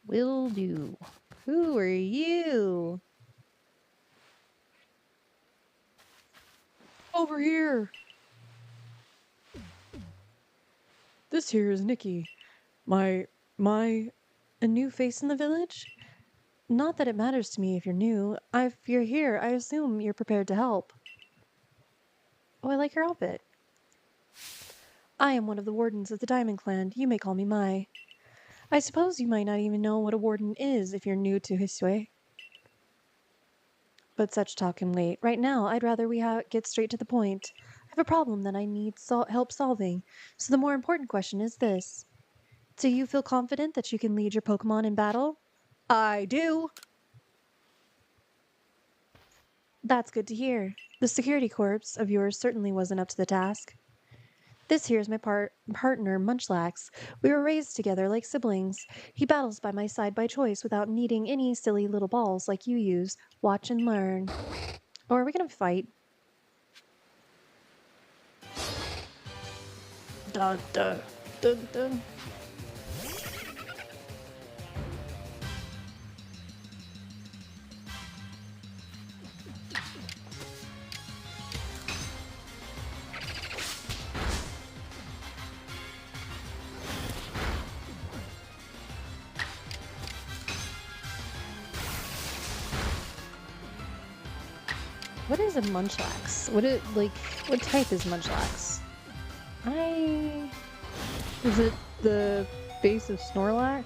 Will do. Who are you? Over here. This here is Niki. A new face in the village? Not that it matters to me if you're new. If you're here, I assume you're prepared to help. Oh, I like your outfit. I am one of the wardens of the Diamond Clan. You may call me Mai. I suppose you might not even know what a warden is if you're new to Hisui. But such talk can wait. Right now, I'd rather we get straight to the point. I have a problem that I need help solving. So the more important question is this. Do you feel confident that you can lead your Pokemon in battle? I do. That's good to hear. The security corps of yours certainly wasn't up to the task. This here's my partner, Munchlax. We were raised together like siblings. He battles by my side by choice without needing any silly little balls like you use. Watch and learn. Or are we gonna fight? Dun dun dun dun. What is a Munchlax? What type is Munchlax? Is it the base of Snorlax?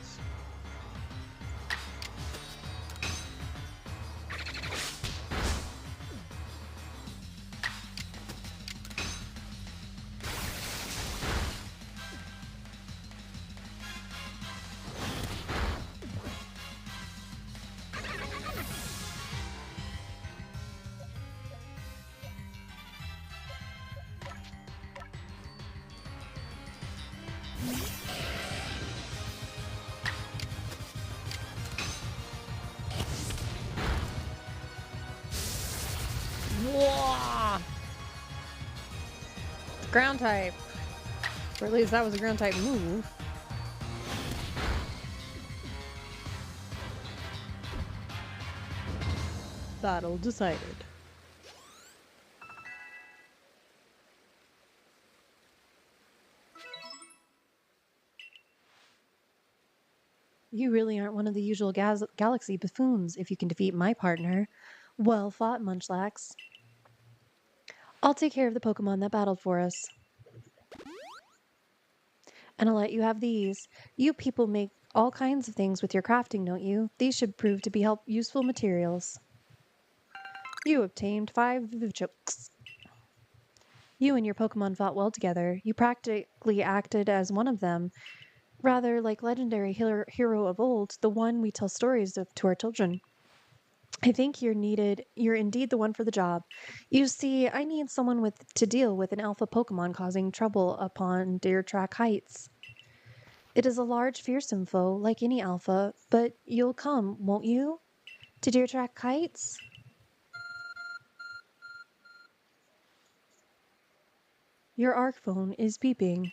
Whoa! Ground type. Or at least that was a ground type move. Battle decided. You really aren't one of the usual galaxy buffoons if you can defeat my partner. Well fought, Munchlax. I'll take care of the Pokemon that battled for us. And I'll let you have these. You people make all kinds of things with your crafting, don't you? These should prove to be useful materials. You obtained 5 Vivichokes. You and your Pokemon fought well together. You practically acted as one of them, rather like legendary hero of old, the one we tell stories of to our children. I think you're indeed the one for the job. You see, I need someone to deal with an alpha Pokemon causing trouble upon Deer Track Heights. It is a large, fearsome foe, like any alpha, but you'll come, won't you? To Deer Track Heights? Your ARC phone is beeping.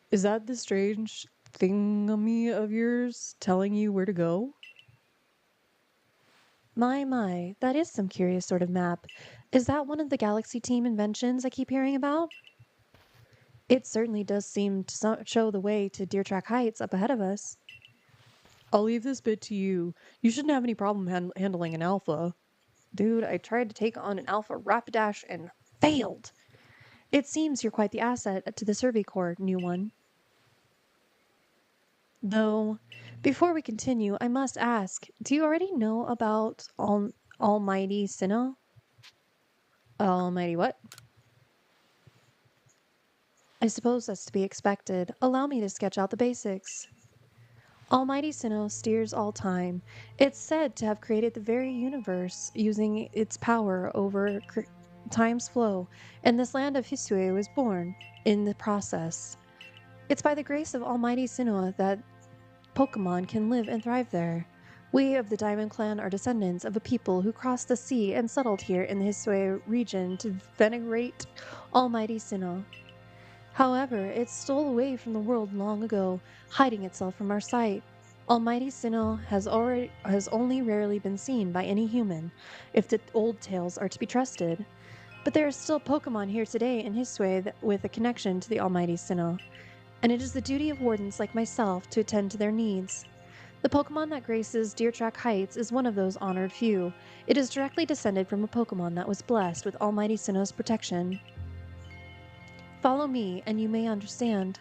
Is that the strange thingamy of yours telling you where to go? My, that is some curious sort of map. Is that one of the Galaxy Team inventions I keep hearing about? It certainly does seem to show the way to Deer Track Heights up ahead of us. I'll leave this bit to you. You shouldn't have any problem handling an alpha. Dude, I tried to take on an alpha Rapidash and failed. It seems you're quite the asset to the Survey Corps, new one. Though, before we continue, I must ask, do you already know about Almighty Sinnoh? Almighty what? I suppose that's to be expected. Allow me to sketch out the basics. Almighty Sinnoh steers all time. It's said to have created the very universe using its power over time's flow, and this land of Hisui was born in the process. It's by the grace of Almighty Sinnoh that Pokemon can live and thrive there. We of the Diamond Clan are descendants of a people who crossed the sea and settled here in the Hisui region to venerate Almighty Sinnoh. However, it stole away from the world long ago, hiding itself from our sight. Almighty Sinnoh has only rarely been seen by any human, if the old tales are to be trusted. But there are still Pokemon here today in Hisui with a connection to the Almighty Sinnoh, and it is the duty of wardens like myself to attend to their needs. The Pokemon that graces Deer Track Heights is one of those honored few. It is directly descended from a Pokemon that was blessed with Almighty Sinnoh's protection. Follow me, and you may understand.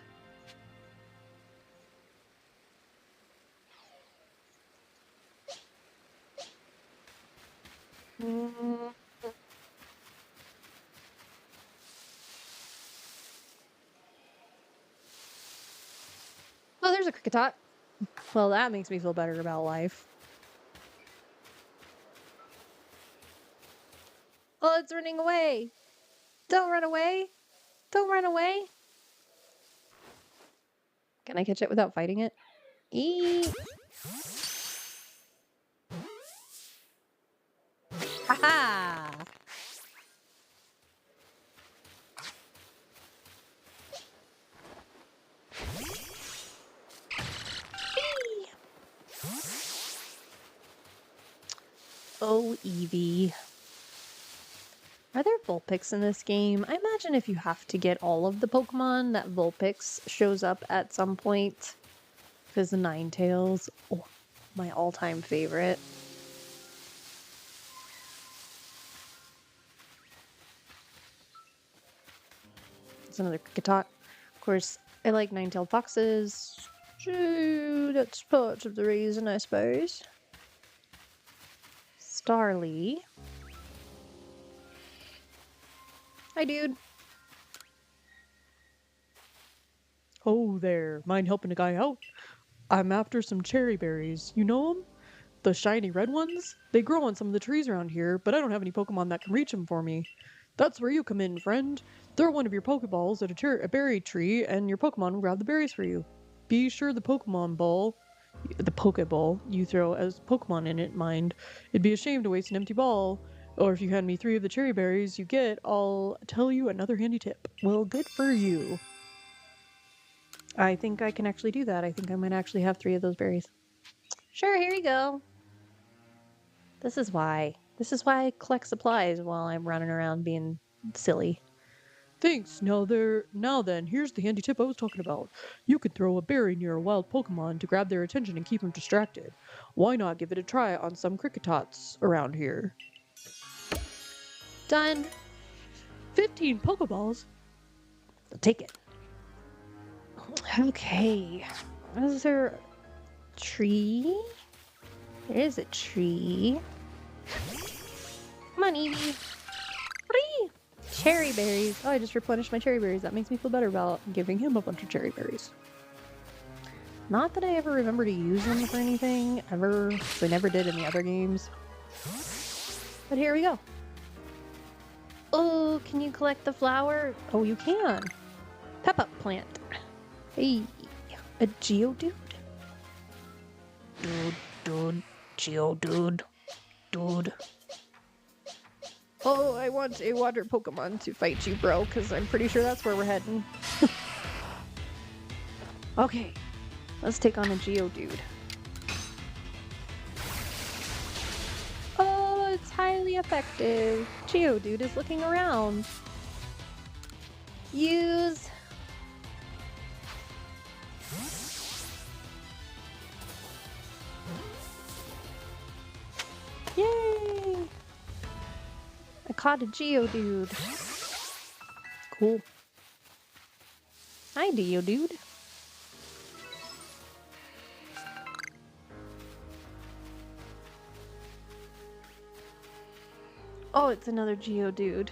Oh, there's a Kricketot. Well, that makes me feel better about life. Oh, it's running away. Don't run away. Don't run away. Can I catch it without fighting it? Eee. Haha. Oh, Eevee. Are there Vulpix in this game? I imagine if you have to get all of the Pokemon, that Vulpix shows up at some point. Because the Ninetales, oh, my all-time favorite. another Kricketot. Of course, I like nine-tailed foxes. So that's part of the reason, I suppose. Starly. Hi, dude. Oh there, mind helping a guy out? I'm after some cherry berries. You know them? The shiny red ones? They grow on some of the trees around here, but I don't have any Pokemon that can reach them for me. That's where you come in, friend. Throw one of your Poké Balls at a berry tree, and your Pokemon will grab the berries for you. Be sure the Poké Ball you throw as Pokemon in it, mind. It'd be a shame to waste an empty ball. Or if you hand me 3 of the cherry berries you get, I'll tell you another handy tip. Well, good for you. I think I can actually do that. I think I might actually have 3 of those berries. Sure, here you go. This is why. This is why I collect supplies while I'm running around being silly. Thanks. Now then, here's the handy tip I was talking about. You could throw a berry near a wild Pokemon to grab their attention and keep them distracted. Why not give it a try on some Cricketots around here? Done. 15 Pokeballs? I'll take it. Okay. Is there a tree? There is a tree. Come on, Eevee. Whee! Cherry berries. Oh, I just replenished my cherry berries. That makes me feel better about giving him a bunch of cherry berries. Not that I ever remember to use them for anything, ever. So I never did in the other games. But here we go. Oh, can you collect the flower? Oh, you can. Pep-up plant. Hey, a Geodude? Dude, Geodude. Dude. Oh, I want a water Pokemon to fight you, bro, because I'm pretty sure that's where we're heading. Okay, let's take on a Geodude. Oh, it's highly effective. Geodude is looking around. Use. Yay! I caught a Geodude. Cool. Hi, Geodude. Oh, it's another Geodude.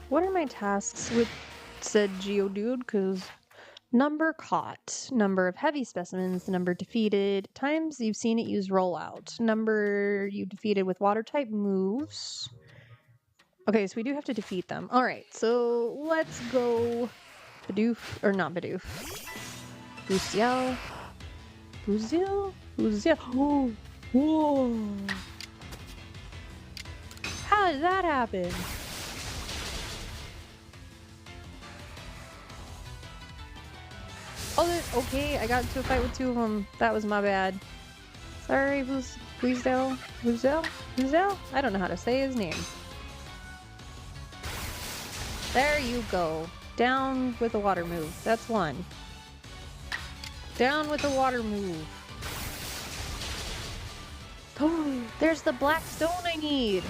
What are my tasks with said Geodude? Because number caught, number of heavy specimens, number defeated, times you've seen it use rollout, number you defeated with water type moves. Okay, so we do have to defeat them. All right, so let's go Bidoof, or not Bidoof. Buziel. Buziel? Buziel. Oh, whoa. How did that happen? Oh, okay, I got into a fight with 2 of them. That was my bad. Sorry, Buziel? Buziel? Buziel? I don't know how to say his name. There you go. Down with a water move. That's 1. Down with a water move. Oh, there's the black stone I need.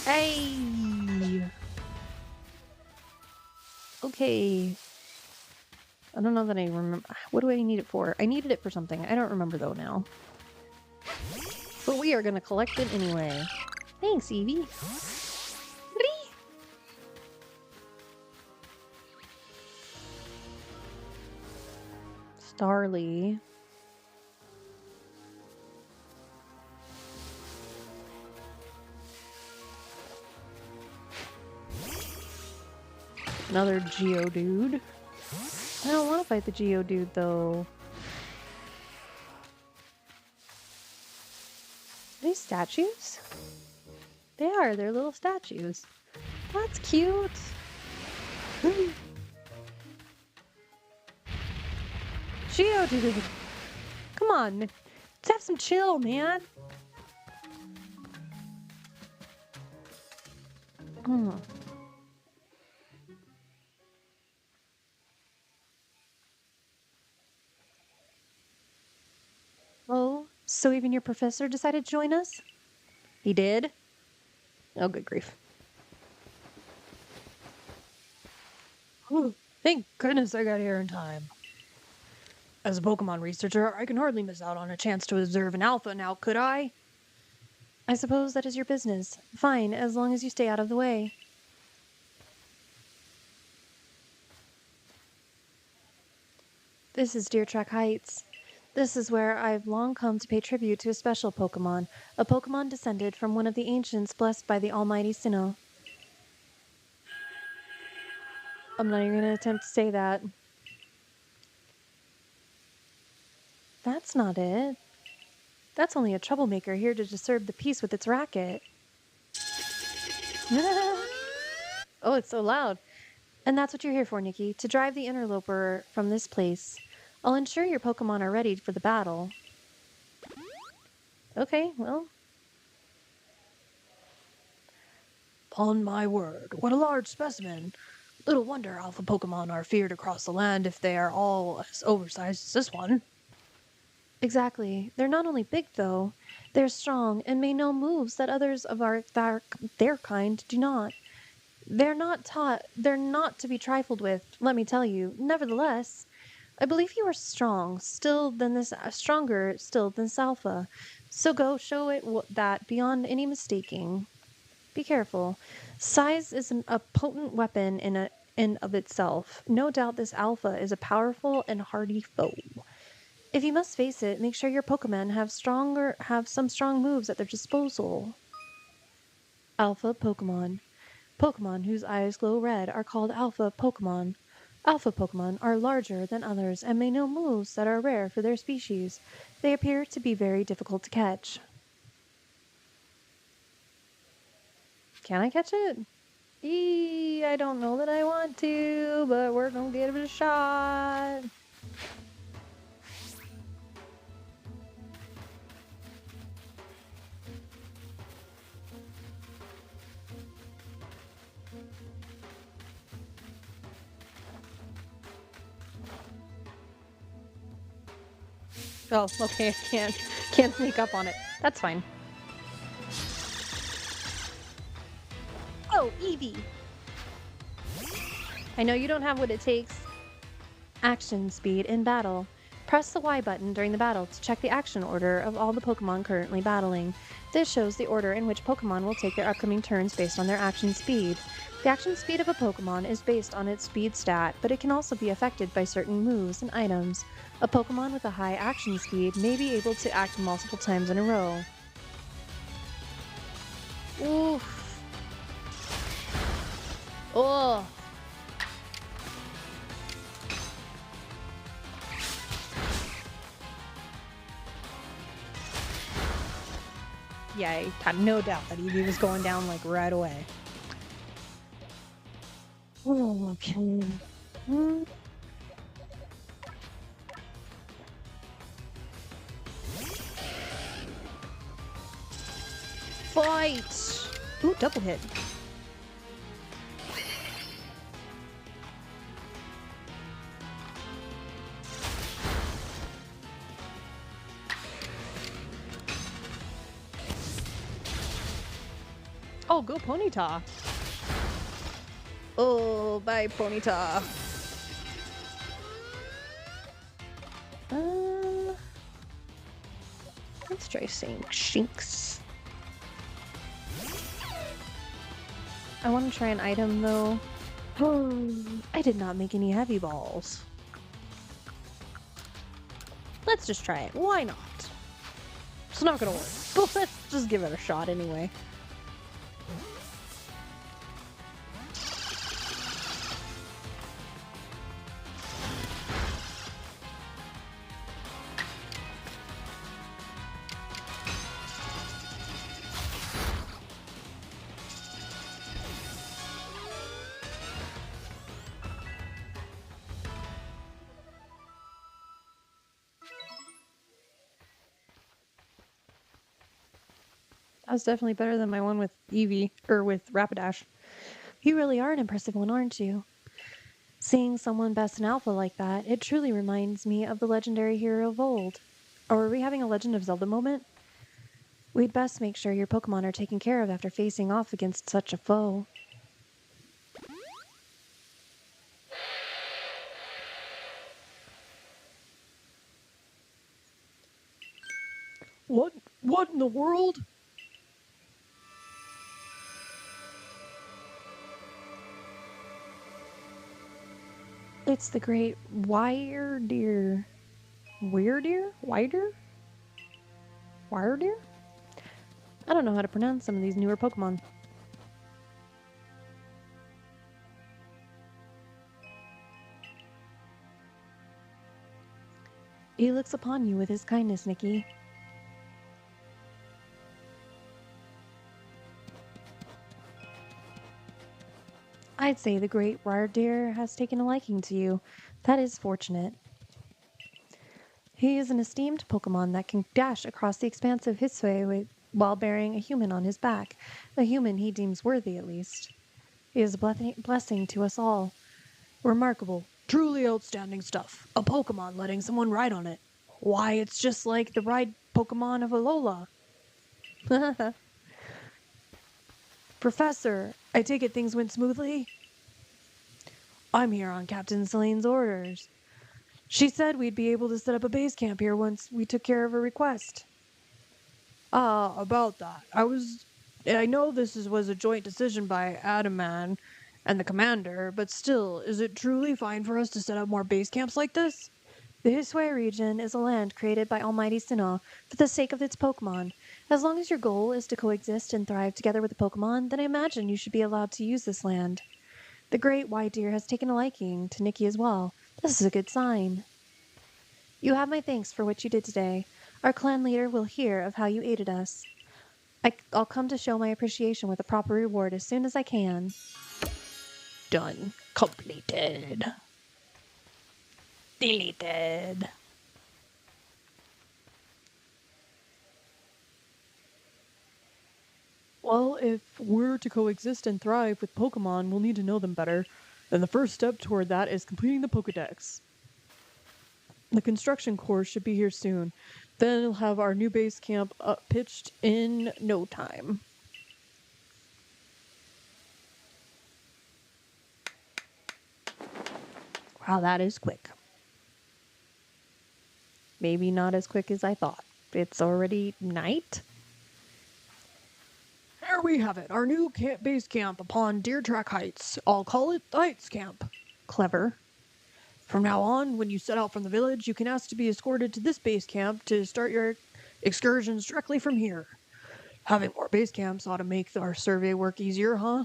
Hey. Okay. I don't know that I remember. What do I need it for? I needed it for something. I don't remember though now. But we are going to collect it anyway. Thanks, Eevee. Starly. Another Geodude. I don't want to fight the Geodude though. Are these statues? They are. They're little statues. That's cute. Geodude. Come on. Let's have some chill, man. Oh, so even your professor decided to join us? He did? Oh, good grief. Ooh, thank goodness I got here in time. As a Pokemon researcher, I can hardly miss out on a chance to observe an alpha now, could I? I suppose that is your business. Fine, as long as you stay out of the way. This is Deer Track Heights. This is where I've long come to pay tribute to a special Pokemon, a Pokemon descended from one of the ancients blessed by the almighty Sinnoh. I'm not even going to attempt to say that. That's not it. That's only a troublemaker here to disturb the peace with its racket. Oh, it's so loud. And that's what you're here for, Niki, to drive the interloper from this place. I'll ensure your Pokemon are ready for the battle. Okay, well. On my word, what a large specimen. Little wonder alpha Pokemon are feared across the land if they are all as oversized as this one. Exactly. They're not only big, though. They're strong and may know moves that others of their kind do not. They're not to be trifled with, let me tell you. Nevertheless, I believe you are stronger still than this alpha. So go show it that beyond any mistaking. Be careful. Size is a potent weapon in of itself. No doubt this alpha is a powerful and hardy foe. If you must face it, make sure your Pokemon have some strong moves at their disposal. Alpha Pokemon. Pokemon whose eyes glow red are called Alpha Pokemon. Alpha Pokemon are larger than others and may know moves that are rare for their species. They appear to be very difficult to catch. Can I catch it? I don't know that I want to, but we're gonna give it a shot. Oh, okay, I can't sneak up on it. That's fine. Oh, Eevee! I know you don't have what it takes. Action speed in battle. Press the Y button during the battle to check the action order of all the Pokemon currently battling. This shows the order in which Pokemon will take their upcoming turns based on their action speed. The action speed of a Pokemon is based on its speed stat, but it can also be affected by certain moves and items. A Pokemon with a high action speed may be able to act multiple times in a row. Oof. Oh. Yeah, I had no doubt that Eevee was going down like right away. Okay. Fight! Ooh, double hit. Oh, go Ponyta. Oh, bye Ponyta. Let's try saying Shinx. I want to try an item though. I did not make any heavy balls. Let's just try it. Why not? It's not gonna work, but let's just give it a shot anyway. That was definitely better than my one with Eevee, or with Rapidash. You really are an impressive one, aren't you? Seeing someone best in alpha like that, it truly reminds me of the legendary hero of old. Or are we having a Legend of Zelda moment? We'd best make sure your Pokemon are taken care of after facing off against such a foe. What in the world? It's the great Wire-deer. Weirdeer? Wider? Wire-deer? I don't know how to pronounce some of these newer Pokemon. He looks upon you with his kindness, Niki. I'd say the great Wire-deer has taken a liking to you. That is fortunate. He is an esteemed Pokemon that can dash across the expanse of Hisui while bearing a human on his back, a human he deems worthy at least. He is a blessing to us all. Remarkable. Truly outstanding stuff. A Pokemon letting someone ride on it. Why, it's just like the ride Pokemon of Alola. Professor, I take it things went smoothly? I'm here on Captain Celine's orders. She said we'd be able to set up a base camp here once we took care of her request. About that. I know was a joint decision by Adaman and the commander, but still, is it truly fine for us to set up more base camps like this? The Hisui region is a land created by Almighty Sinnoh for the sake of its Pokemon. As long as your goal is to coexist and thrive together with the Pokemon, then I imagine you should be allowed to use this land. The great white deer has taken a liking to Niki as well. This is a good sign. You have my thanks for what you did today. Our clan leader will hear of how you aided us. I'll come to show my appreciation with a proper reward as soon as I can. Done. Completed. Deleted. Well, if we're to coexist and thrive with Pokemon, we'll need to know them better. And the first step toward that is completing the Pokédex. The construction course should be here soon. Then we'll have our new base camp pitched in no time. Wow, that is quick. Maybe not as quick as I thought. It's already night? Here we have it, our new base camp upon Deer Track Heights. I'll call it the Heights Camp. Clever. From now on, when you set out from the village, you can ask to be escorted to this base camp to start your excursions directly from here. Having more base camps ought to make our survey work easier, huh?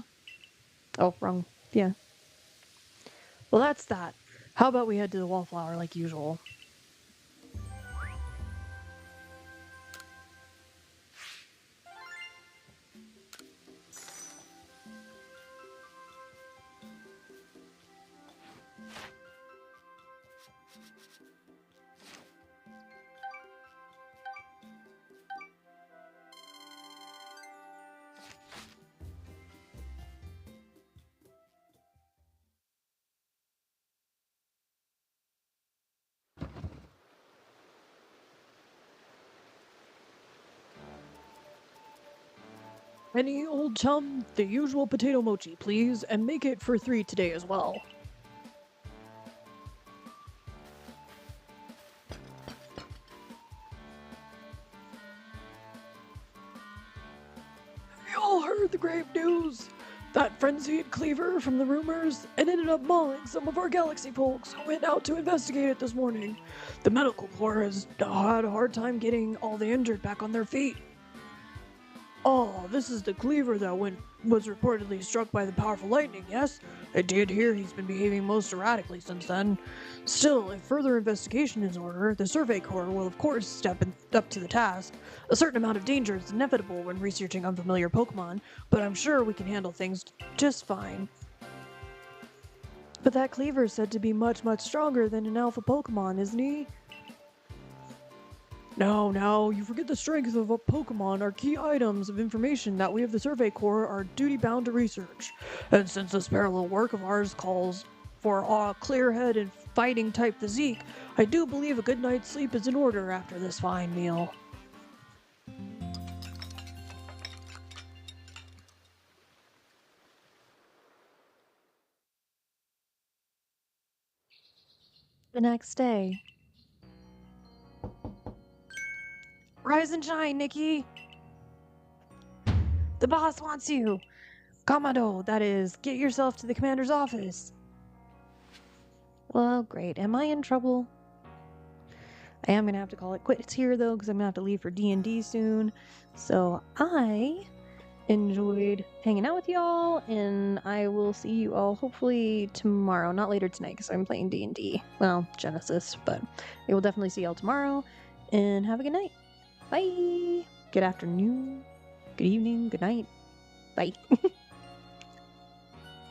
Oh, wrong. Yeah. Well, that's that. How about we head to the Wallflower like usual? Any old chum, the usual potato mochi, please, and make it for 3 today as well. You all heard the grave news? That frenzied cleaver from the rumors, and ended up mauling some of our galaxy folks who went out to investigate it this morning. The medical corps has had a hard time getting all the injured back on their feet. Oh, this is the cleaver that was reportedly struck by the powerful lightning, yes? I did hear he's been behaving most erratically since then. Still, if further investigation is in order, the Survey Corps will of course step up to the task. A certain amount of danger is inevitable when researching unfamiliar Pokemon, but I'm sure we can handle things just fine. But that cleaver is said to be much, much stronger than an alpha Pokemon, isn't he? No, you forget the strength of a Pokemon are key items of information that we of the Survey Corps are duty-bound to research. And since this parallel work of ours calls for a clear-head and fighting-type physique, I do believe a good night's sleep is in order after this fine meal. The next day. Rise and shine, Niki! The boss wants you! Kamado, that is, get yourself to the commander's office. Well, great. Am I in trouble? I am going to have to call it quits here, though, because I'm going to have to leave for D&D soon. So I enjoyed hanging out with y'all, and I will see you all hopefully tomorrow. Not later tonight, because I'm playing D&D. Well, Genesis, but I will definitely see y'all tomorrow, and have a good night. Bye! Good afternoon, good evening, good night. Bye.